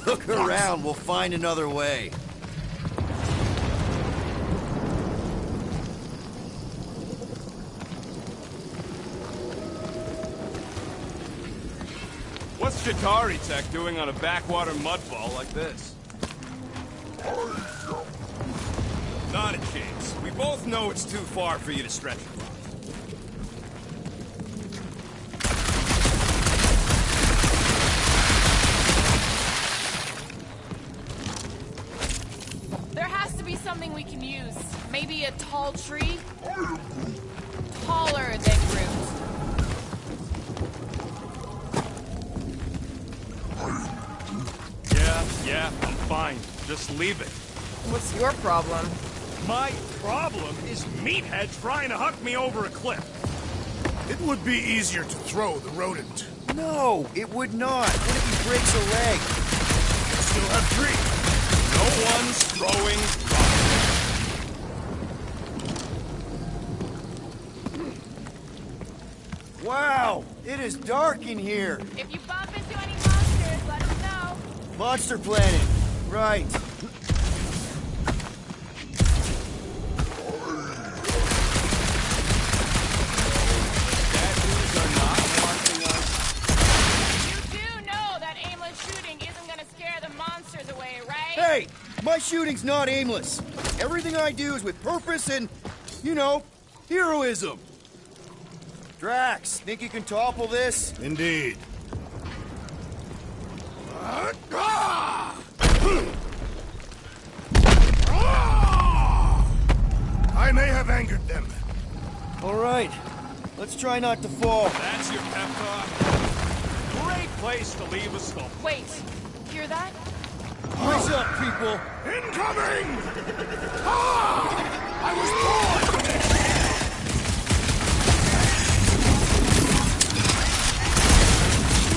Look around, we'll find another way. What's Chitauri tech doing on a backwater mudball like this? Not a chance. We both know it's too far for you to stretch across. There has to be something we can use. Maybe a tall tree? Taller than Groot. Yeah, I'm fine. Just leave it. What's your problem? My problem is Meathead trying to huck me over a cliff. It would be easier to throw the rodent. No, it would not. What if he breaks a leg? You still have three. No one's throwing rockets. Wow, it is dark in here. If you bump into Monster planet. Right. Hey! My shooting's not aimless. Everything I do is with purpose and, you know, heroism. Drax, think you can topple this? Indeed. I may have angered them. All right. Let's try not to fall. That's your pep talk. Great place to leave a sculpt. Wait, hear that? Rise up, people! Incoming! Ah! I was born for this!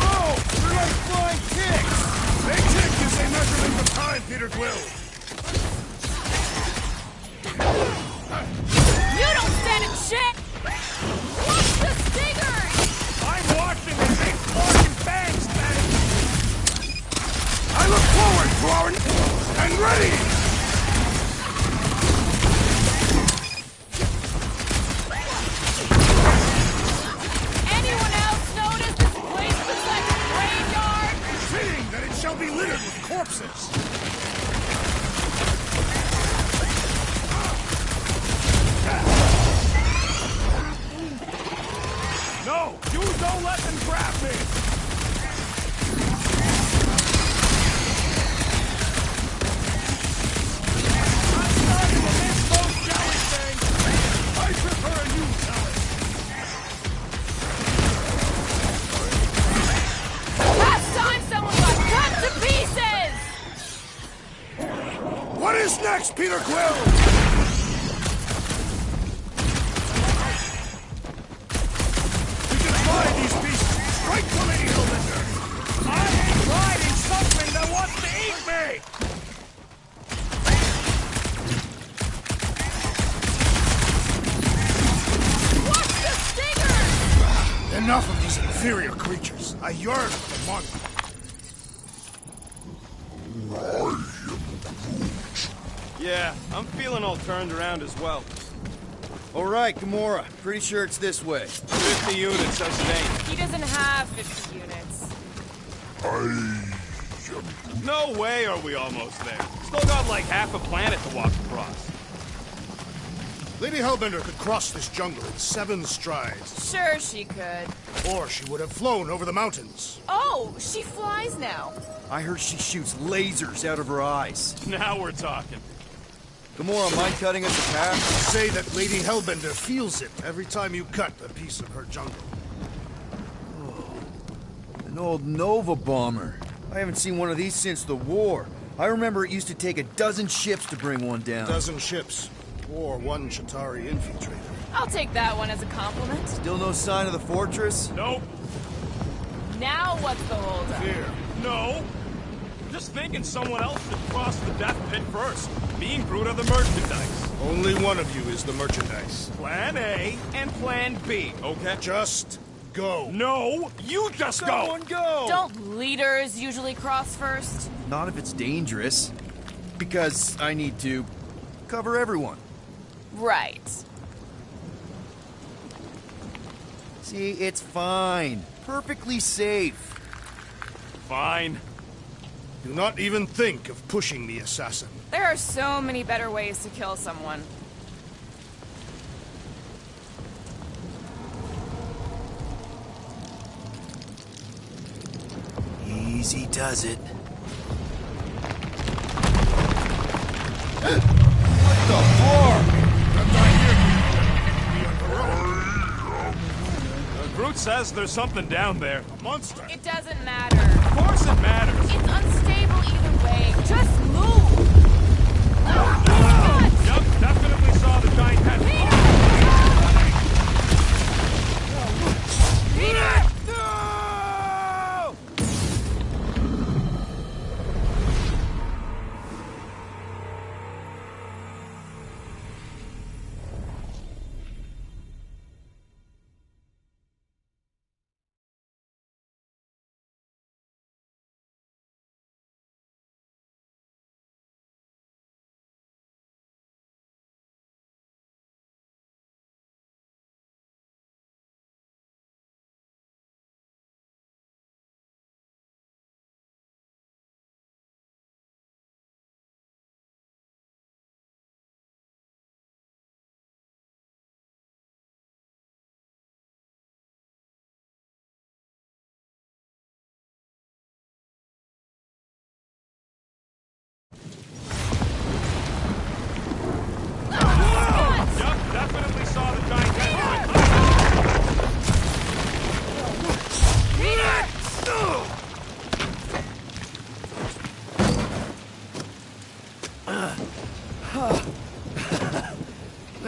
Whoa! They're like flying ticks! A tick is a measurement of time, Peter Quill. You don't stand a chance! What's the stingers? I'm watching the big fucking bangs, man! I look forward to our... and ready! Anyone else notice this place looks like a graveyard? Fitting that it shall be littered with corpses. No! You don't let them grab me! I'm starting to miss those jelly things! I prefer a new salad! Last time someone got cut to pieces! What is next, Peter Quill? These pieces straight to Lady Hellbender! I ain't riding something that wants to eat me! What's the stingers? Enough of these inferior creatures. I yearn for the monster. Yeah, I'm feeling all turned around as well. All right, Gamora. Pretty sure it's this way. 50 units says it ain't. He doesn't have 50 units. No way are we almost there. Still got like half a planet to walk across. Lady Hellbender could cross this jungle in 7 strides. Sure she could. Or she would have flown over the mountains. Oh, she flies now. I heard she shoots lasers out of her eyes. Now we're talking. Gamora, mind cutting us a path? Say that Lady Hellbender feels it every time you cut a piece of her jungle. An old Nova bomber. I haven't seen one of these since the war. I remember it used to take a dozen ships to bring one down. A dozen ships. Or 1 Chitauri infiltrator. I'll take that one as a compliment. Still no sign of the fortress? Nope. Now what's the holdup? Here. No. Just thinking someone else should cross the death pit first. Me and Groot are the merchandise. Only one of you is the merchandise. Plan A and Plan B, okay? Just go. No, you just go! Someone go! Don't leaders usually cross first? Not if it's dangerous. Because I need to cover everyone. Right. See, it's fine. Perfectly safe. Fine. Do not even think of pushing the assassin. There are so many better ways to kill someone. Easy does it. What the fuck? Groot says there's something down there. A monster. It doesn't matter. Of course it matters. It's unstable either way. Just move! Yep, definitely saw the giant head. Peter!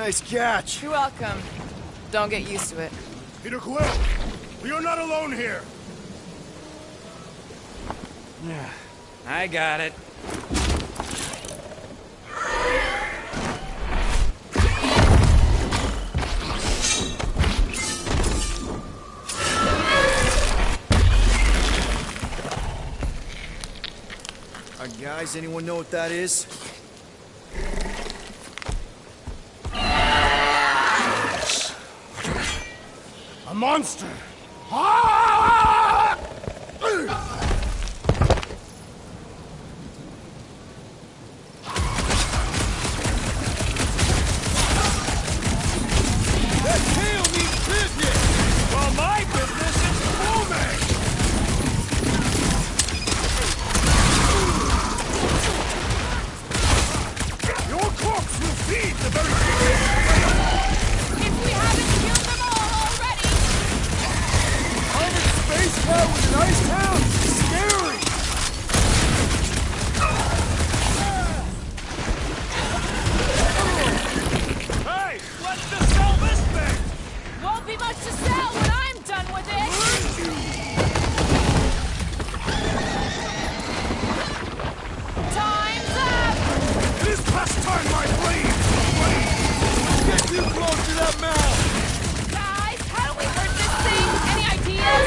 Nice catch. You're welcome. Don't get used to it. Peter Quill, we are not alone here. I got it. Guys, anyone know what that is? A monster! Ah! That tail means business! Well, my business is booming! Your corpse will feed the very If we haven't killed them all already! Armored space car with an ice town? Scary! Hey, let's just sell this thing! Won't be much to sell when I'm done with it! Time's up! It is past time, my blade! Don't get too close to that mouth! Guys, how do we hurt this thing? Any ideas?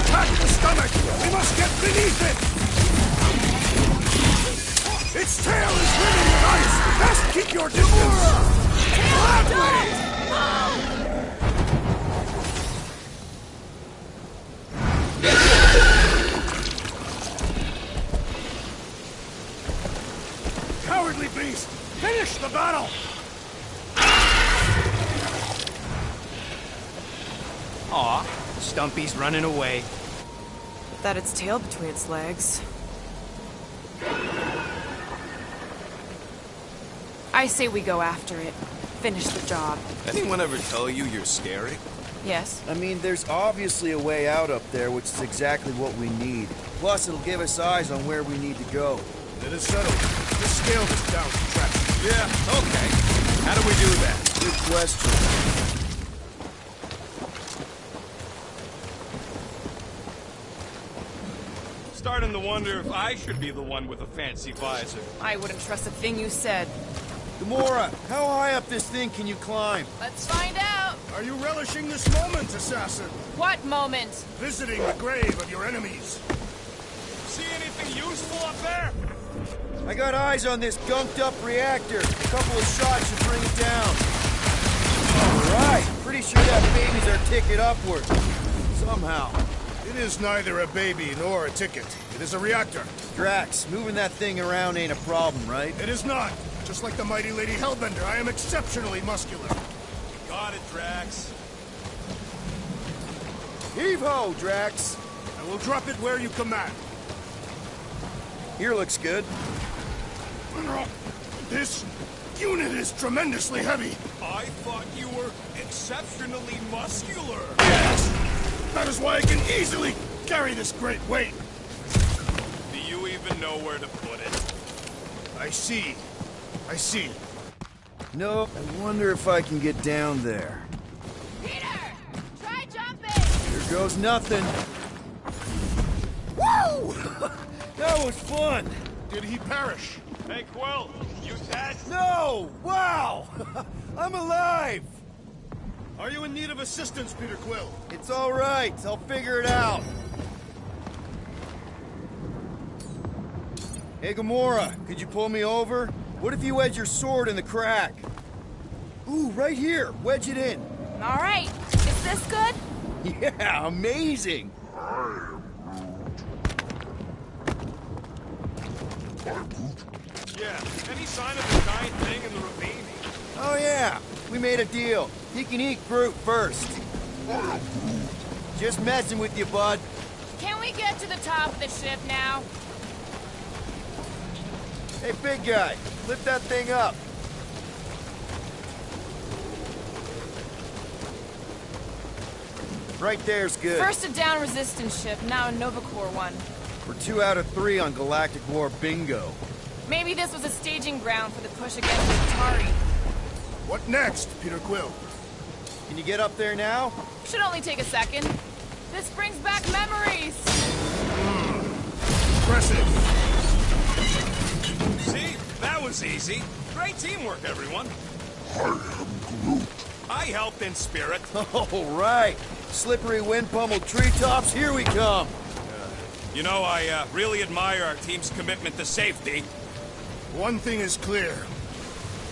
Attack the stomach! We must get beneath it! Its tail is rimming with ice! Best keep your distance! Gladly! Cowardly beast! Finish the battle! Aw, Stumpy's running away. That its tail between its legs. I say we go after it. Finish the job. Anyone ever tell you you're scary? Yes? I mean, there's obviously a way out up there, which is exactly what we need. Plus, it'll give us eyes on where we need to go. It is settled. Let's scale this down to traction. Yeah, okay. How do we do that? Good question. Starting to wonder if I should be the one with a fancy visor. I wouldn't trust a thing you said. Gamora, how high up this thing can you climb? Let's find out! Are you relishing this moment, assassin? What moment? Visiting the grave of your enemies. See anything useful up there? I got eyes on this gunked-up reactor. A couple of shots should bring it down. All right, pretty sure that baby's our ticket upward. Somehow. It is neither a baby nor a ticket. It is a reactor. Drax, moving that thing around ain't a problem, right? It is not. Just like the mighty Lady Hellbender, I am exceptionally muscular. Got it, Drax. Heave-ho, Drax. I will drop it where you command. Here looks good. This unit is tremendously heavy. I thought you were exceptionally muscular. Yes! That is why I can easily carry this great weight. Do you even know where to put it? I see. I see. No, I wonder if I can get down there. Peter! Try jumping! Here goes nothing. Woo! That was fun. Did he perish? Hey, Quill, you dead? No! Wow! I'm alive! Are you in need of assistance, Peter Quill? It's all right. I'll figure it out. Hey, Gamora, could you pull me over? What if you wedge your sword in the crack? Ooh, right here. Wedge it in. All right. Is this good? Yeah, amazing. Yeah, any sign of the giant thing in the ravine? Oh, yeah. We made a deal. He can eat Groot first. Just messing with you, bud. Can we get to the top of the ship now? Hey, big guy. Lift that thing up. Right there's good. First a down resistance ship, now a Nova Corps one. We're 2 out of 3 on Galactic War bingo. Maybe this was a staging ground for the push against Atari. What next, Peter Quill? Can you get up there now? Should only take a second. This brings back memories. Impressive. See? That was easy. Great teamwork, everyone. I am Groot. I helped in spirit. All right. Slippery wind-pummeled treetops, here we come. You know, I really admire our team's commitment to safety. One thing is clear.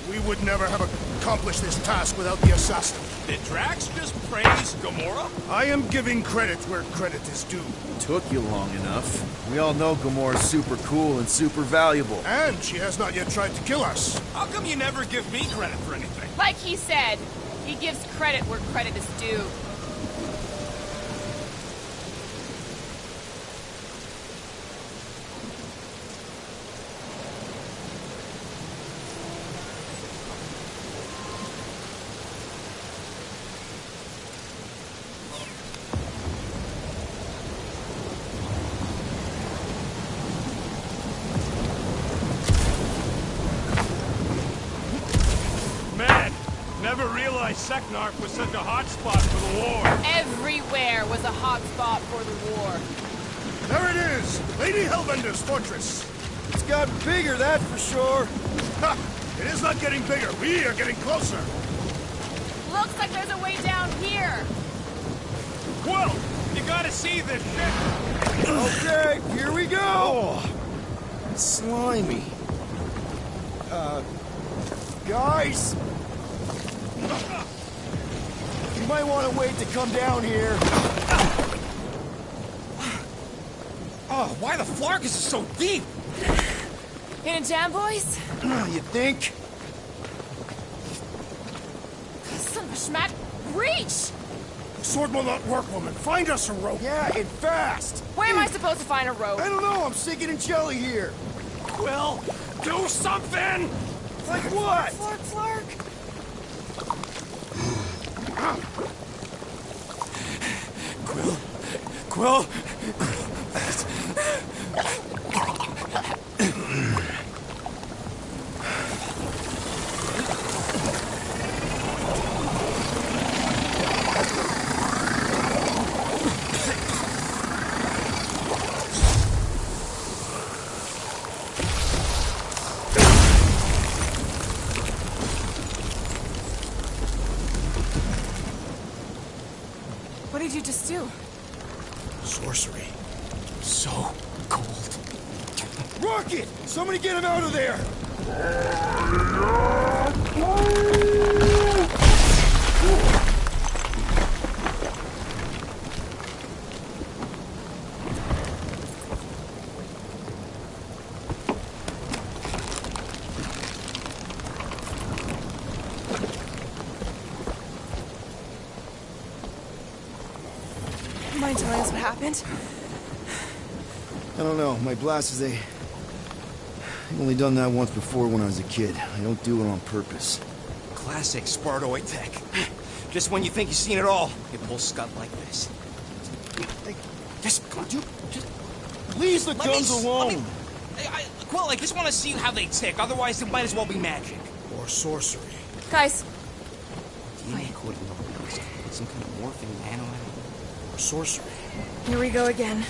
We would never have accomplished this task without the assassin. Did Drax just praise Gamora? I am giving credit where credit is due. Took you long enough. We all know Gamora's super cool and super valuable. And she has not yet tried to kill us. How come you never give me credit for anything? Like he said, he gives credit where credit is due. Never realized Seknarf was such a hot spot for the war. Everywhere was a hot spot for the war. There it is! Lady Hellbender's fortress! It's gotten bigger, that's for sure. Ha! It is not getting bigger. We are getting closer. Looks like there's a way down here. Quill, you gotta see this shit. Okay, here we go. Oh, slimy. Guys. You might want to wait to come down here. Oh, why the flark is it so deep? In a jam, boys? You think? Son of a schmack. Reach! The sword will not work, woman. Find us a rope. Yeah, and fast. Where am I supposed to find a rope? I don't know. I'm sinking in jelly here. Quill, do something! Like what? Flark. Quill? What did you just do? Sorcery. So cold. Rocket! Somebody get him out of there! Mind telling us what happened? I don't know. My blast is I've only done that once before when I was a kid. I don't do it on purpose. Classic Spartoid tech. Just when you think you've seen it all, it pulls scut like this. Just, come on, dude. Just leave the guns alone. Quill, I just want to see how they tick. Otherwise, it might as well be magic. Or sorcery. Guys. DNA coding some kind of morphing nano. Or sorcery. Here we go again.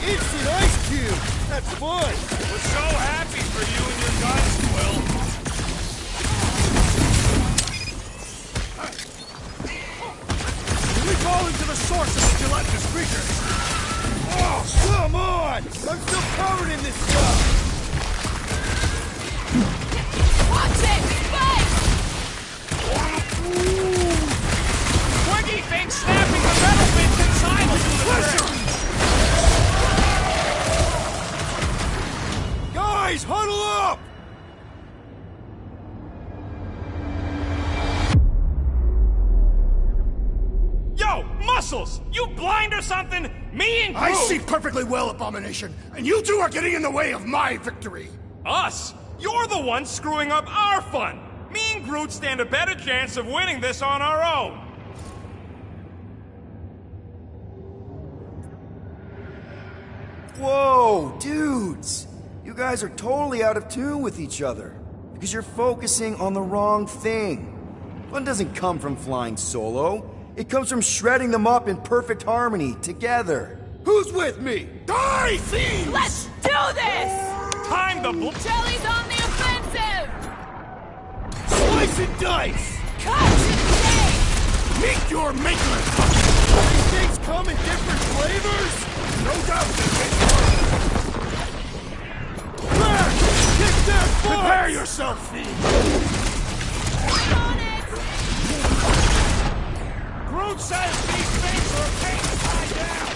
Instant ice cube! That's fun! We're so happy for you and your guns, Quill. We fall into the source of the gelatinous creature. Oh, come on! I'm still covered in this stuff! Watch it! Twiggy thinks snapping the metal bits inside will do the trick. Guys, huddle up! Yo, Muscles! You blind or something? Me and Groot! I see perfectly well, Abomination, and you two are getting in the way of my victory. Us? You're the one screwing up our fun! Me and Groot stand a better chance of winning this on our own! Whoa, dudes! You guys are totally out of tune with each other. Because you're focusing on the wrong thing. Fun doesn't come from flying solo. It comes from shredding them up in perfect harmony, together. Who's with me? Die, thieves! Let's do this! Time to Jelly's on the offensive! Slice and dice! Cut today! meet your maker! These things come in different flavors? No doubt Crash! Kick their butts! Prepare yourself, thieves! On it! Groot says these things are a pain to tie down!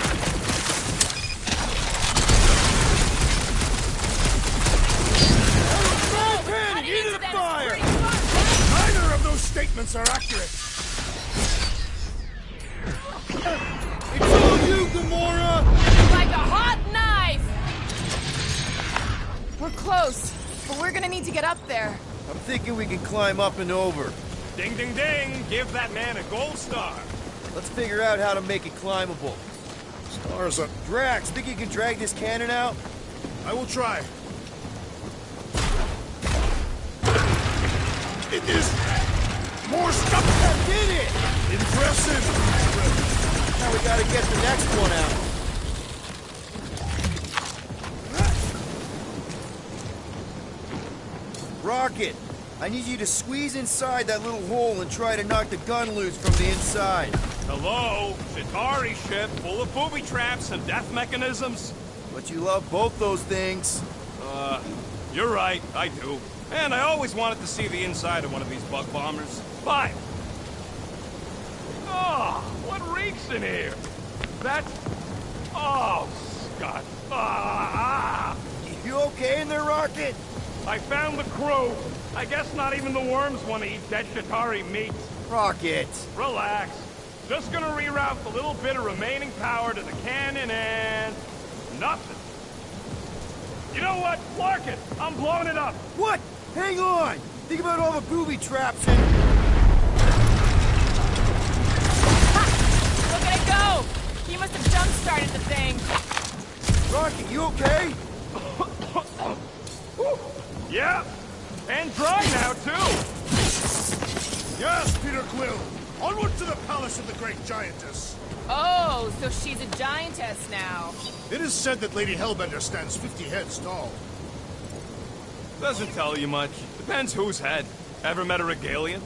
Into the fire! Neither of those statements are accurate. It's all you, Gamora! Like a hot knife! We're close, but we're gonna need to get up there. I'm thinking we can climb up and over. Ding, ding, ding! Give that man a gold star. Let's figure out how to make it climbable. Stars up. Drax, think you can drag this cannon out? I will try. It is more stuff. I did it! Impressive. Now we gotta get the next one out. Rocket, I need you to squeeze inside that little hole and try to knock the gun loose from the inside. Hello? Chitauri ship full of booby traps and death mechanisms? But you love both those things. You're right, I do. And I always wanted to see the inside of one of these bug bombers. Fine. Oh, what reeks in here? That's... Oh, Scott. You okay in there, Rocket? I found the crew. I guess not even the worms want to eat dead Chitauri meat. Rocket. Relax. Just gonna reroute the little bit of remaining power to the cannon and... nothing. You know what? Mark it! I'm blowing it up! What? Hang on! Think about all the booby traps and... Ha! Look at it go! He must have jump-started the thing. Rocket, you okay? Yeah, and dry now, too! Yes, Peter Quill. Onward to the palace of the great giantess. Oh, so she's a giantess now. It is said that Lady Hellbender stands 50 heads tall. Doesn't tell you much. Depends whose head. Ever met a regalian?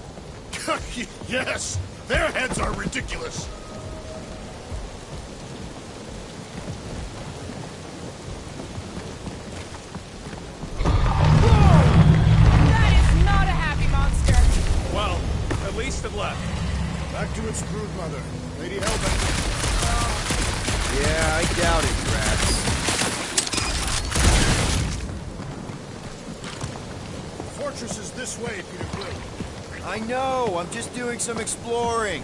Yes, their heads are ridiculous. That is not a happy monster. Well, at least it left. Back to its brood mother, Lady Hellbender. Yeah, I doubt it, Drax. The fortress is this way, Peter Quill. I know, I'm just doing some exploring.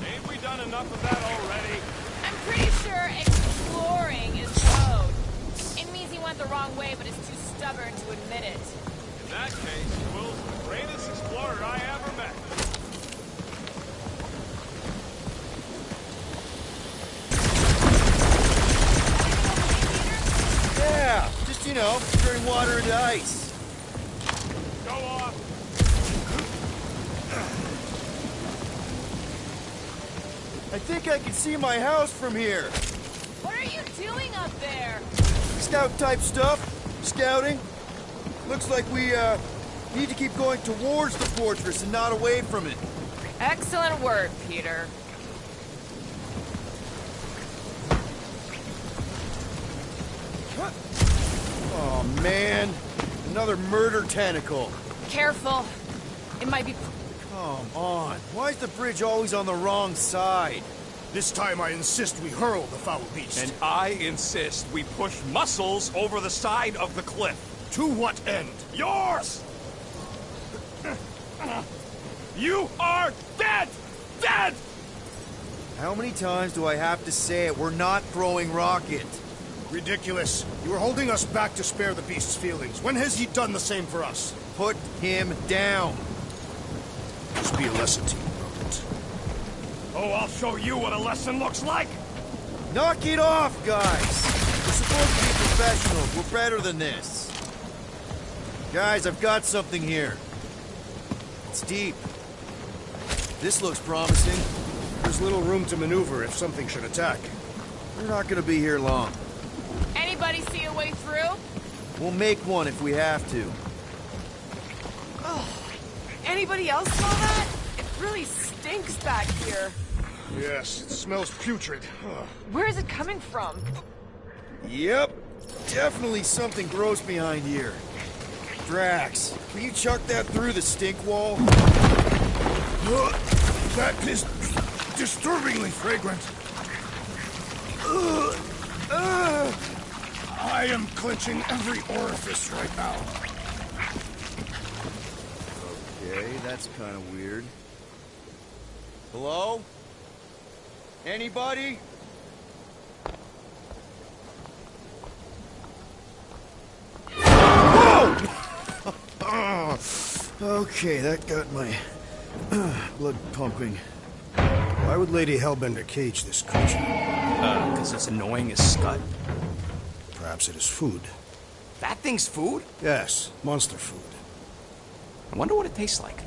Ain't we done enough of that already? I'm pretty sure exploring is code. It means he went the wrong way, but is too stubborn to admit it. In that case, Will's the greatest explorer I ever met. Yeah, just, turning water into ice. Go off. I think I can see my house from here. What are you doing up there? Scout-type stuff. Scouting. Looks like we, need to keep going towards the fortress and not away from it. Excellent work, Peter. Oh, man. Another murder tentacle. Careful. It might be... Come on. Why is the bridge always on the wrong side? This time I insist we hurl the foul beast. And I insist we push muscles over the side of the cliff. To what end? Yours! You are dead! Dead! How many times do I have to say it? We're not throwing Rocket. Ridiculous. You were holding us back to spare the beast's feelings. When has he done the same for us? Put him down. This be a lesson to you, Rocket. Oh, I'll show you what a lesson looks like! Knock it off, guys! supposed to be professionals. We're better than this. Guys, I've got something here. It's deep. This looks promising. There's little room to maneuver if something should attack. We're not gonna be here long. Anybody see a way through? We'll make one if we have to. Oh, anybody else smell that? It really stinks back here. Yes, it smells putrid. Ugh. Where is it coming from? Yep. Definitely something gross behind here. Drax, can you chuck that through the stink wall? That is disturbingly fragrant. I am clenching every orifice right now. Okay, that's kind of weird. Hello? Anybody? Whoa! Okay, that got my blood pumping. Why would Lady Hellbender cage this creature? Because it's annoying as scut. Perhaps it is food. That thing's food? Yes, monster food. I wonder what it tastes like.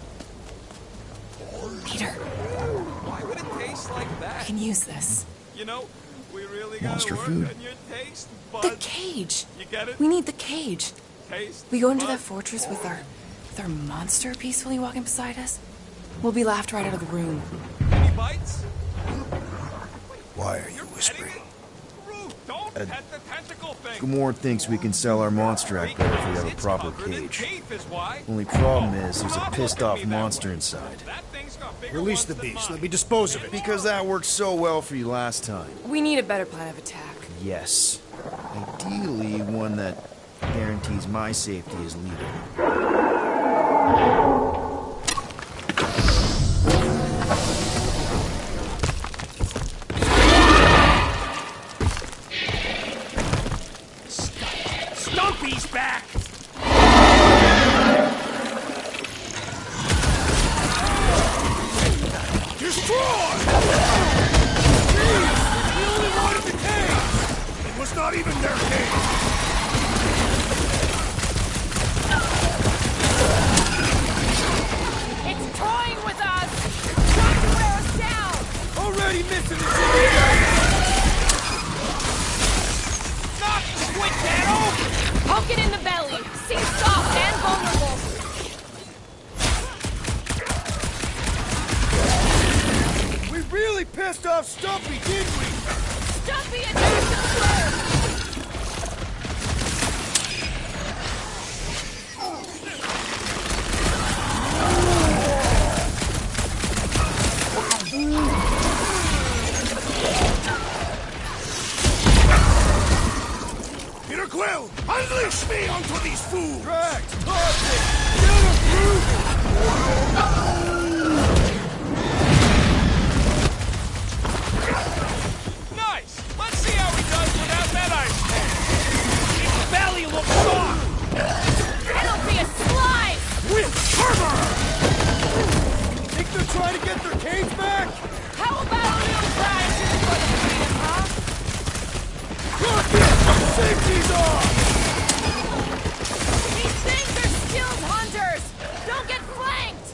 Peter. Why would it taste like that? I can use this. You know, we really Monster gotta work food. on your taste The buds. cage. You get it? We need the cage. Taste We go into that buds. fortress with our monster peacefully walking beside us. We'll be laughed right out of the room. Any bites? Why are you whispering? Don't pet the tentacle thing. Gamorrean thinks we can sell our monster act better if we have a proper cage. Only problem is there's a pissed off monster inside. Release the beast. Let me dispose of it. Because that worked so well for you last time. We need a better plan of attack. Yes. Ideally, one that guarantees my safety as leader. Stumpy's back! Destroy! Jeez, we only wanted the cage! It was not even their cage! It's toying with us! Trying to wear us down! Already missing the Knock the squid tail! Poke it in the belly! Seems soft and vulnerable! We really pissed off Stumpy, didn't we? Stumpy and Jason first! Peter Quill, unleash me onto these fools! Drax, toss it! Get him, Groot! Nice! Let's see how he does without that ice pack. Its belly looks soft! It'll be a slice! With fervor! Think they're trying to get their cage back? How about a little gratitude for the freedom, huh? Rocket! Safety's off! These things are skilled hunters! Don't get flanked!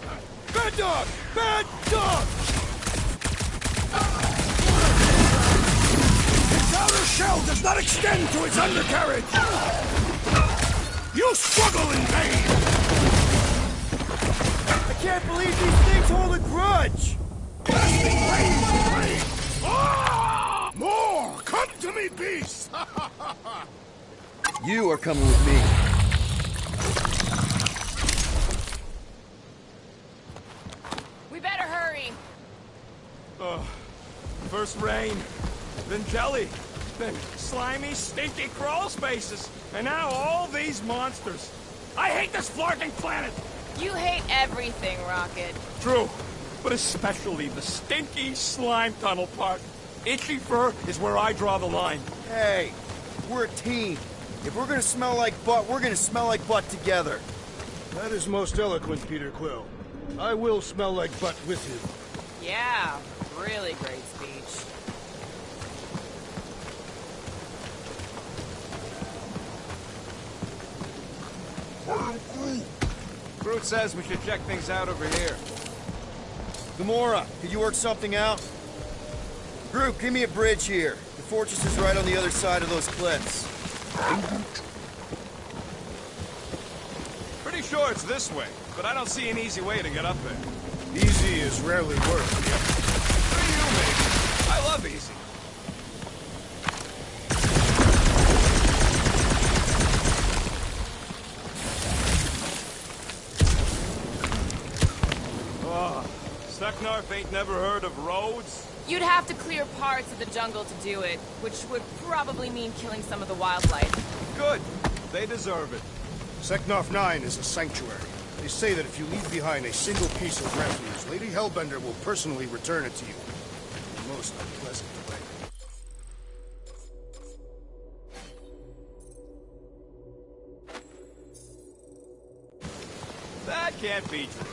Bad dog! Bad dog! Its outer shell does not extend to its undercarriage! You struggle in vain! I can't believe these things hold a grudge! Ah! More! Come to me, beast! You are coming with me. We better hurry! First rain, then jelly, then slimy, stinky crawl spaces, and now all these monsters. I hate this flarking planet! You hate everything, Rocket. True, but especially the stinky slime tunnel part. Itchy fur is where I draw the line. Hey, we're a team. If we're gonna smell like butt, we're gonna smell like butt together. That is most eloquent, Peter Quill. I will smell like butt with you. Yeah, really great speech. Groot says we should check things out over here. Gamora, could you work something out? Groot, give me a bridge here. The fortress is right on the other side of those cliffs. Pretty sure it's this way, but I don't see an easy way to get up there. Easy is rarely work. For you, maybe. I love easy. Oh, Seknarf ain't never heard of roads? You'd have to clear parts of the jungle to do it, which would probably mean killing some of the wildlife. Good. They deserve it. Seknarf 9 is a sanctuary. They say that if you leave behind a single piece of refuse, Lady Hellbender will personally return it to you. In the most unpleasant way. That can't be true.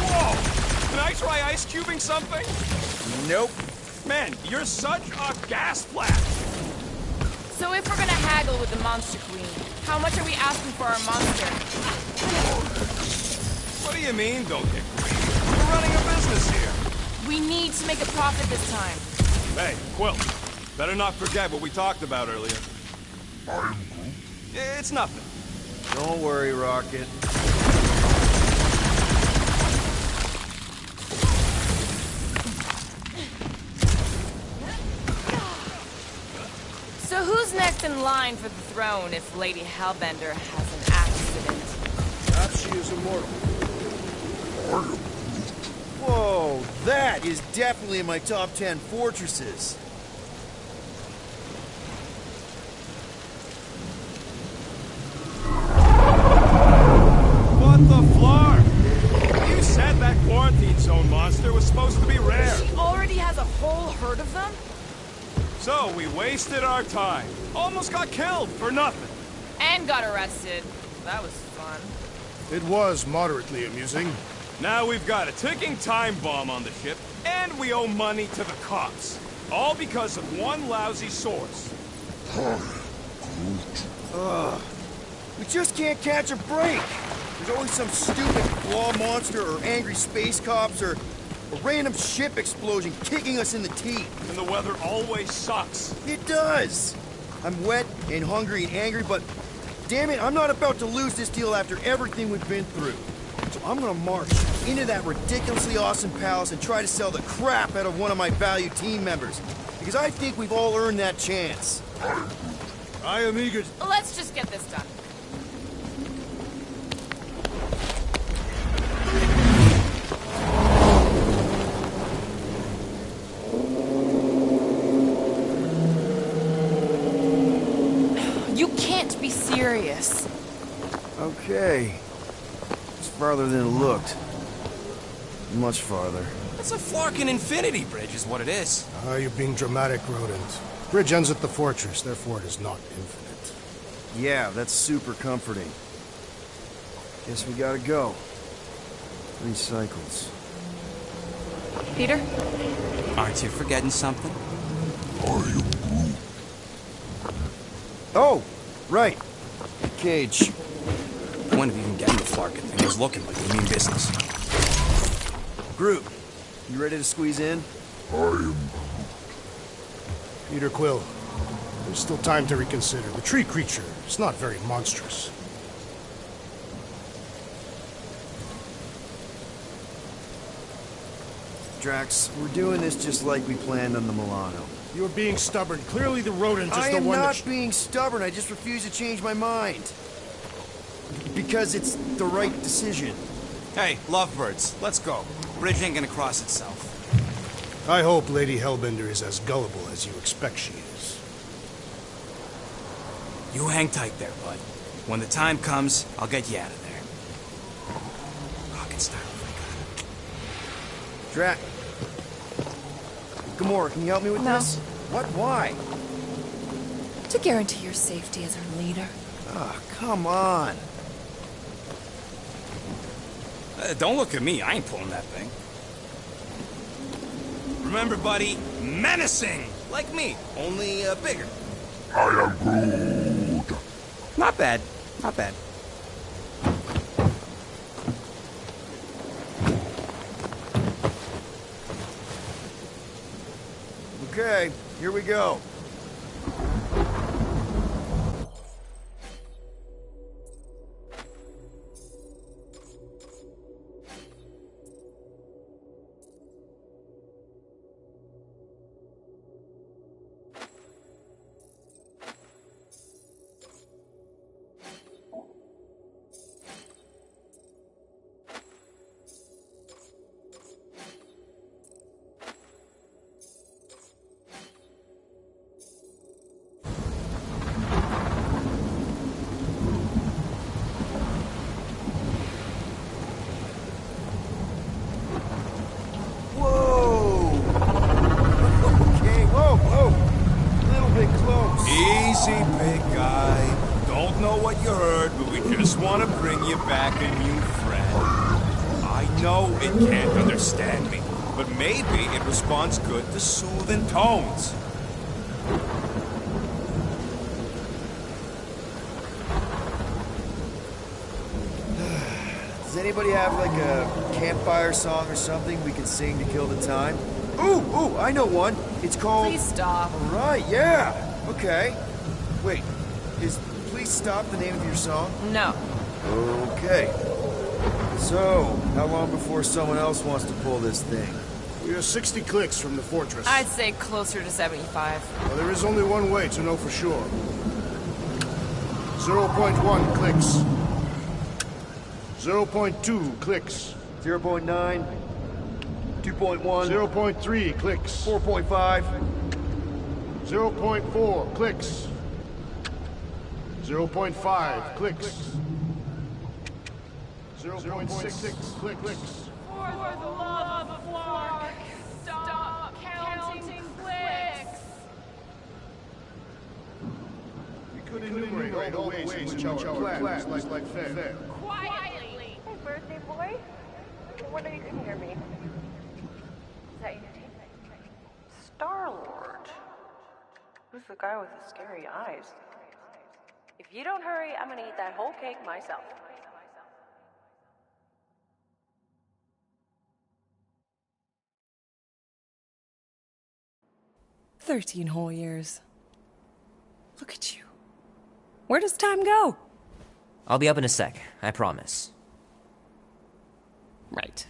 Whoa! Can I try ice cubing something? Nope. Man, you're such a gas blast! So if we're gonna haggle with the Monster Queen, how much are we asking for our monster? What do you mean, don't get greedy? We're running a business here. We need to make a profit this time. Hey, Quill, better not forget what we talked about earlier. It's nothing. Don't worry, Rocket. So who's next in line for the throne if Lady Hellbender has an accident? Perhaps she is immortal. Whoa, that is definitely in my top 10 fortresses. What the flar? You said that quarantine zone monster was supposed to be rare. She already has a whole herd of them? So we wasted our time. Almost got killed for nothing. And got arrested. That was fun. It was moderately amusing. Now we've got a ticking time bomb on the ship, and we owe money to the cops. All because of one lousy source. Ugh. We just can't catch a break. There's always some stupid claw monster or angry space cops or a random ship explosion kicking us in the teeth. And the weather always sucks. It does. I'm wet and hungry and angry, but damn it, I'm not about to lose this deal after everything we've been through. So I'm gonna march into that ridiculously awesome palace and try to sell the crap out of one of my valued team members. Because I think we've all earned that chance. I am eager. Let's just get this done. You can't be serious. Okay. It's farther than it looked. Much farther. It's a Flarkin infinity bridge is what it is. You're being dramatic, Rodent. Bridge ends at the fortress, therefore it is not infinite. Yeah, that's super comforting. Guess we gotta go. 3 cycles. Peter? Aren't you forgetting something? Oh, right. Cage. Point of even getting the Flarkin thing was looking like we mean business. Groot, you ready to squeeze in? Peter Quill, there's still time to reconsider. The tree creature is not very monstrous. Drax, we're doing this just like we planned on the Milano. You're being stubborn. Clearly the rodent is I the am one not that... being stubborn. I just refuse to change my mind. Because it's the right decision. Hey, lovebirds, let's go. Bridge ain't gonna cross itself. I hope Lady Hellbender is as gullible as you expect she is. You hang tight there, bud. When the time comes, I'll get you out of there. Rocket style, if I got it. Drax. Gamora, can you help me with this? What? Why? To guarantee your safety as our leader. Ah, come on. Don't look at me, I ain't pulling that thing. Remember, buddy, menacing! Like me, only bigger. I am Groot. Not bad, not bad. Okay, here we go. Easy, big guy. Don't know what you heard, but we just want to bring you back a new friend. I know it can't understand me, but maybe it responds good to soothing tones. Does anybody have like a campfire song or something we can sing to kill the time? Ooh, I know one. It's called... Please stop. All right, yeah. Okay. Wait, is Please Stop the name of your song? No. Okay. So, how long before someone else wants to pull this thing? We are 60 clicks from the fortress. I'd say closer to 75. Well, there is only one way to know for sure. 0.1 clicks. 0.2 clicks. 0.9. 2.1. 0.3 clicks. 4.5. 0.4 clicks. 0.5 clicks. 0.6 clicks. For the love of Clark, stop counting clicks. We could enumerate all the ways in which our plan is like fair. Quietly. Hey, birthday boy. No wonder you couldn't hear me. Is that you? Star-Lord. Who's the guy with the scary eyes? If you don't hurry, I'm gonna eat that whole cake myself. "13 whole years. Look at you. Where does time go?" I'll be up in a sec, I promise. Right.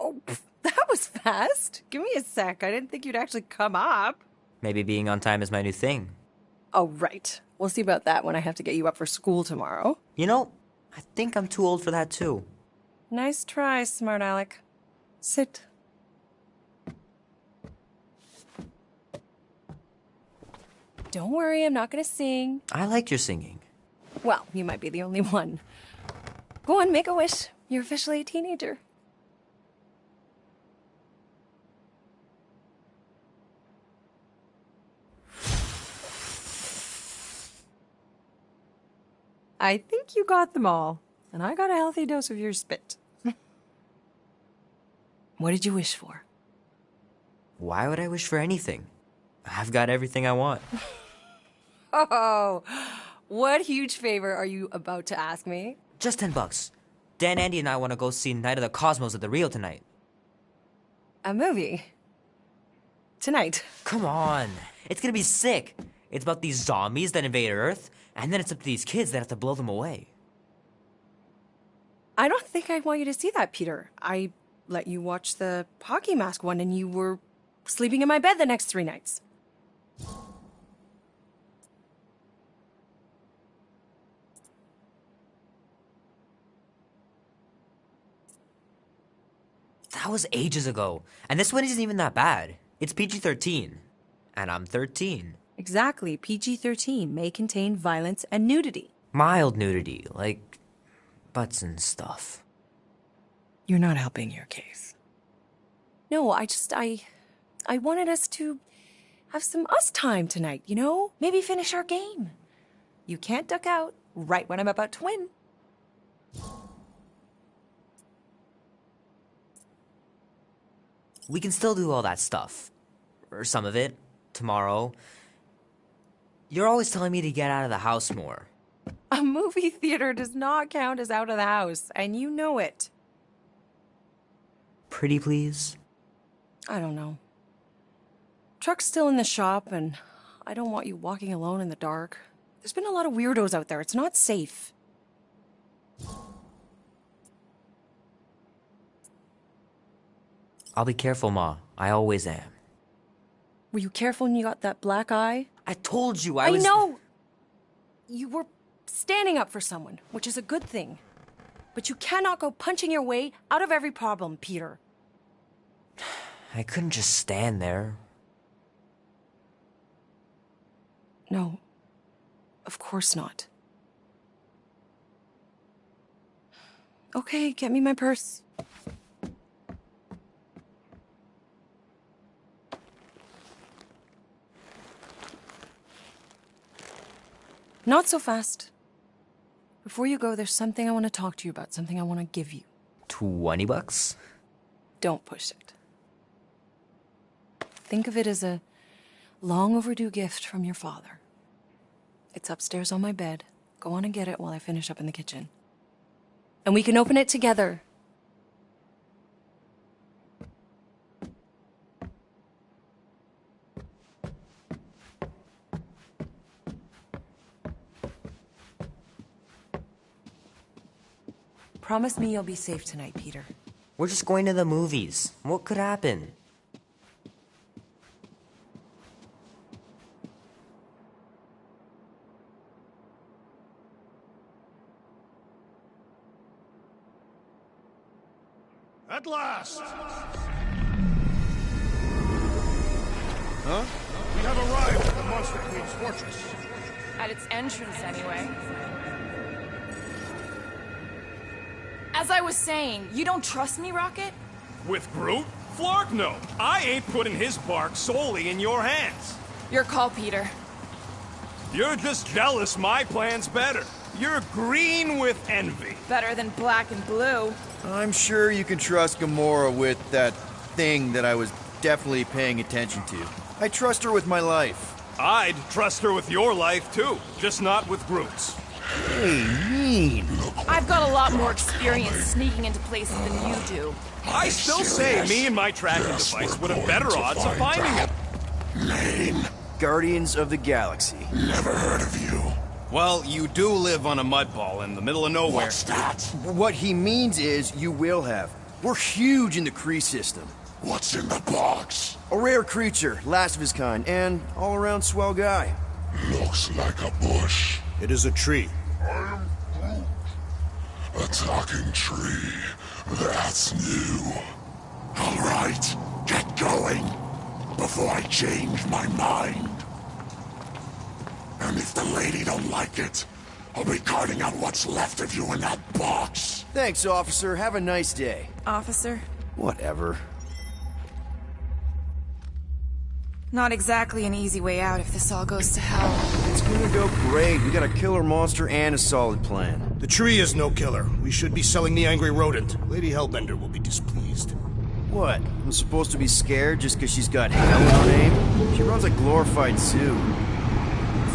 Oh, that was fast. Give me a sec. I didn't think you'd actually come up. Maybe being on time is my new thing. Oh, right. We'll see about that when I have to get you up for school tomorrow. You know, I think I'm too old for that too. Nice try, smart Alec. Sit. Don't worry, I'm not gonna sing. I like your singing. Well, you might be the only one. Go on, make a wish. You're officially a teenager. I think you got them all, and I got a healthy dose of your spit. What did you wish for? Why would I wish for anything? I've got everything I want. Oh, what huge favor are you about to ask me? Just $10. Dan, Andy, and I want to go see Night of the Cosmos at the Rio tonight. A movie? Tonight? Come on. It's gonna be sick. It's about these zombies that invade Earth, and then it's up to these kids that have to blow them away. I don't think I want you to see that, Peter. I let you watch the hockey mask one, and you were sleeping in my bed the next 3 nights. That was ages ago. And this one isn't even that bad. It's PG-13. And I'm 13. Exactly. PG-13 may contain violence and nudity. Mild nudity, like butts and stuff. You're not helping your case. No, I wanted us to have some us time tonight, you know? Maybe finish our game. You can't duck out right when I'm about to win. We can still do all that stuff. Or some of it. Tomorrow. You're always telling me to get out of the house more. A movie theater does not count as out of the house, and you know it. Pretty please? I don't know. Truck's still in the shop, and I don't want you walking alone in the dark. There's been a lot of weirdos out there. It's not safe. I'll be careful, Ma. I always am. Were you careful when you got that black eye? I told you I was... I know! You were standing up for someone, which is a good thing. But you cannot go punching your way out of every problem, Peter. I couldn't just stand there. No. Of course not. Okay, get me my purse. Not so fast. Before you go, there's something I want to talk to you about, something I want to give you. $20? Don't push it. Think of it as a long overdue gift from your father. It's upstairs on my bed. Go on and get it while I finish up in the kitchen. And we can open it together. Promise me you'll be safe tonight, Peter. We're just going to the movies. What could happen? At last! Huh? We have arrived at the Monster Queen's fortress. At its entrance, anyway. As I was saying, you don't trust me, Rocket? With Groot? Flark no. I ain't putting his bark solely in your hands. Your call, Peter. You're just jealous my plan's better. You're green with envy. Better than black and blue. I'm sure you can trust Gamora with that thing that I was definitely paying attention to. I trust her with my life. I'd trust her with your life, too. Just not with Groot's. Hey, mean. I've got a lot more experience sneaking into places than you do. I still say me and my tracking device would have better odds of finding him. Name? Guardians of the Galaxy. Never heard of you. Well, you do live on a mud ball in the middle of nowhere. What's that? What he means is you will have. We're huge in the Kree system. What's in the box? A rare creature, last of his kind, and all-around swell guy. Looks like a bush. It is a tree. I am Groot. A talking tree. That's new. All right, get going before I change my mind. And if the lady don't like it, I'll be carting out what's left of you in that box. Thanks, officer. Have a nice day. Officer? Whatever. Not exactly an easy way out if this all goes to hell. It's gonna go great. We got a killer monster and a solid plan. The tree is no killer. We should be selling the angry rodent. Lady Hellbender will be displeased. What? I'm supposed to be scared just because she's got hell in her name? She runs a glorified zoo.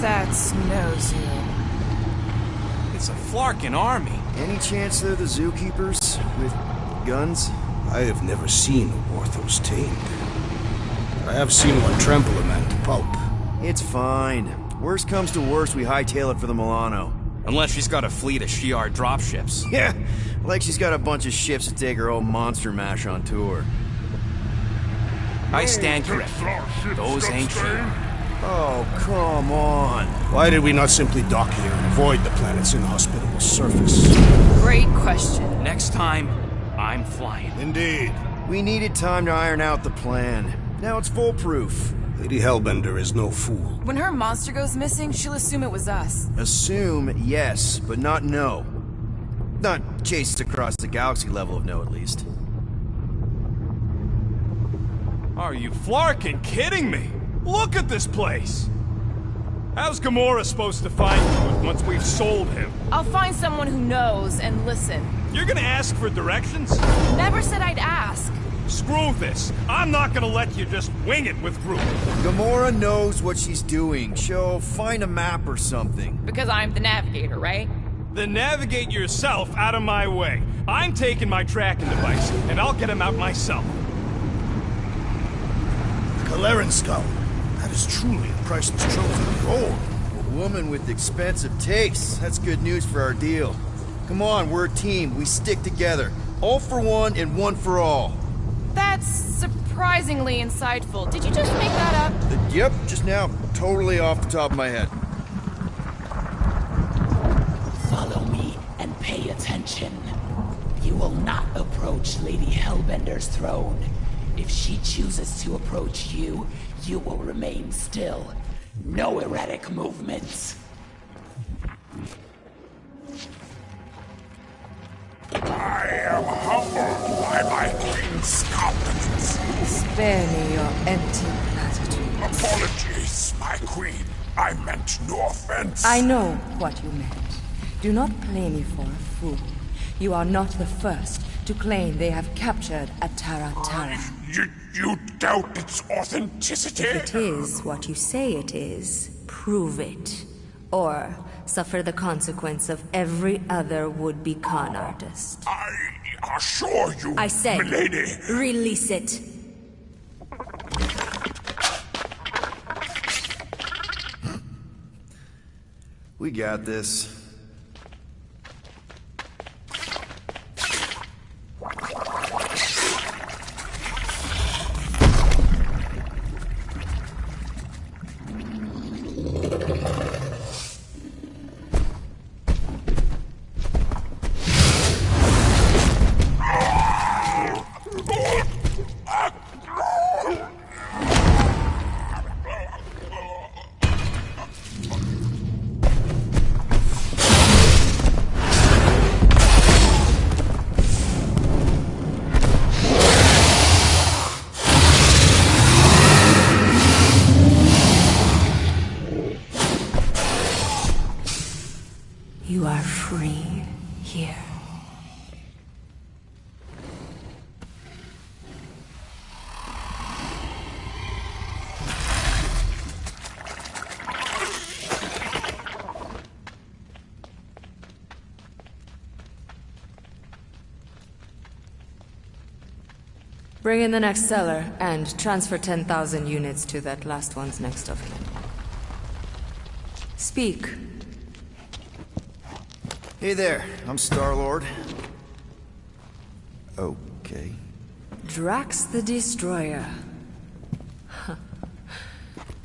That's no zoo. It's a Flarkin army. Any chance they're the zookeepers? With guns? I have never seen a Orthos tamed. I have seen one trample a man to pulp. It's fine. Worst comes to worst, we hightail it for the Milano. Unless she's got a fleet of Shi'ar dropships. Yeah, like she's got a bunch of ships to take her old monster mash on tour. I stand corrected. Those ain't Shi'ar. Oh, come on. Why did we not simply dock here and avoid the planet's inhospitable surface? Great question. Next time, I'm flying. Indeed. We needed time to iron out the plan. Now it's foolproof. Lady Hellbender is no fool. When her monster goes missing, she'll assume it was us. Assume, yes, but not know. Not chased across the galaxy level of no, at least. Are you flarkin' kidding me? Look at this place! How's Gamora supposed to find you once we've sold him? I'll find someone who knows and listen. You're gonna ask for directions? Never said I'd ask. Screw this. I'm not gonna let you just wing it with Groot. Gamora knows what she's doing. She'll find a map or something. Because I'm the navigator, right? Then navigate yourself out of my way. I'm taking my tracking device, and I'll get him out myself. Kaleran skull. That is truly a priceless trophy. Behold. A woman with expensive tastes. That's good news for our deal. Come on, we're a team. We stick together. All for one and one for all. That's surprisingly insightful. Did you just make that up? Yep, just now. Totally off the top of my head. Follow me and pay attention. You will not approach Lady Hellbender's throne. If she chooses to approach you, you will remain still. No erratic movements. I am humbled by my queen's competence. Spare me your empty platitudes. Apologies, my queen. I meant no offense. I know what you meant. Do not play me for a fool. You are not the first to claim they have captured a Tara. You doubt its authenticity? If it is what you say it is, prove it. Or suffer the consequence of every other would-be con artist. I assure you, I said, milady. Release it. We got this. You are free here. Bring in the next seller, and transfer 10,000 units to that last one's next of kin. Speak. Hey there, I'm Star-Lord. Okay. Drax the Destroyer.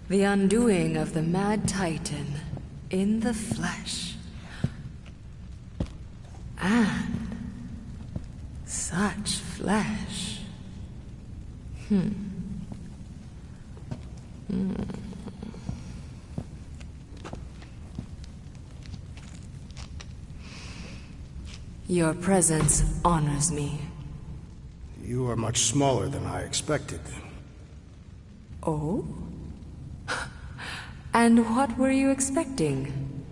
The undoing of the Mad Titan in the flesh. And such flesh. Your presence honors me. You are much smaller than I expected. Oh? And what were you expecting?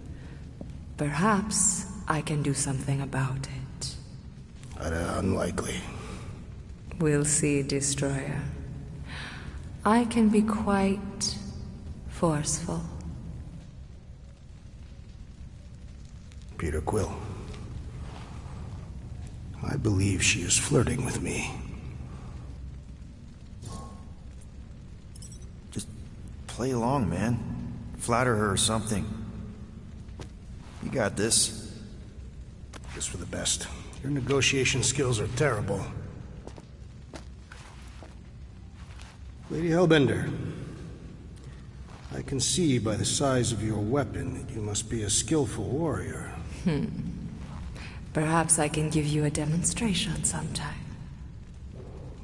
Perhaps I can do something about it. Unlikely. We'll see, Destroyer. I can be quite forceful. Peter Quill. I believe she is flirting with me. Just play along, man. Flatter her or something. You got this. Just for the best. Your negotiation skills are terrible. Lady Hellbender, I can see by the size of your weapon that you must be a skillful warrior. Perhaps I can give you a demonstration sometime.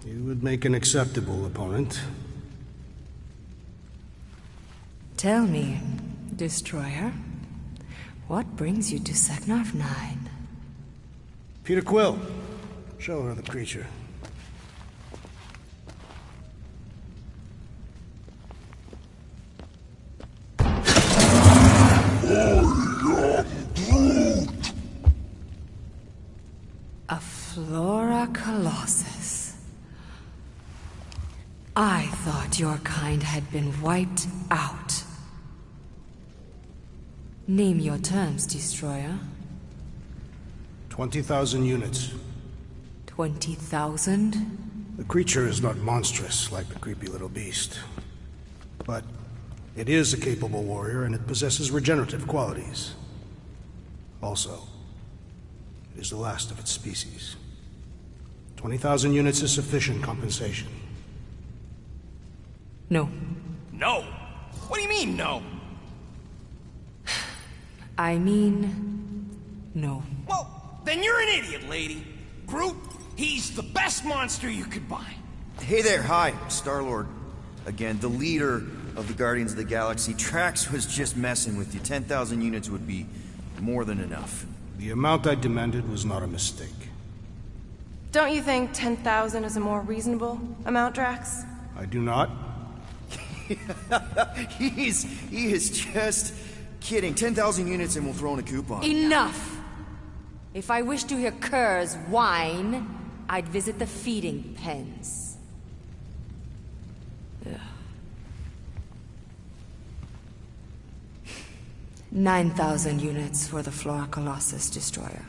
You would make an acceptable opponent. Tell me, Destroyer, what brings you to Seknarf 9? Peter Quill, show her the creature. A Flora Colossus. I thought your kind had been wiped out. Name your terms, Destroyer. 20,000 units. 20,000? The creature is not monstrous like the creepy little beast. But it is a capable warrior and it possesses regenerative qualities. Also, it is the last of its species. 20,000 units is sufficient compensation. No. No? What do you mean, no? I mean, no. Well, then you're an idiot, lady. Groot, he's the best monster you could buy. Hey there, hi, Star-Lord. Again, the leader of the Guardians of the Galaxy. Trax was just messing with you. 10,000 units would be more than enough. The amount I demanded was not a mistake. Don't you think 10,000 is a more reasonable amount, Drax? I do not. He is just kidding. 10,000 units and we'll throw in a coupon. Enough! If I wished to hear curs whine, I'd visit the feeding pens. Ugh. 9,000 units for the Flora Colossus Destroyer.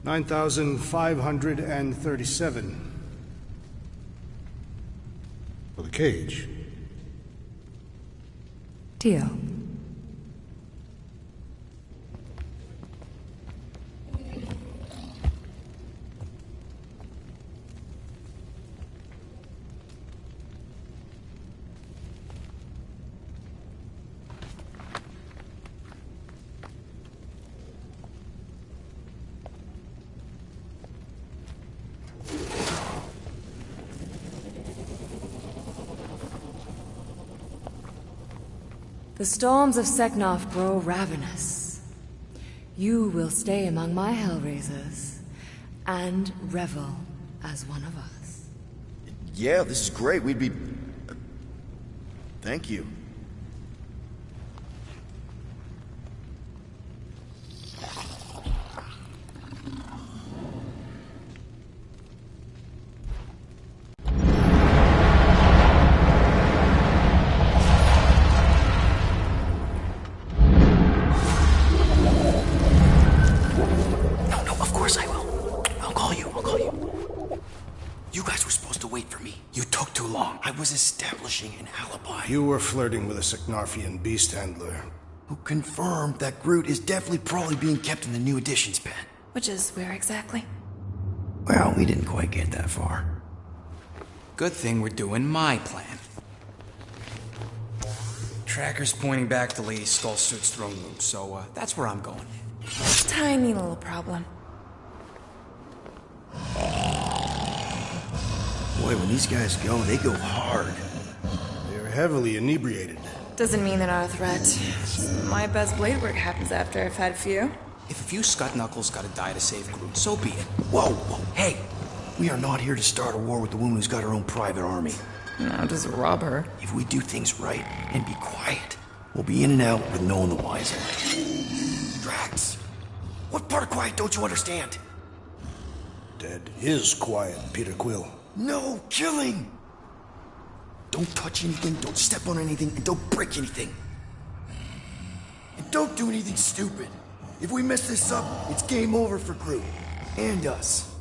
9,537. For the cage. Deal. The storms of Seknarf grow ravenous. You will stay among my Hellraisers and revel as one of us. Yeah, this is great. We'd be... Thank you. An alibi. You were flirting with a Seknarfian beast handler. Who confirmed that Groot is definitely probably being kept in the new additions pen. Which is where exactly? Well, we didn't quite get that far. Good thing we're doing my plan. Tracker's pointing back to Lady Skullsuit's throne room, so that's where I'm going. Tiny little problem. Boy, when these guys go, they go hard. They're heavily inebriated. Doesn't mean they're not a threat. My best blade work happens after I've had a few. If a few scut knuckles gotta die to save Groot, so be it. Whoa, whoa, hey! We are not here to start a war with the woman who's got her own private army. No, just rob her. If we do things right and be quiet, we'll be in and out with no one the wiser. Drax, what part of quiet don't you understand? Dead is quiet, Peter Quill. No killing! Don't touch anything, don't step on anything, and don't break anything. And don't do anything stupid. If we mess this up, it's game over for Groot. And us.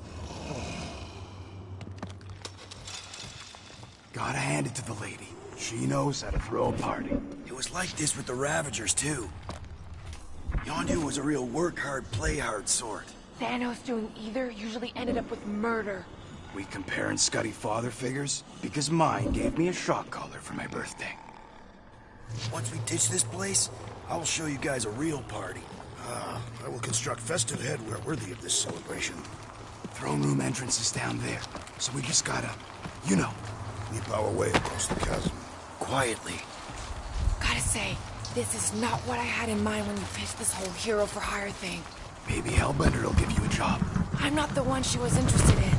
Gotta hand it to the lady. She knows how to throw a party. It was like this with the Ravagers, too. Yondu was a real work hard, play hard sort. Thanos doing either usually ended up with murder. We comparing Scuddy father figures? Because mine gave me a shock collar for my birthday. Once we ditch this place, I will show you guys a real party. I will construct festive headwear worthy of this celebration. Throne room entrance is down there, so we just gotta, you know, leap our way across the chasm. Quietly. gotta say, this is not what I had in mind when you pitched this whole hero for hire thing. Maybe Hellbender will give you a job. I'm not the one she was interested in.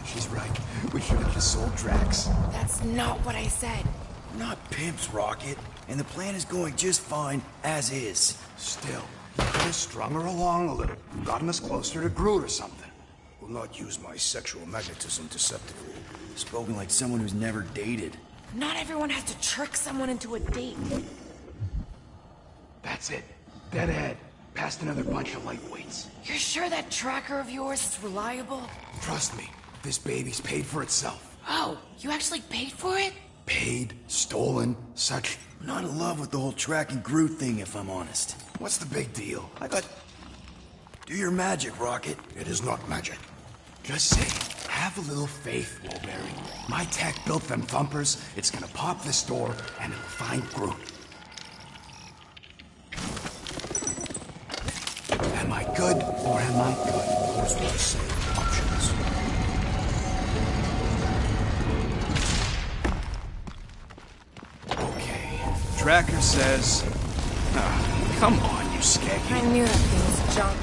She's right. We should have just sold Drax. That's not what I said. We're not pimps, Rocket. And the plan is going just fine, as is. Still, you could have strung her along a little. Gotten us closer to Groot or something. Will not use my sexual magnetism deceptively. Spoken like someone who's never dated. Not everyone has to trick someone into a date. That's it. Dead ahead. Past another bunch of lightweights. You're sure that tracker of yours is reliable? Trust me, this baby's paid for itself. Oh, you actually paid for it? Paid, stolen, such. I'm not in love with the whole tracking Groot thing, if I'm honest. What's the big deal? Do your magic, Rocket. It is not magic. Just say, have a little faith, Wolverine. My tech built them thumpers. It's gonna pop this door, and it'll find Groot. Am I good, or am I good? Those were the same options. Okay. Tracker says... come on, you skaggy. I knew that thing was junk.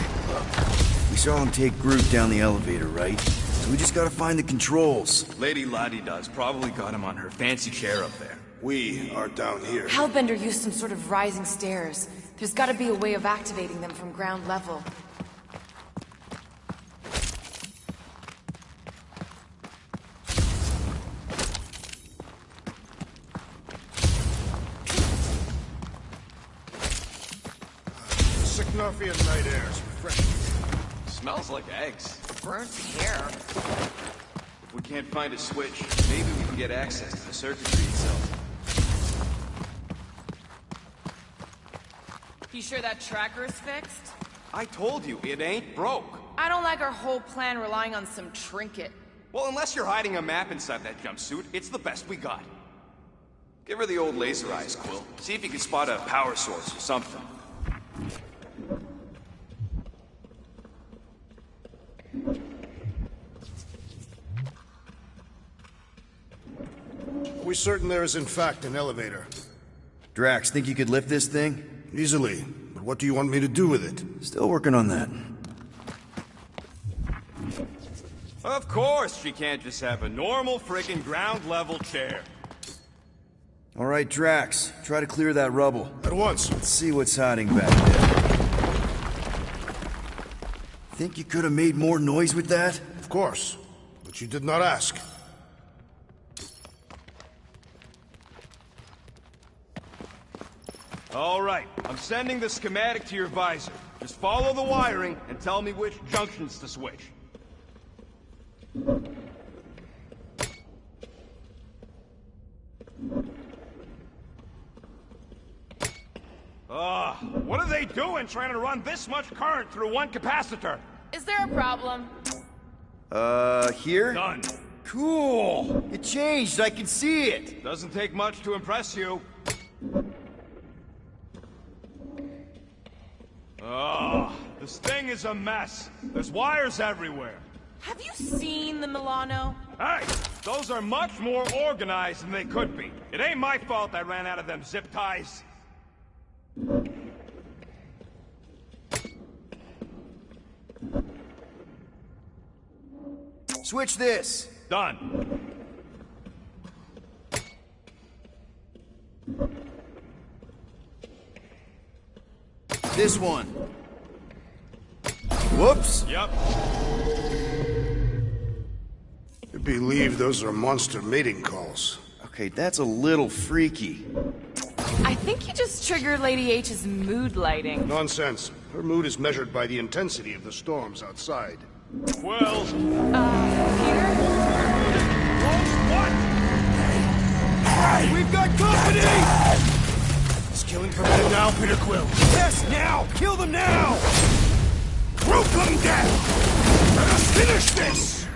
We saw him take Groot down the elevator, right? So we just gotta find the controls. Lady Ladi-Da's probably got him on her fancy chair up there. We are down here. Hellbender used some sort of rising stairs. There's gotta be a way of activating them from ground level. Sycnovian night air is refreshing. Smells like eggs. Burnt hair. If we can't find a switch, maybe we can get access to the circuitry itself. You sure that tracker's fixed? I told you, it ain't broke. I don't like our whole plan relying on some trinket. Well, unless you're hiding a map inside that jumpsuit, it's the best we got. Give her the old laser eyes, Quill. See if you can spot a power source or something. Are we certain there is in fact an elevator? Drax, think you could lift this thing? Easily. But what do you want me to do with it? Still working on that. Of course she can't just have a normal friggin' ground-level chair. All right, Drax, try to clear that rubble. At once. Let's see what's hiding back there. Think you could have made more noise with that? Of course. But you did not ask. All right, I'm sending the schematic to your visor. Just follow the wiring and tell me which junctions to switch. What are they doing trying to run this much current through one capacitor? Is there a problem? Here? Done. Cool! It changed, I can see it! Doesn't take much to impress you. This thing is a mess. There's wires everywhere. Have you seen the Milano? Hey, those are much more organized than they could be. It ain't my fault I ran out of them zip ties. Switch this! Done. This one. Whoops! Yep. You believe those are monster mating calls. Okay, that's a little freaky. I think you just triggered Lady H's mood lighting. Nonsense. Her mood is measured by the intensity of the storms outside. Well... Peter? What? Hey! We've got company! Is killing permitted now, Peter Quill? Yes, now! Kill them now! Group them down! Let us finish this!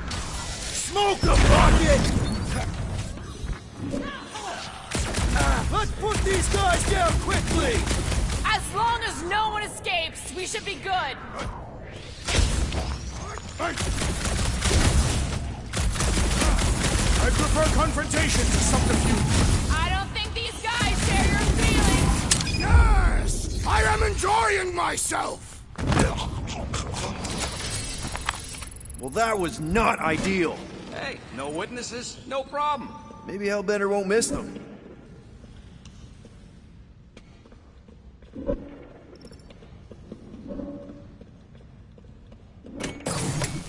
Smoke them, Rocket! Let's put these guys down quickly! As long as no one escapes, we should be good. I prefer confrontation to subterfuge. I don't think these guys share your enjoying myself! Well, that was not ideal. Hey, no witnesses, no problem. Maybe Hellbender won't miss them.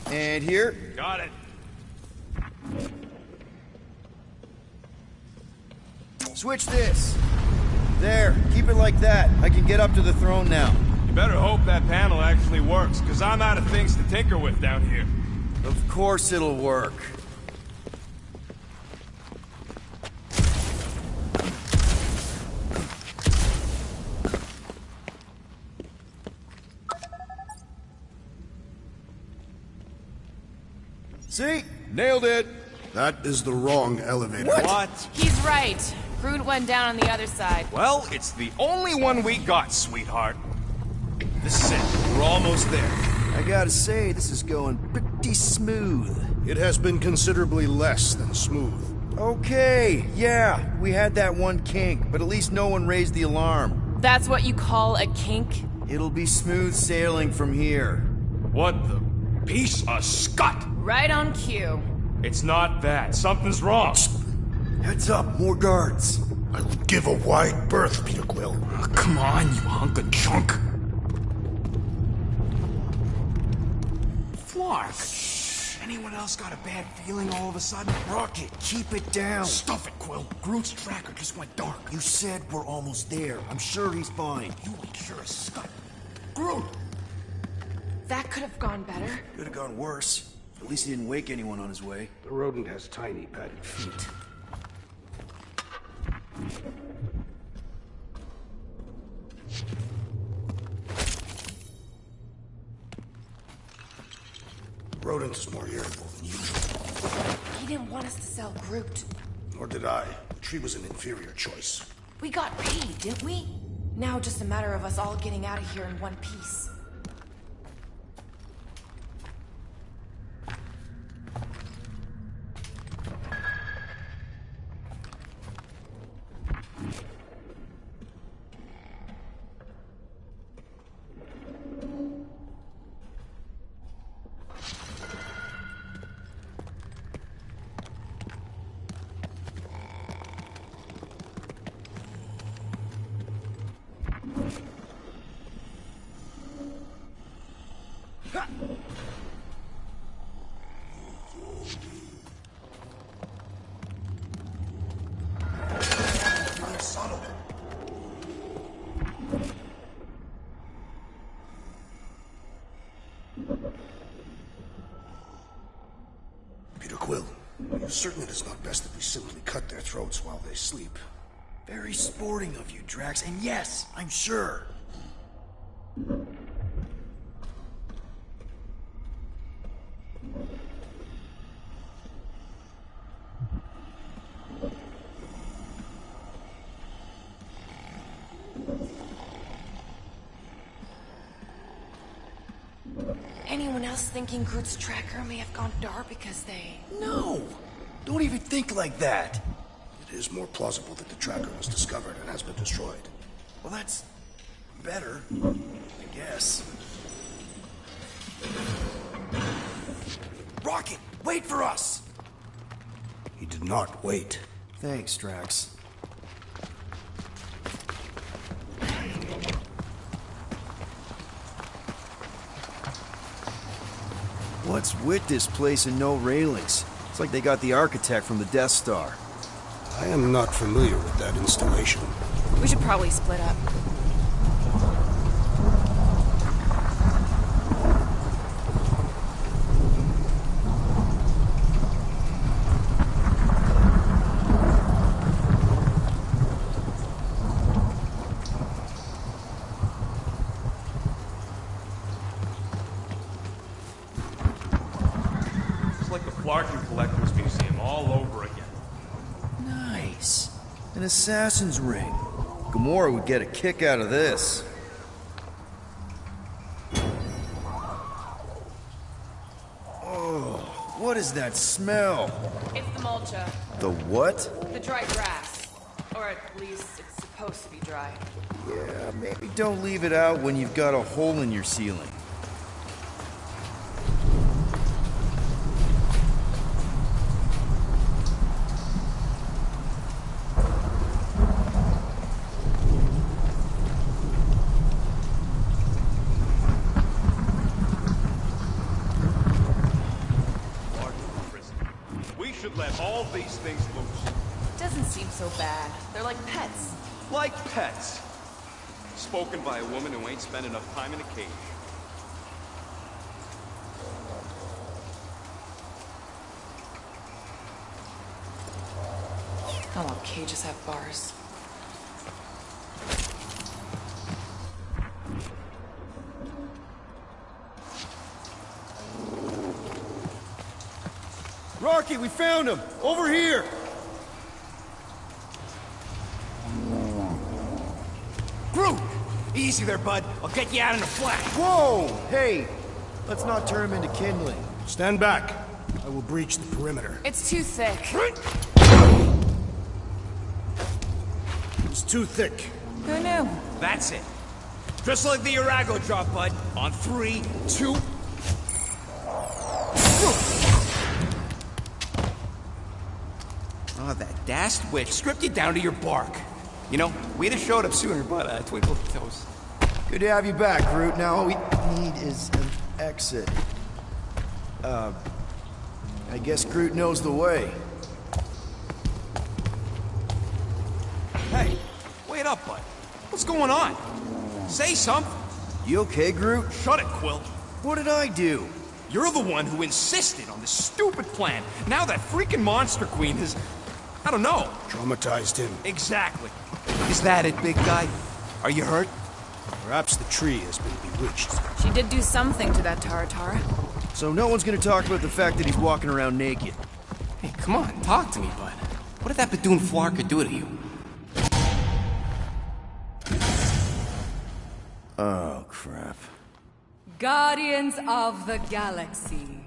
And here. Got it. Switch this. There, keep it like that. I can get up to the throne now. You better hope that panel actually works, because I'm out of things to tinker with down here. Of course it'll work. See? Nailed it! That is the wrong elevator. What? He's right. Groot went down on the other side. Well, it's the only one we got, sweetheart. This is it. We're almost there. I gotta say, this is going pretty smooth. It has been considerably less than smooth. Okay, yeah, we had that one kink, but at least no one raised the alarm. That's what you call a kink? It'll be smooth sailing from here. What the piece of scut? Right on cue. It's not that. Something's wrong. Heads up, more guards. I will give a wide berth, Peter Quill. Oh, come on, you hunk of junk. Flark. Anyone else got a bad feeling all of a sudden? Rocket, keep it down. Stuff it, Quill. Groot's tracker just went dark. You said we're almost there. I'm sure he's fine. You ain't sure as scut. Groot! That could have gone better. Could have gone worse. At least he didn't wake anyone on his way. The rodent has tiny padded feet. Rodent is more irritable than usual. He didn't want us to sell Groot. Nor did I. The tree was an inferior choice. We got paid, didn't we? Now just a matter of us all getting out of here in one piece. Peter Quill, are you certain it is not best that we simply cut their throats while they sleep? Very sporting of you, Drax, and yes, I'm sure. Anyone else thinking Groot's tracker may have gone dark because they... No! Don't even think like that! It is more plausible that the tracker was discovered and has been destroyed. Well, that's... better, I guess. Rocket, wait for us! He did not wait. Thanks, Drax. What's with this place and no railings? It's like they got the architect from the Death Star. I am not familiar with that installation. We should probably split up. Larkin Collector's Museum all over again. Nice. An assassin's ring. Gamora would get a kick out of this. Oh, what is that smell? It's the mulcha. The what? The dry grass. Or at least it's supposed to be dry. Yeah, maybe don't leave it out when you've got a hole in your ceiling. We should let all these things loose. Doesn't seem so bad. They're like pets. Like pets. Spoken by a woman who ain't spent enough time in a cage. Oh, well, cages have bars. Rocky, we found him! Over here! Groot! Easy there, bud. I'll get you out in a flash. Whoa! Hey! Let's not turn him into kindling. Stand back. I will breach the perimeter. It's too thick. It's too thick. Who knew? That's it. Just like the Urago drop, bud. On 3, 2... Oh, that dashed witch stripped you down to your bark. You know, we'd have showed up sooner, but twinkled toes. Good to have you back, Groot. Now all we need is an exit. I guess Groot knows the way. Hey, wait up, bud. What's going on? Say something. You okay, Groot? Shut it, Quill. What did I do? You're the one who insisted on this stupid plan. Now that freaking Monster Queen has... I don't know. Traumatized him. Exactly. Is that it, big guy? Are you hurt? Perhaps the tree has been bewitched. She did do something to that Taratara. So no one's gonna talk about the fact that he's walking around naked. Hey, come on, talk to me, bud. What did that Badoon Flarka do to you? Oh, crap. Guardians of the Galaxy.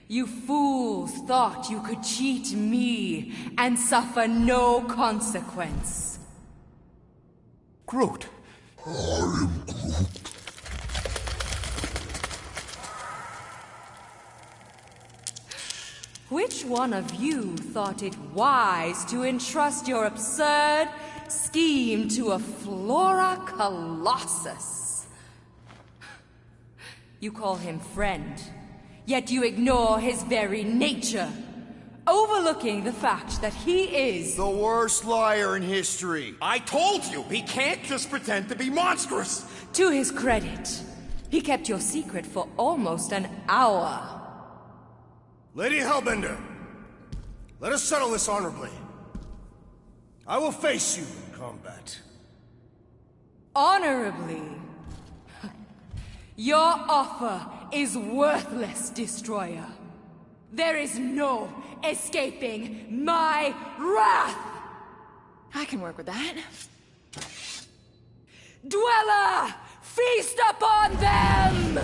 You fools thought you could cheat me and suffer no consequence. Groot. I am Groot. Which one of you thought it wise to entrust your absurd scheme to a Flora Colossus? You call him friend, yet you ignore his very nature, overlooking the fact that he is... the worst liar in history. I told you, he can't just pretend to be monstrous. To his credit, he kept your secret for almost an hour. Lady Hellbender, let us settle this honorably. I will face you in combat. Honorably? Your offer is worthless, Destroyer. There is no escaping my wrath! I can work with that. Dweller! Feast upon them!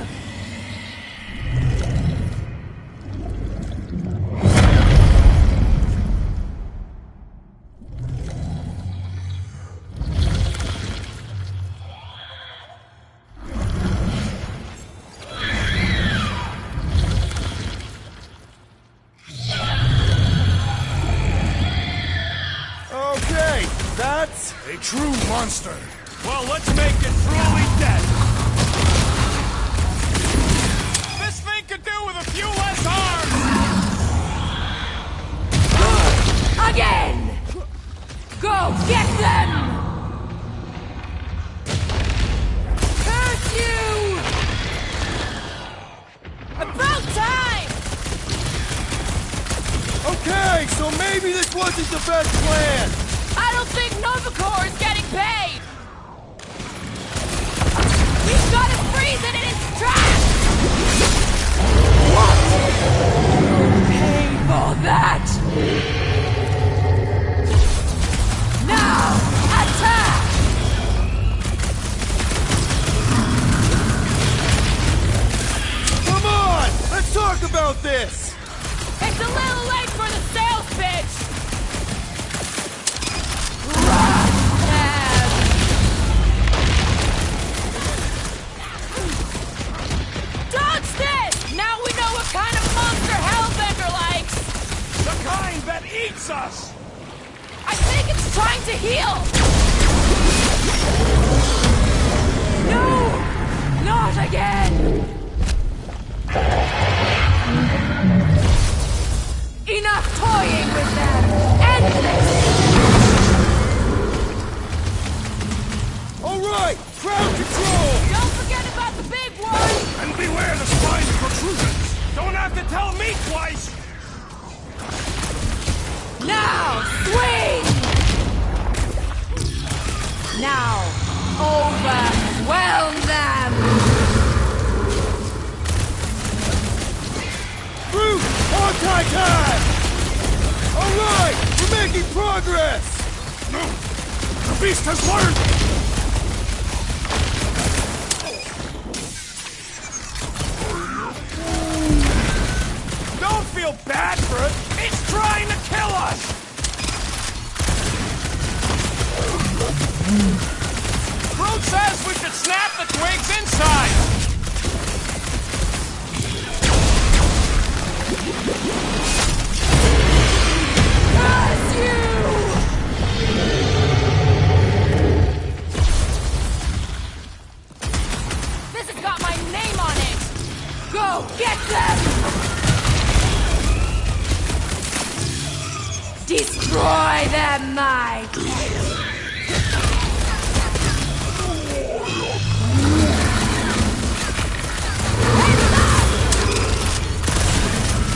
Okay, that's a true monster. Well, let's make it truly dead. This thing could do with a few less arms. Again! Go get them! Curse you! About time! okay, so maybe this wasn't the best plan. I don't think Novacor is getting paid! We've got to freeze it in its tracks! What? Pay for that! Now, attack! Come on, let's talk about this. It's a little late for the sales pitch! Crush them! right! Ground control! Don't forget about the big one! And beware the spine protrusions! Don't have to tell me twice! Now, swing! Now, overwhelm them! Brute! Hawkeye time! Alright! We're making progress! The beast has learned! Don't feel bad for it! It's trying to kill us! Groot says we should snap the twigs inside! Curse you! This has got my name on it! Go get them! Destroy them, Mike!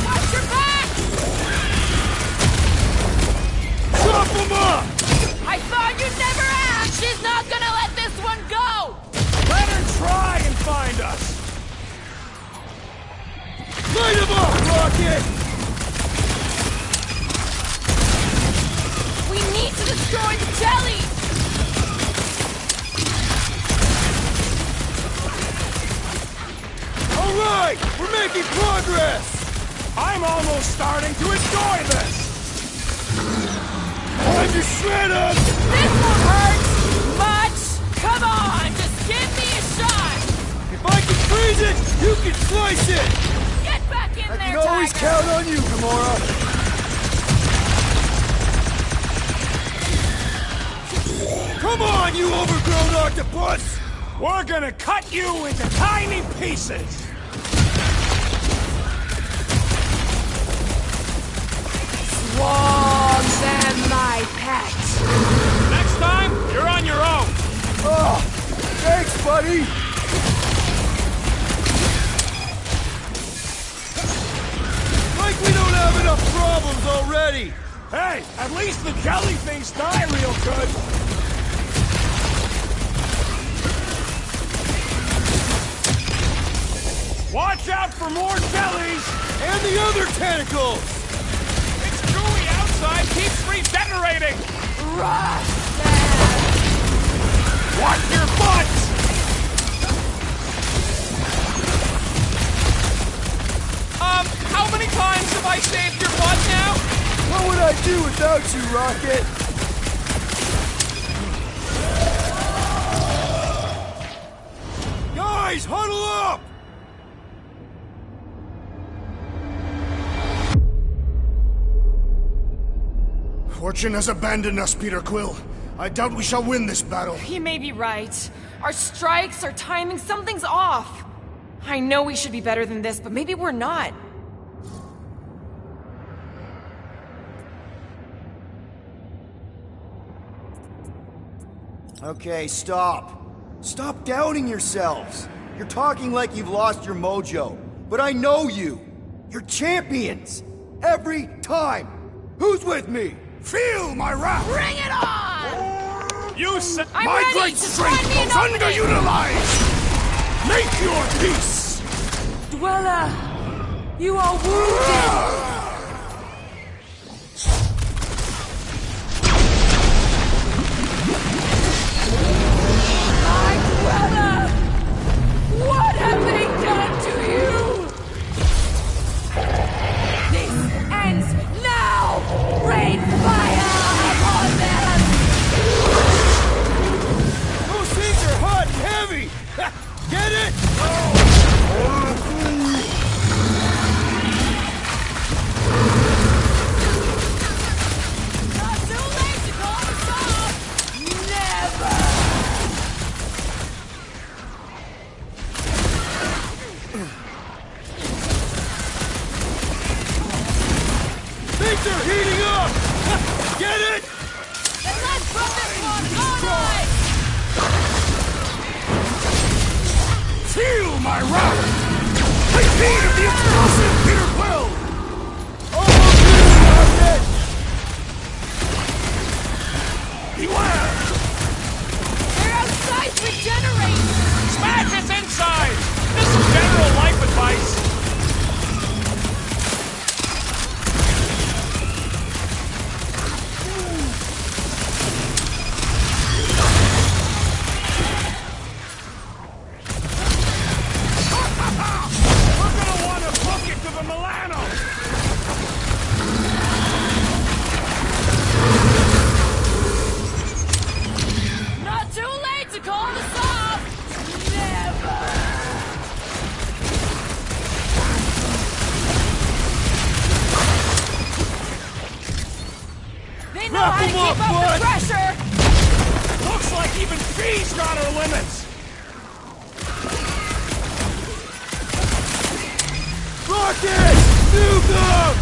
Watch your back! Chop them up! I thought you'd never ask! She's not gonna let this one go! Let her try and find us! Light them up, Rocket! We need to destroy the jelly! Alright! We're making progress! I'm almost starting to enjoy this! Time to shred us! This won't hurt much! Come on, just give me a shot! If I can freeze it, you can slice it! Get back in I there, can always Tiger! count on you, Gamora! Come on, you overgrown octopus! We're gonna cut you into tiny pieces! Swarm them, my pet! Next time, you're on your own! Oh, thanks, buddy! Like we don't have enough problems already! Hey, at least the jelly things die real good! Watch out for more jellies! And the other tentacles! It's gooey outside keeps regenerating! Rush Watch your butts! How many times have I saved your butt now? What would I do without you, Rocket? Guys, huddle up! Fortune has abandoned us, Peter Quill. I doubt we shall win this battle. You may be right. Our strikes, our timing, something's off. I know we should be better than this, but maybe we're not. Okay, stop. Stop doubting yourselves. You're talking like you've lost your mojo. But I know you. You're champions. Every time. Who's with me? Feel my wrath! Bring it on! You said I'm my ready! great Just strength find me an goes opening! underutilized! Make your peace! Dweller, you are wounded! My Dweller! What have they done to you? This ends now! Rain fire upon them! Those things are hot and heavy! Get it? my route! Take heed of the explosive, Peter Quill! Beware! They're outside to regenerate! Smash is inside! This is general life advice! We're gonna want to book it to the Milano! Not too late to call this off! Never! They know how to keep up the pressure! Looks like even she's got her limits! Rocket! Nuke them!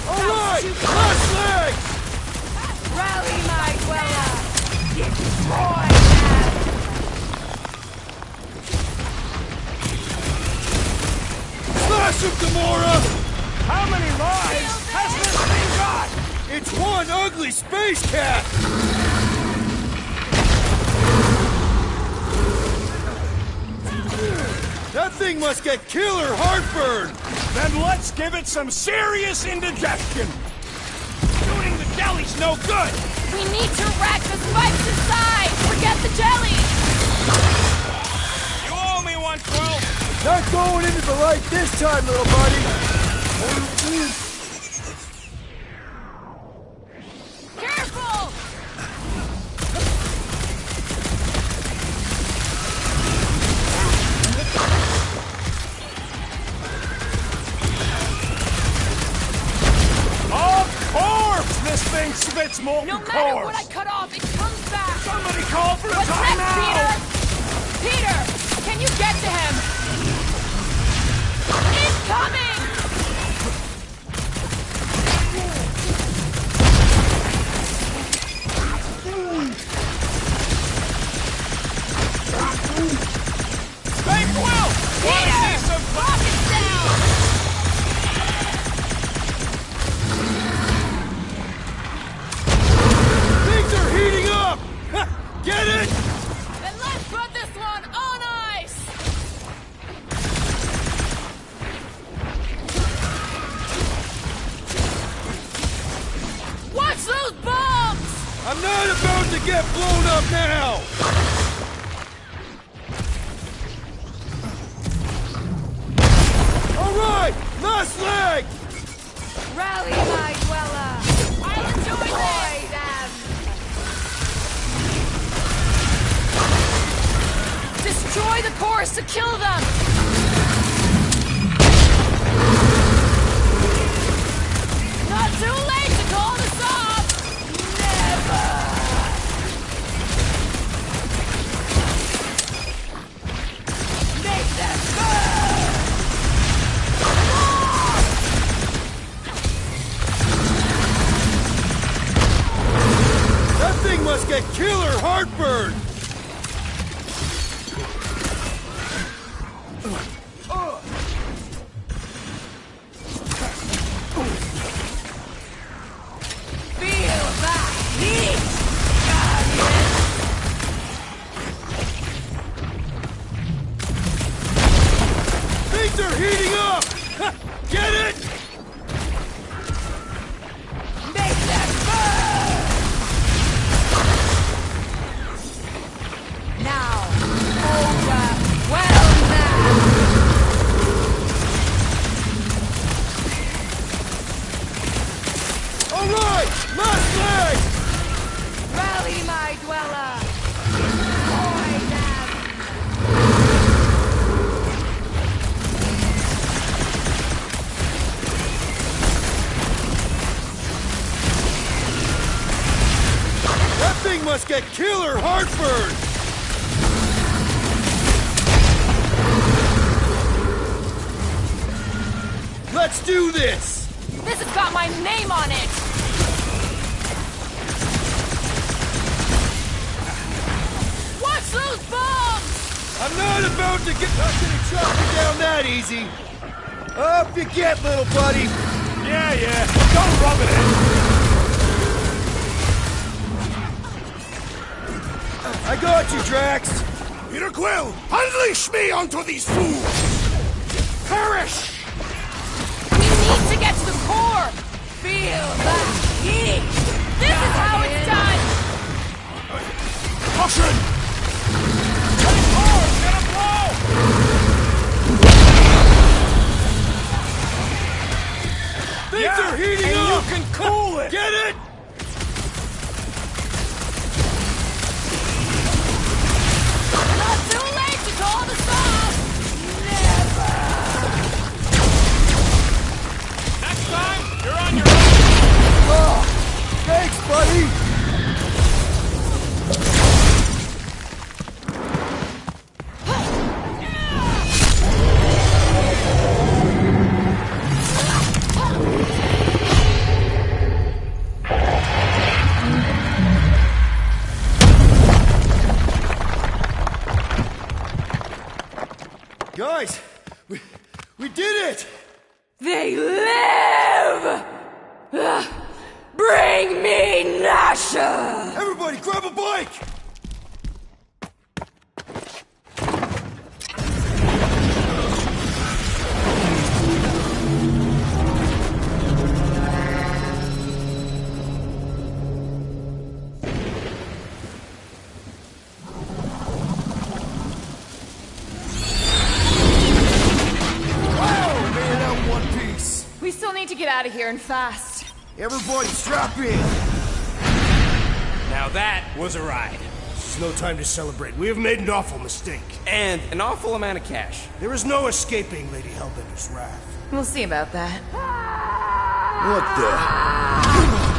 Alright! Last leg! Rally, my Dweller! Destroy them! Smash him, Gamora! How many lives has this thing got? It's one ugly space cat! That thing must get killer heartburn! Then let's give it some serious indigestion! Shooting the jelly's no good! We need to wreck the spikes inside! Forget the jelly! You owe me one, Quill! Not going into the light this time, little buddy! Careful! Of course this thing spits molten No matter cores! what I cut off, it comes back! Somebody call for a What's next, timeout! Peter? Peter, can you get to him? Incoming! Hey, Quill! Wanna see some rockets down? Things are heating up! Get it? Then let's put this one on ice! Watch those bombs! I'm not about to get blown up now! Alright! Last leg! Rally, my Dweller! I'll enjoy them! Destroy the cores to kill them! Not too late to call this off! Never! Make them burn! That thing must get killer heartburn! Feel that heat, Things are heating up! Get it? Make them burn! Now, overwhelm them! Alright! Last leg! Rally, my Dweller! Destroy them! That thing must get killer heartburn! Let's do this! This has got my name on it! Watch those bombs! I'm not about to get... Not gonna chop you down that easy. Up you get, little buddy. Yeah. Don't rub it in. I got you, Drax. Peter Quill, unleash me onto these fools! Perish! We need to get to the core! Feel that heat! This is how it's done! Caution! Get up low! Things are heating and up! You can cool it! Get it? Not too late to call the stop! Never! Next time, you're on your own! Oh, thanks, buddy! Guys, we did it! They live! Bring me Nasha! Everybody, grab a bike! We still need to get out of here and fast. Everybody, strap in! Now that was a ride. This is no time to celebrate. We have made an awful mistake. And an awful amount of cash. There is no escaping Lady Hellbender's wrath. We'll see about that. What the?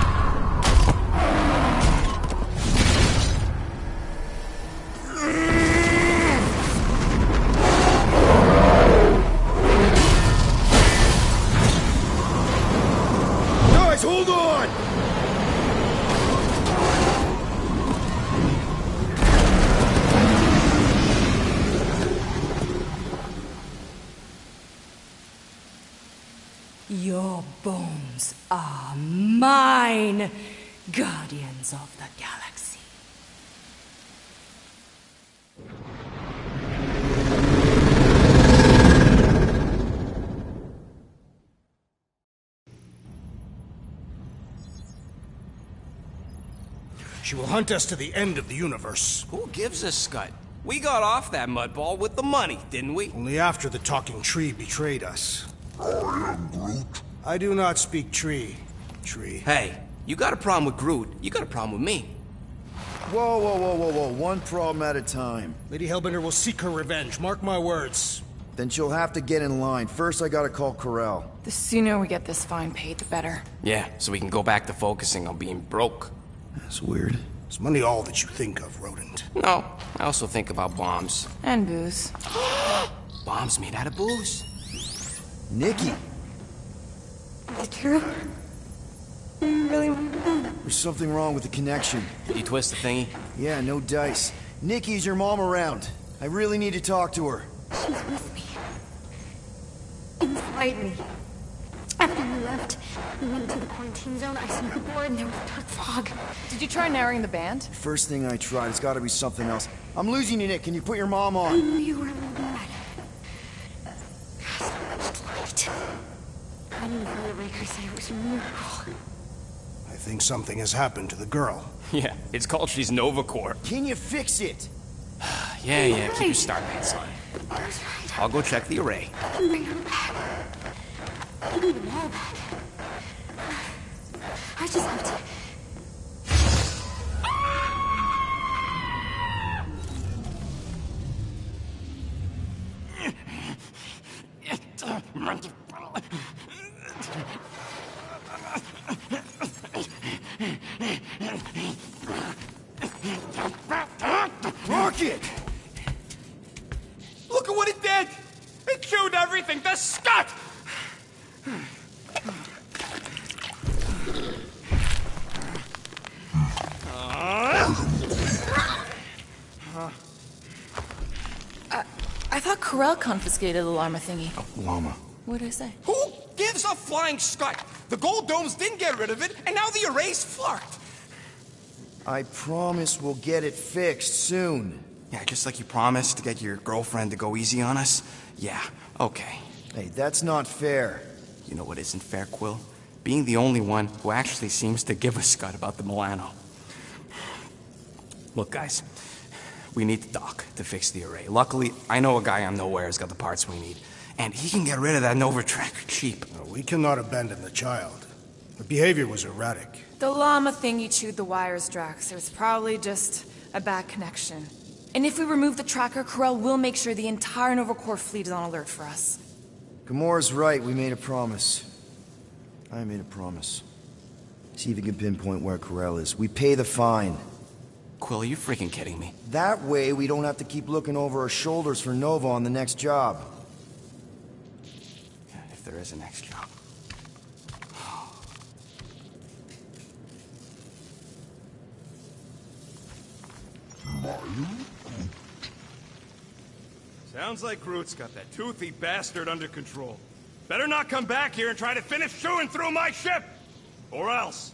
Guys, hold on! Your bones are mine, guardians of the galaxy. She will hunt us to the end of the universe. Who gives a scut? We got off that mudball with the money, didn't we? Only after the talking tree betrayed us. I am Groot. I do not speak tree. Tree. Hey, you got a problem with Groot, you got a problem with me. Whoa. One problem at a time. Lady Hellbender will seek her revenge, mark my words. Then she'll have to get in line. First, I gotta call Corel. The sooner we get this fine paid, the better. Yeah, so we can go back to focusing on being broke. That's weird. Is money all that you think of, rodent? No, I also think about bombs. And booze. Bombs made out of booze. Nikki! Is it true? I really want to know. There's something wrong with the connection. Did you twist the thingy? Yeah, no dice. Nikki, is your mom around? I really need to talk to her. She's with me. Inside me. After we left, we went to the quarantine zone. I snuck aboard and there was dark fog. Did you try narrowing the band? First thing I tried, it's gotta be something else. I'm losing you, Nick. Can you put your mom I on? knew you were really bad. So much light. I didn't know the Raker said it was a miracle. I think something has happened to the girl. Yeah, it's called she's Nova Corps. Can you fix it? Yeah, keep your star pants on. That's right. I'll go check the array. Bring her back. Bring them all back. I just have to... Rocket! Look at what it did! It chewed everything to scut! I thought Corell confiscated the llama thingy. Llama. What did I say? Who gives a flying scut? The gold domes didn't get rid of it, and now the array's fucked. I promise we'll get it fixed soon. Yeah, just like you promised to get your girlfriend to go easy on us? Yeah, okay. Hey, that's not fair. You know what isn't fair, Quill? Being the only one who actually seems to give a scut about the Milano. Look, guys, we need the dock to fix the array. Luckily, I know a guy on Nowhere has got the parts we need, and he can get rid of that Nova tracker cheap. No, we cannot abandon the child. The behavior was erratic. The llama thingy chewed the wires, Drax. It was probably just a bad connection. And if we remove the tracker, Corell will make sure the entire Nova Corps fleet is on alert for us. Gamora's right, we made a promise. I made a promise. See if you can pinpoint where Corell is. We pay the fine. Quill, are you freaking kidding me? That way, we don't have to keep looking over our shoulders for Nova on the next job. If there is a next job. Sounds like Groot's got that toothy bastard under control. Better not come back here and try to finish chewing through my ship! Or else.